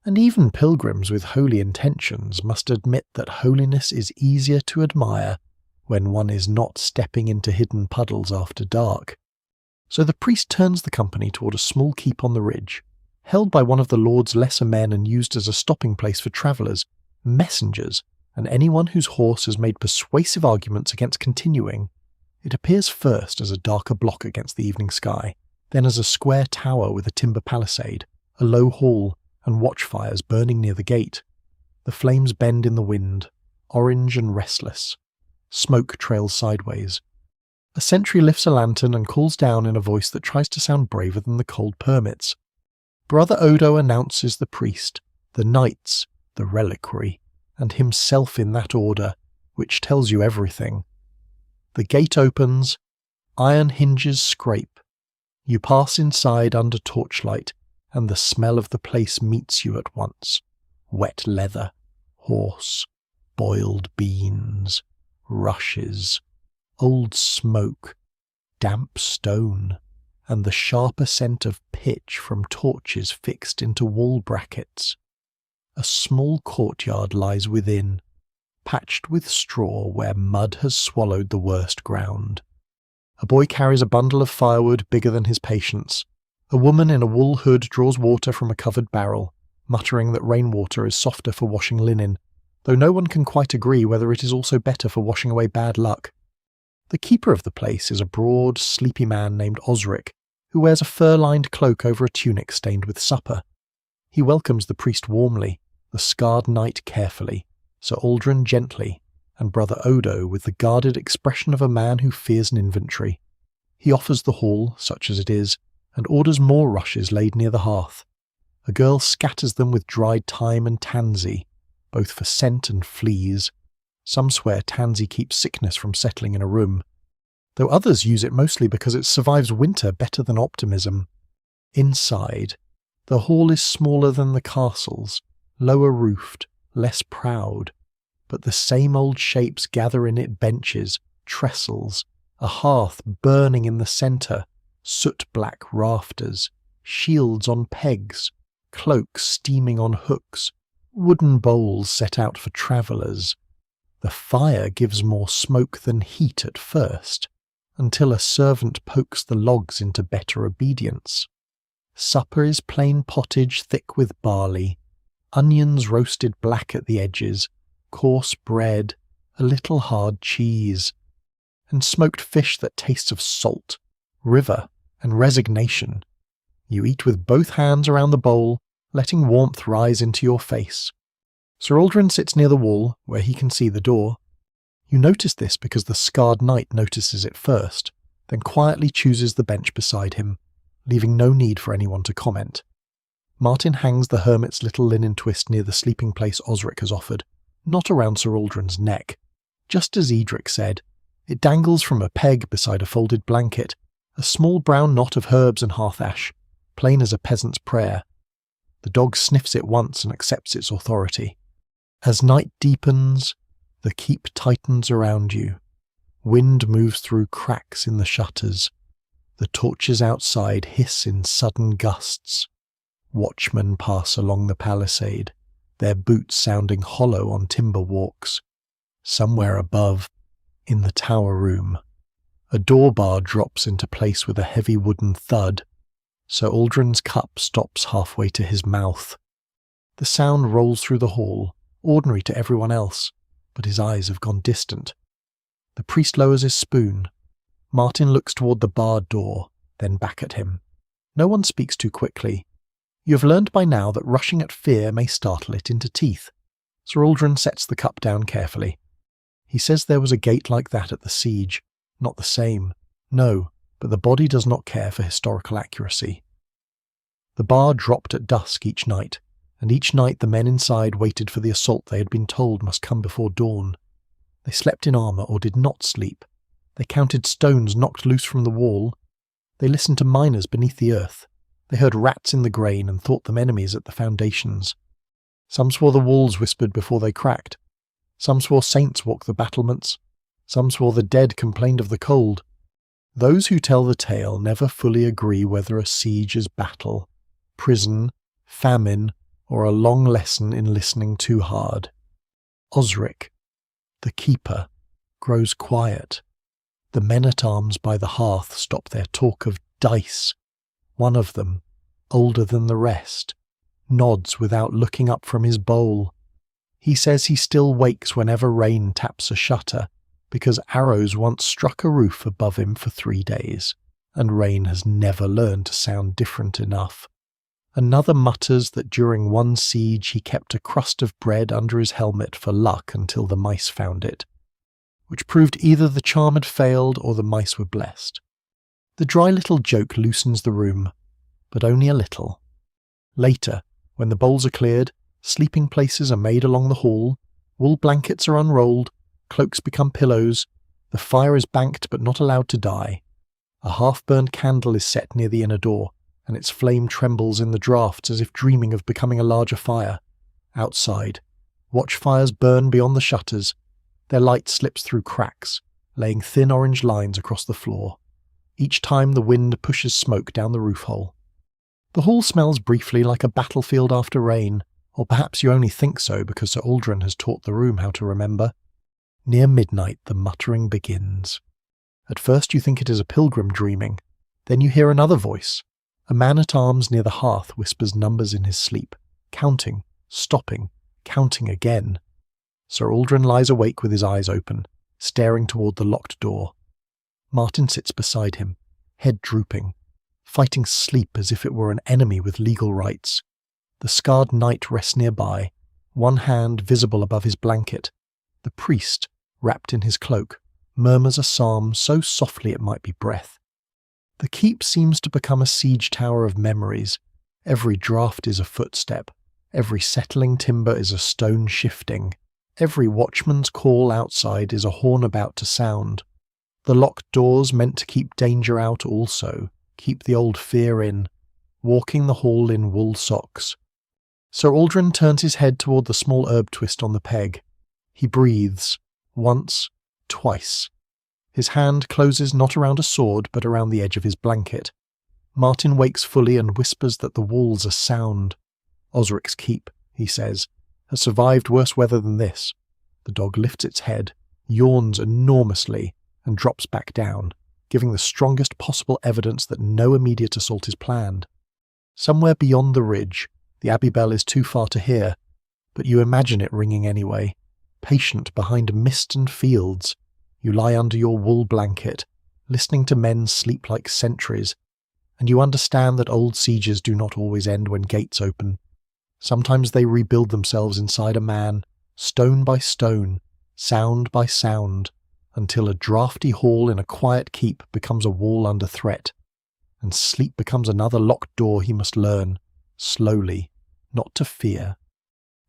And even pilgrims with holy intentions must admit that holiness is easier to admire when one is not stepping into hidden puddles after dark. So the priest turns the company toward a small keep on the ridge, held by one of the Lord's lesser men and used as a stopping place for travellers, messengers, and anyone whose horse has made persuasive arguments against continuing. It appears first as a darker block against the evening sky, then as a square tower with a timber palisade, a low hall, and watchfires burning near the gate. The flames bend in the wind, orange and restless. Smoke trails sideways. A sentry lifts a lantern and calls down in a voice that tries to sound braver than the cold permits. Brother Odo announces the priest, the knights, the reliquary, and himself in that order, which tells you everything. The gate opens, iron hinges scrape. You pass inside under torchlight, and the smell of the place meets you at once. Wet leather, horse, boiled beans, rushes, old smoke, damp stone, and the sharper scent of pitch from torches fixed into wall brackets. A small courtyard lies within, patched with straw where mud has swallowed the worst ground. A boy carries a bundle of firewood bigger than his patience. A woman in a wool hood draws water from a covered barrel, muttering that rainwater is softer for washing linen, though no one can quite agree whether it is also better for washing away bad luck. The keeper of the place is a broad, sleepy man named Osric, who wears a fur-lined cloak over a tunic stained with supper. He welcomes the priest warmly, the scarred knight carefully, Sir Aldrin gently, and Brother Odo with the guarded expression of a man who fears an inventory. He offers the hall, such as it is, and orders more rushes laid near the hearth. A girl scatters them with dried thyme and tansy, both for scent and fleas. Some swear tansy keeps sickness from settling in a room, though others use it mostly because it survives winter better than optimism. Inside, the hall is smaller than the castles, lower roofed, less proud, but the same old shapes gather in it: benches, trestles, a hearth burning in the centre, soot-black rafters, shields on pegs, cloaks steaming on hooks, wooden bowls set out for travellers. The fire gives more smoke than heat at first, until a servant pokes the logs into better obedience. Supper is plain pottage thick with barley, onions roasted black at the edges, coarse bread, a little hard cheese, and smoked fish that tastes of salt, river, and resignation. You eat with both hands around the bowl, letting warmth rise into your face. Sir Aldrin sits near the wall, where he can see the door. You notice this because the scarred knight notices it first, then quietly chooses the bench beside him, leaving no need for anyone to comment. Martin hangs the hermit's little linen twist near the sleeping place Osric has offered, not around Sir Aldrin's neck. Just as Edric said, it dangles from a peg beside a folded blanket, a small brown knot of herbs and hearth ash, plain as a peasant's prayer. The dog sniffs it once and accepts its authority. As night deepens, the keep tightens around you. Wind moves through cracks in the shutters. The torches outside hiss in sudden gusts. Watchmen pass along the palisade, their boots sounding hollow on timber walks. Somewhere above, in the tower room, a door bar drops into place with a heavy wooden thud. Sir Aldrin's cup stops halfway to his mouth. The sound rolls through the hall, ordinary to everyone else, but his eyes have gone distant. The priest lowers his spoon. Martin looks toward the barred door, then back at him. No one speaks too quickly. You have learned by now that rushing at fear may startle it into teeth. Sir Aldrin sets the cup down carefully. He says there was a gate like that at the siege. Not the same. No, but the body does not care for historical accuracy. The bar dropped at dusk each night, and each night the men inside waited for the assault they had been told must come before dawn. They slept in armour or did not sleep. They counted stones knocked loose from the wall. They listened to miners beneath the earth. They heard rats in the grain and thought them enemies at the foundations. Some swore the walls whispered before they cracked. Some swore saints walked the battlements. Some swore the dead complained of the cold. Those who tell the tale never fully agree whether a siege is battle, prison, famine, or a long lesson in listening too hard. Osric, the keeper, grows quiet. The men-at-arms by the hearth stop their talk of dice. One of them, older than the rest, nods without looking up from his bowl. He says he still wakes whenever rain taps a shutter, because arrows once struck a roof above him for 3 days, and rain has never learned to sound different enough. Another mutters that during one siege he kept a crust of bread under his helmet for luck until the mice found it, which proved either the charm had failed or the mice were blessed. The dry little joke loosens the room, but only a little. Later, when the bowls are cleared, sleeping places are made along the hall, wool blankets are unrolled, cloaks become pillows, the fire is banked but not allowed to die. A half-burned candle is set near the inner door, and its flame trembles in the draughts as if dreaming of becoming a larger fire. Outside, watchfires burn beyond the shutters. Their light slips through cracks, laying thin orange lines across the floor. Each time the wind pushes smoke down the roof hole. The hall smells briefly like a battlefield after rain, or perhaps you only think so because Sir Aldrin has taught the room how to remember. Near midnight the muttering begins. At first you think it is a pilgrim dreaming. Then you hear another voice. A man-at-arms near the hearth whispers numbers in his sleep, counting, stopping, counting again. Sir Aldrin lies awake with his eyes open, staring toward the locked door. Martin sits beside him, head drooping, fighting sleep as if it were an enemy with legal rights. The scarred knight rests nearby, one hand visible above his blanket. The priest, wrapped in his cloak, murmurs a psalm so softly it might be breath. The keep seems to become a siege tower of memories. Every draught is a footstep. Every settling timber is a stone shifting. Every watchman's call outside is a horn about to sound. The locked doors meant to keep danger out also, keep the old fear in, walking the hall in wool socks. Sir Aldrin turns his head toward the small herb twist on the peg. He breathes, once, twice. His hand closes not around a sword but around the edge of his blanket. Martin wakes fully and whispers that the walls are sound. Osric's keep, he says, has survived worse weather than this. The dog lifts its head, yawns enormously, and drops back down, giving the strongest possible evidence that no immediate assault is planned. Somewhere beyond the ridge, the Abbey bell is too far to hear, but you imagine it ringing anyway. Patient behind mist and fields, you lie under your wool blanket, listening to men sleep like sentries, and you understand that old sieges do not always end when gates open. Sometimes they rebuild themselves inside a man, stone by stone, sound by sound, until a draughty hall in a quiet keep becomes a wall under threat, and sleep becomes another locked door he must learn, slowly, not to fear.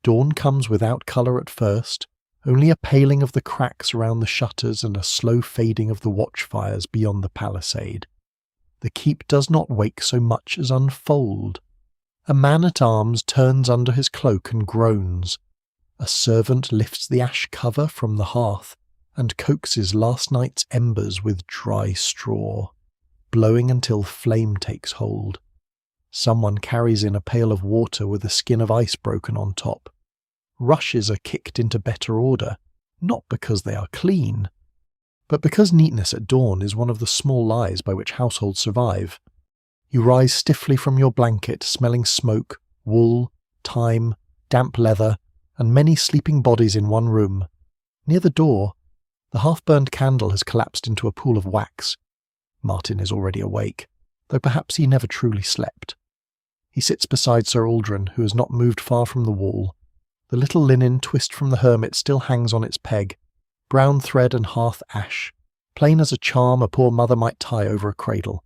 Dawn comes without colour at first, only a paling of the cracks around the shutters and a slow fading of the watchfires beyond the palisade. The keep does not wake so much as unfold. A man-at-arms turns under his cloak and groans. A servant lifts the ash cover from the hearth and coaxes last night's embers with dry straw, blowing until flame takes hold. Someone carries in a pail of water with a skin of ice broken on top. Rushes are kicked into better order, not because they are clean, but because neatness at dawn is one of the small lies by which households survive. You rise stiffly from your blanket, smelling smoke, wool, thyme, damp leather, and many sleeping bodies in one room. Near the door, the half-burned candle has collapsed into a pool of wax. Martin is already awake, though perhaps he never truly slept. He sits beside Sir Aldrin, who has not moved far from the wall. The little linen twist from the hermit still hangs on its peg, brown thread and hearth ash, plain as a charm a poor mother might tie over a cradle.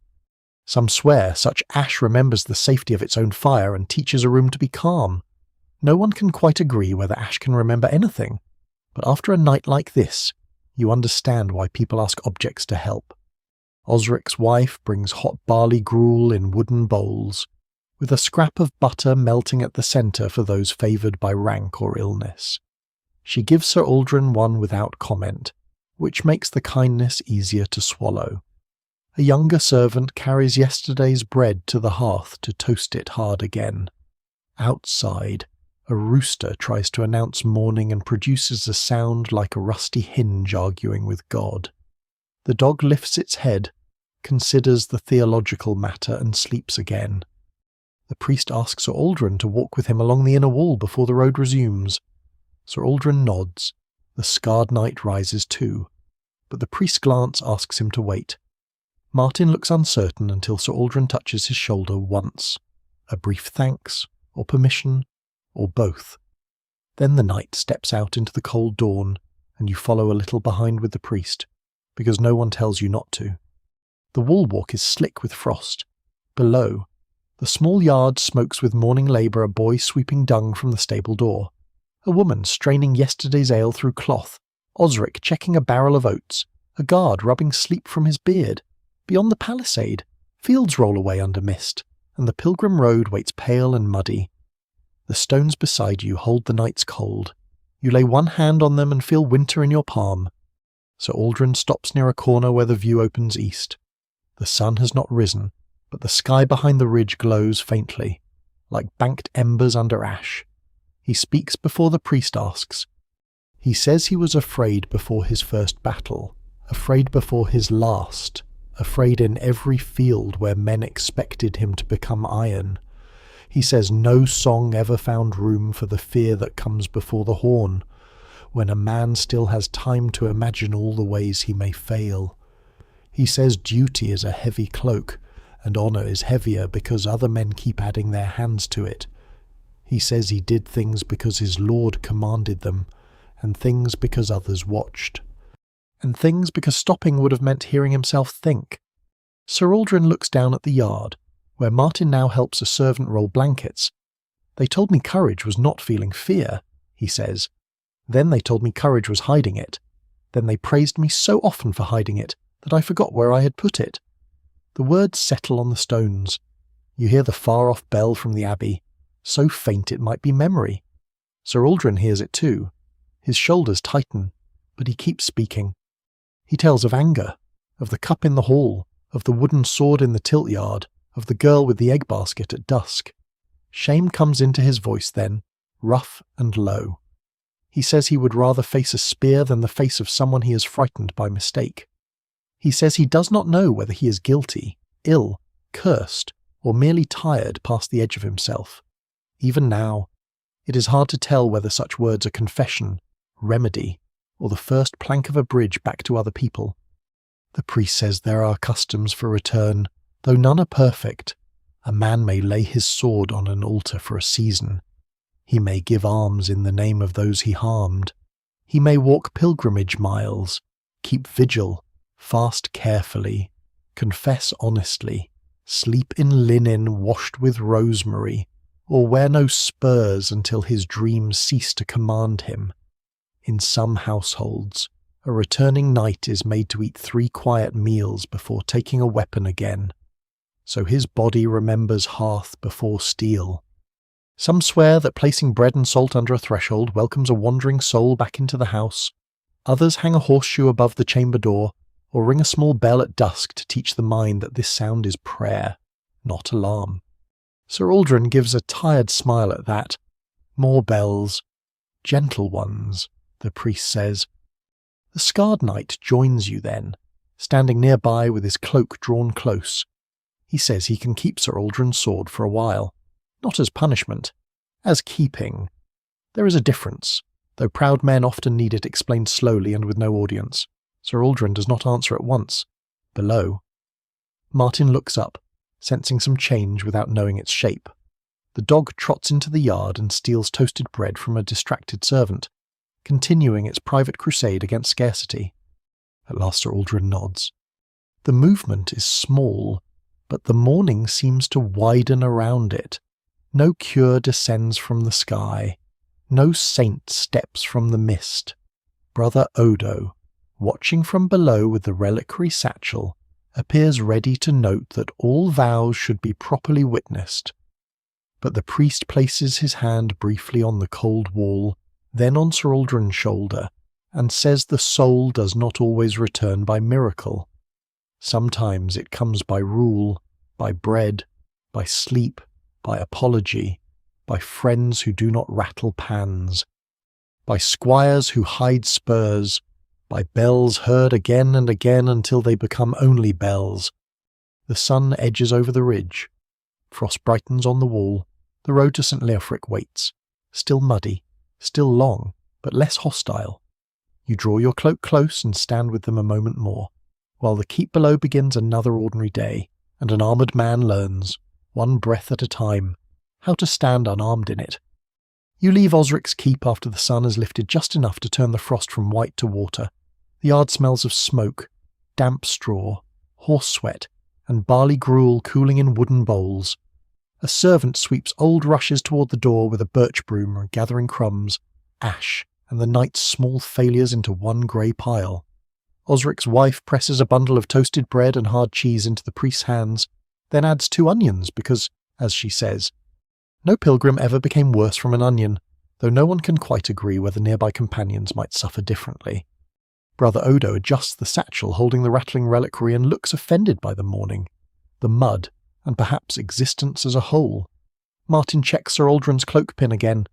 Some swear such ash remembers the safety of its own fire and teaches a room to be calm. No one can quite agree whether ash can remember anything, but after a night like this, you understand why people ask objects to help. Osric's wife brings hot barley gruel in wooden bowls, with a scrap of butter melting at the centre for those favoured by rank or illness. She gives Sir Aldrin one without comment, which makes the kindness easier to swallow. A younger servant carries yesterday's bread to the hearth to toast it hard again. Outside, a rooster tries to announce morning and produces a sound like a rusty hinge arguing with God. The dog lifts its head, considers the theological matter, and sleeps again. The priest asks Sir Aldrin to walk with him along the inner wall before the road resumes. Sir Aldrin nods. The scarred knight rises too, but the priest's glance asks him to wait. Martin looks uncertain until Sir Aldrin touches his shoulder once. A brief thanks, or permission, or both. Then the knight steps out into the cold dawn, and you follow a little behind with the priest, because no one tells you not to. The wall walk is slick with frost. Below, the small yard smokes with morning labour, a boy sweeping dung from the stable door, a woman straining yesterday's ale through cloth, Osric checking a barrel of oats, a guard rubbing sleep from his beard. Beyond the palisade, fields roll away under mist, and the pilgrim road waits pale and muddy. The stones beside you hold the night's cold. You lay one hand on them and feel winter in your palm. Sir Aldrin stops near a corner where the view opens east. The sun has not risen, but the sky behind the ridge glows faintly, like banked embers under ash. He speaks before the priest asks. He says he was afraid before his first battle, afraid before his last, afraid in every field where men expected him to become iron. He says no song ever found room for the fear that comes before the horn, when a man still has time to imagine all the ways he may fail. He says duty is a heavy cloak, and honour is heavier because other men keep adding their hands to it. He says he did things because his lord commanded them, and things because others watched, and things because stopping would have meant hearing himself think. Sir Aldrin looks down at the yard, where Martin now helps a servant roll blankets. They told me courage was not feeling fear, he says. Then they told me courage was hiding it. Then they praised me so often for hiding it that I forgot where I had put it. The words settle on the stones. You hear the far-off bell from the abbey, so faint it might be memory. Sir Aldrin hears it too. His shoulders tighten, but he keeps speaking. He tells of anger, of the cup in the hall, of the wooden sword in the tilt-yard, of the girl with the egg basket at dusk. Shame comes into his voice then, rough and low. He says he would rather face a spear than the face of someone he has frightened by mistake. He says he does not know whether he is guilty, ill, cursed, or merely tired past the edge of himself. Even now, it is hard to tell whether such words are confession, remedy, or the first plank of a bridge back to other people. The priest says there are customs for return, though none are perfect. A man may lay his sword on an altar for a season. He may give alms in the name of those he harmed. He may walk pilgrimage miles, keep vigil, fast carefully, confess honestly, sleep in linen washed with rosemary, or wear no spurs until his dreams cease to command him. In some households, a returning knight is made to eat 3 quiet meals before taking a weapon again, so his body remembers hearth before steel. Some swear that placing bread and salt under a threshold welcomes a wandering soul back into the house. Others hang a horseshoe above the chamber door, or ring a small bell at dusk to teach the mind that this sound is prayer, not alarm. Sir Aldrin gives a tired smile at that. More bells. Gentle ones, the priest says. The scarred knight joins you then, standing nearby with his cloak drawn close. He says he can keep Sir Aldrin's sword for a while. Not as punishment, as keeping. There is a difference, though proud men often need it explained slowly and with no audience. Sir Aldrin does not answer at once. Below. Martin looks up, sensing some change without knowing its shape. The dog trots into the yard and steals toasted bread from a distracted servant, continuing its private crusade against scarcity. At last Sir Aldrin nods. The movement is small, but the morning seems to widen around it. No cure descends from the sky. No saint steps from the mist. Brother Odo, watching from below with the reliquary satchel, appears ready to note that all vows should be properly witnessed. But the priest places his hand briefly on the cold wall, then on Sir Aldrin's shoulder, and says the soul does not always return by miracle. Sometimes it comes by rule, by bread, by sleep, by apology, by friends who do not rattle pans, by squires who hide spurs, by bells heard again and again until they become only bells. The sun edges over the ridge. Frost brightens on the wall. The road to St. Leofric waits, still muddy, still long, but less hostile. You draw your cloak close and stand with them a moment more, while the keep below begins another ordinary day, and an armoured man learns, one breath at a time, how to stand unarmed in it. You leave Osric's keep after the sun has lifted just enough to turn the frost from white to water. The yard smells of smoke, damp straw, horse sweat, and barley gruel cooling in wooden bowls. A servant sweeps old rushes toward the door with a birch broom, gathering crumbs, ash, and the night's small failures into one grey pile. Osric's wife presses a bundle of toasted bread and hard cheese into the priest's hands, then adds 2 onions because, as she says, no pilgrim ever became worse from an onion, though no one can quite agree whether nearby companions might suffer differently. Brother Odo adjusts the satchel holding the rattling reliquary and looks offended by the morning, the mud, and perhaps existence as a whole. Martin checks Sir Aldrin's cloak pin again.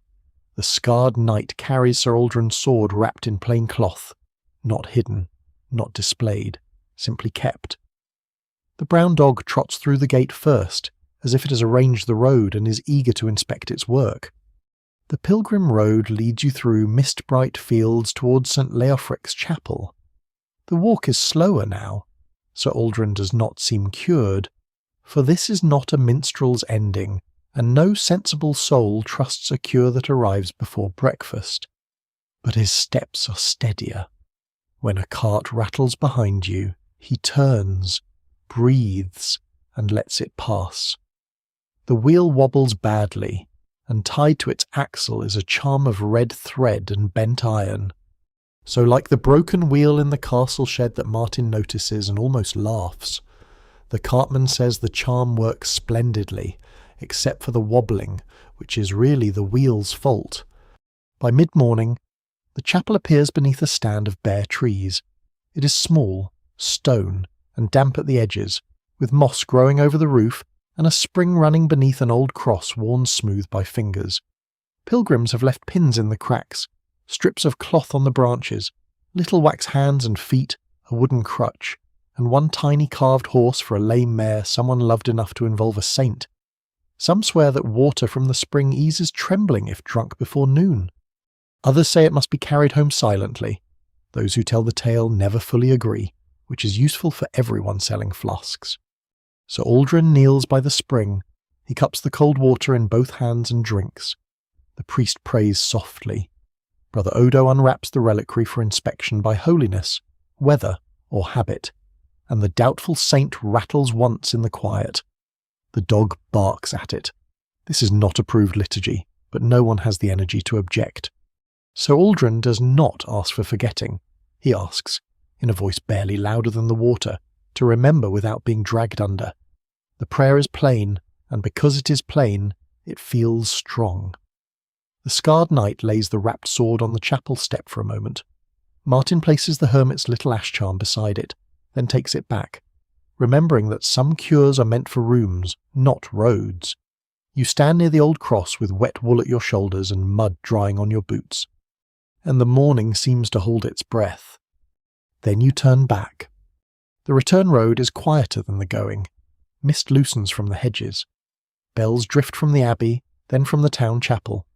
The scarred knight carries Sir Aldrin's sword wrapped in plain cloth, not hidden, not displayed, simply kept. The brown dog trots through the gate first, as if it has arranged the road and is eager to inspect its work. The pilgrim road leads you through mist-bright fields towards St. Leofric's chapel. The walk is slower now, Sir Aldrin does not seem cured, for this is not a minstrel's ending, and no sensible soul trusts a cure that arrives before breakfast. But his steps are steadier. When a cart rattles behind you, he turns, breathes, and lets it pass. The wheel wobbles badly, and tied to its axle is a charm of red thread and bent iron. So like the broken wheel in the castle shed that Martin notices and almost laughs, the cartman says the charm works splendidly, except for the wobbling, which is really the wheel's fault. By mid-morning, the chapel appears beneath a stand of bare trees. It is small, stone, and damp at the edges, with moss growing over the roof and a spring running beneath an old cross worn smooth by fingers. Pilgrims have left pins in the cracks, strips of cloth on the branches, little wax hands and feet, a wooden crutch, and one tiny carved horse for a lame mare someone loved enough to involve a saint. Some swear that water from the spring eases trembling if drunk before noon. Others say it must be carried home silently. Those who tell the tale never fully agree, which is useful for everyone selling flasks. Sir Aldrin kneels by the spring. He cups the cold water in both hands and drinks. The priest prays softly. Brother Odo unwraps the reliquary for inspection by holiness, weather, or habit, and the doubtful saint rattles once in the quiet. The dog barks at it. This is not approved liturgy, but no one has the energy to object. Sir Aldrin does not ask for forgetting. He asks, in a voice barely louder than the water, to remember without being dragged under. The prayer is plain, and because it is plain, it feels strong. The scarred knight lays the wrapped sword on the chapel step for a moment. Martin places the hermit's little ash charm beside it, then takes it back, remembering that some cures are meant for rooms, not roads. You stand near the old cross with wet wool at your shoulders and mud drying on your boots, and the morning seems to hold its breath. Then you turn back. The return road is quieter than the going. Mist loosens from the hedges. Bells drift from the abbey, then from the town chapel,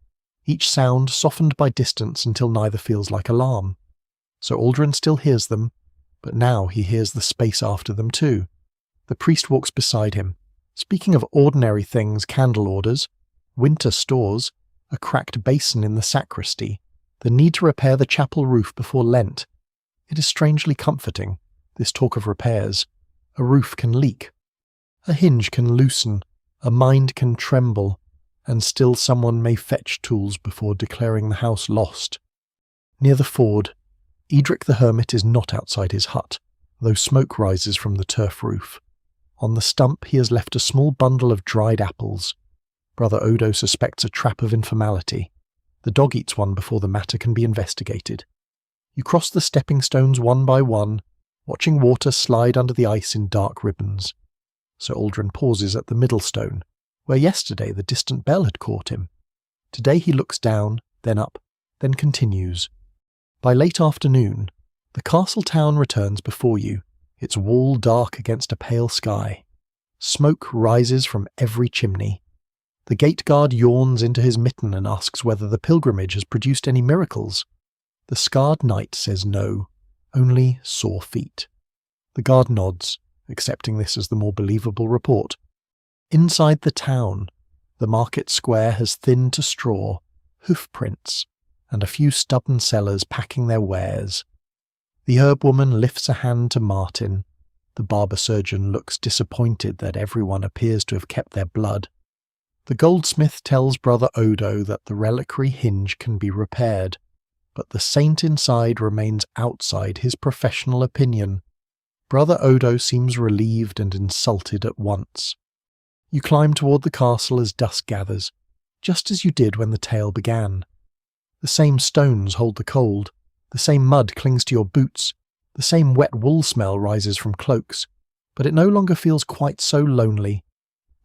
each sound softened by distance until neither feels like alarm. Sir Aldrin still hears them, but now he hears the space after them too. The priest walks beside him, speaking of ordinary things: candle orders, winter stores, a cracked basin in the sacristy, the need to repair the chapel roof before Lent. It is strangely comforting, this talk of repairs. A roof can leak. A hinge can loosen. A mind can tremble. And still someone may fetch tools before declaring the house lost. Near the ford, Edric the hermit is not outside his hut, though smoke rises from the turf roof. On the stump he has left a small bundle of dried apples. Brother Odo suspects a trap of informality. The dog eats one before the matter can be investigated. You cross the stepping stones one by one, watching water slide under the ice in dark ribbons. Sir Aldrin pauses at the middle stone, where yesterday the distant bell had caught him. Today he looks down, then up, then continues. By late afternoon, the castle town returns before you, its wall dark against a pale sky. Smoke rises from every chimney. The gate guard yawns into his mitten and asks whether the pilgrimage has produced any miracles. The scarred knight says no, only sore feet. The guard nods, accepting this as the more believable report. Inside the town, the market square has thinned to straw, hoof prints, and a few stubborn sellers packing their wares. The herb woman lifts a hand to Martin. The barber surgeon looks disappointed that everyone appears to have kept their blood. The goldsmith tells Brother Odo that the reliquary hinge can be repaired, but the saint inside remains outside his professional opinion. Brother Odo seems relieved and insulted at once. You climb toward the castle as dusk gathers, just as you did when the tale began. The same stones hold the cold, the same mud clings to your boots, the same wet wool smell rises from cloaks, but it no longer feels quite so lonely.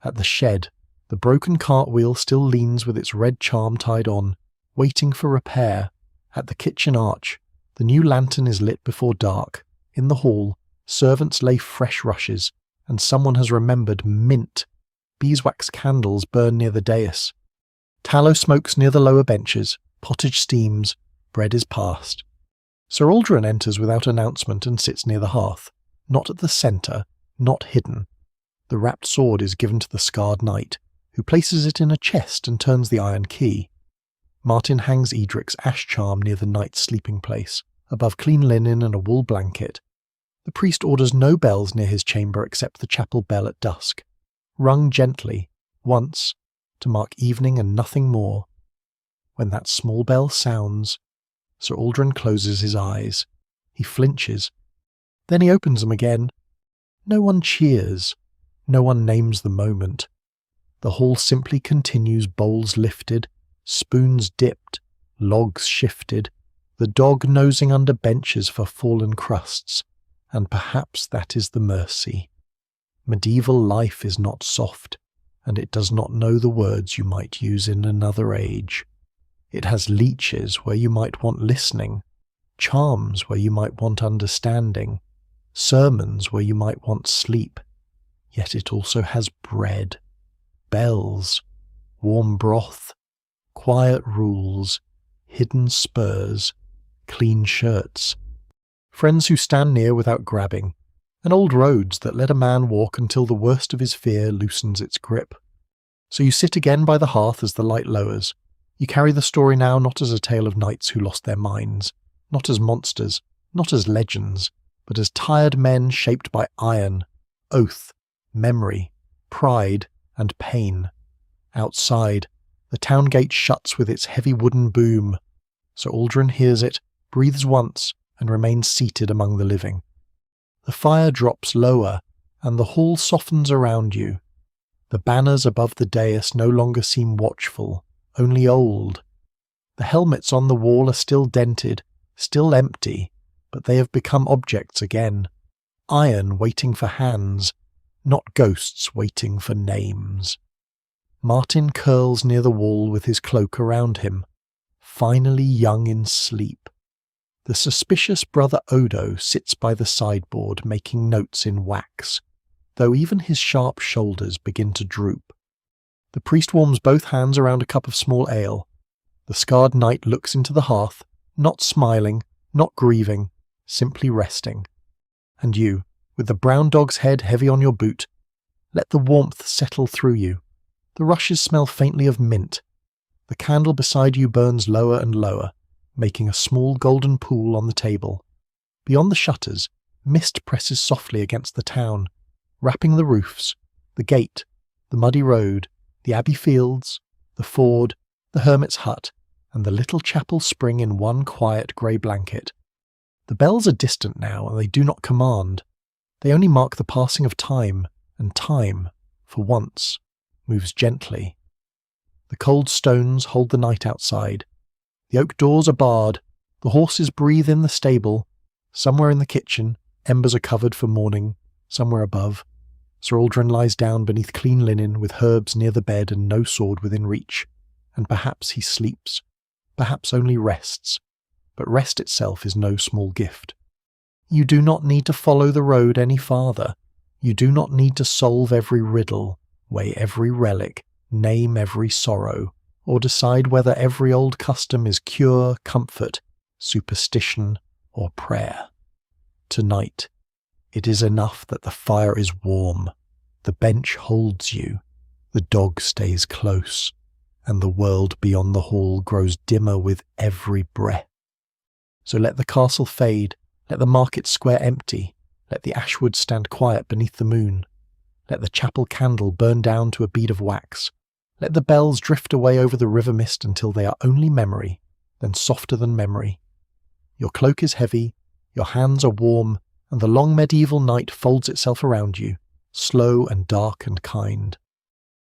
At the shed, the broken cartwheel still leans with its red charm tied on, waiting for repair. At the kitchen arch, the new lantern is lit before dark. In the hall, servants lay fresh rushes, and someone has remembered mint. Beeswax candles burn near the dais. Tallow smokes near the lower benches, pottage steams, bread is passed. Sir Aldrin enters without announcement and sits near the hearth. not at the centre, not hidden. The wrapped sword is given to the scarred knight, who places it in a chest and turns the iron key. Martin hangs Edric's ash charm near the knight's sleeping place, above clean linen and a wool blanket. The priest orders no bells near his chamber except the chapel bell at dusk, rung gently, once, to mark evening and nothing more. When that small bell sounds, Sir Aldrin closes his eyes. He flinches. Then he opens them again. No one cheers. No one names the moment. The hall simply continues, bowls lifted, spoons dipped, logs shifted, the dog nosing under benches for fallen crusts, and perhaps that is the mercy. Medieval life is not soft, and it does not know the words you might use in another age. It has leeches where you might want listening, charms where you might want understanding, sermons where you might want sleep. Yet it also has bread, bells, warm broth, quiet rules, hidden spurs, clean shirts, friends who stand near without grabbing, and old roads that let a man walk until the worst of his fear loosens its grip. So you sit again by the hearth as the light lowers. You carry the story now not as a tale of knights who lost their minds, not as monsters, not as legends, but as tired men shaped by iron, oath, memory, pride, and pain. Outside, the town gate shuts with its heavy wooden boom. Sir Aldrin hears it, breathes once, and remains seated among the living. The fire drops lower, and the hall softens around you. The banners above the dais no longer seem watchful, only old. The helmets on the wall are still dented, still empty, but they have become objects again. Iron waiting for hands, not ghosts waiting for names. Martin curls near the wall with his cloak around him, finally young in sleep. The suspicious brother Odo sits by the sideboard making notes in wax, though even his sharp shoulders begin to droop. The priest warms both hands around a cup of small ale. The scarred knight looks into the hearth, not smiling, not grieving, simply resting. And you, with the brown dog's head heavy on your boot, let the warmth settle through you. The rushes smell faintly of mint. The candle beside you burns lower and lower, making a small golden pool on the table. Beyond the shutters, mist presses softly against the town, wrapping the roofs, the gate, the muddy road, the abbey fields, the ford, the hermit's hut, and the little chapel spring in one quiet grey blanket. The bells are distant now, and they do not command. They only mark the passing of time, and time, for once, moves gently. The cold stones hold the night outside. The oak doors are barred. The horses breathe in the stable. Somewhere in the kitchen, embers are covered for morning, somewhere above. Sir Aldrin lies down beneath clean linen with herbs near the bed and no sword within reach, and perhaps he sleeps, perhaps only rests, but rest itself is no small gift. You do not need to follow the road any farther. You do not need to solve every riddle, weigh every relic, name every sorrow, or decide whether every old custom is cure, comfort, superstition, or prayer. Tonight, it is enough that the fire is warm, the bench holds you, the dog stays close, and the world beyond the hall grows dimmer with every breath. So let the castle fade, let the market square empty, let the ashwood stand quiet beneath the moon, let the chapel candle burn down to a bead of wax, let the bells drift away over the river mist until they are only memory, then softer than memory. Your cloak is heavy, your hands are warm, and the long medieval night folds itself around you, slow and dark and kind.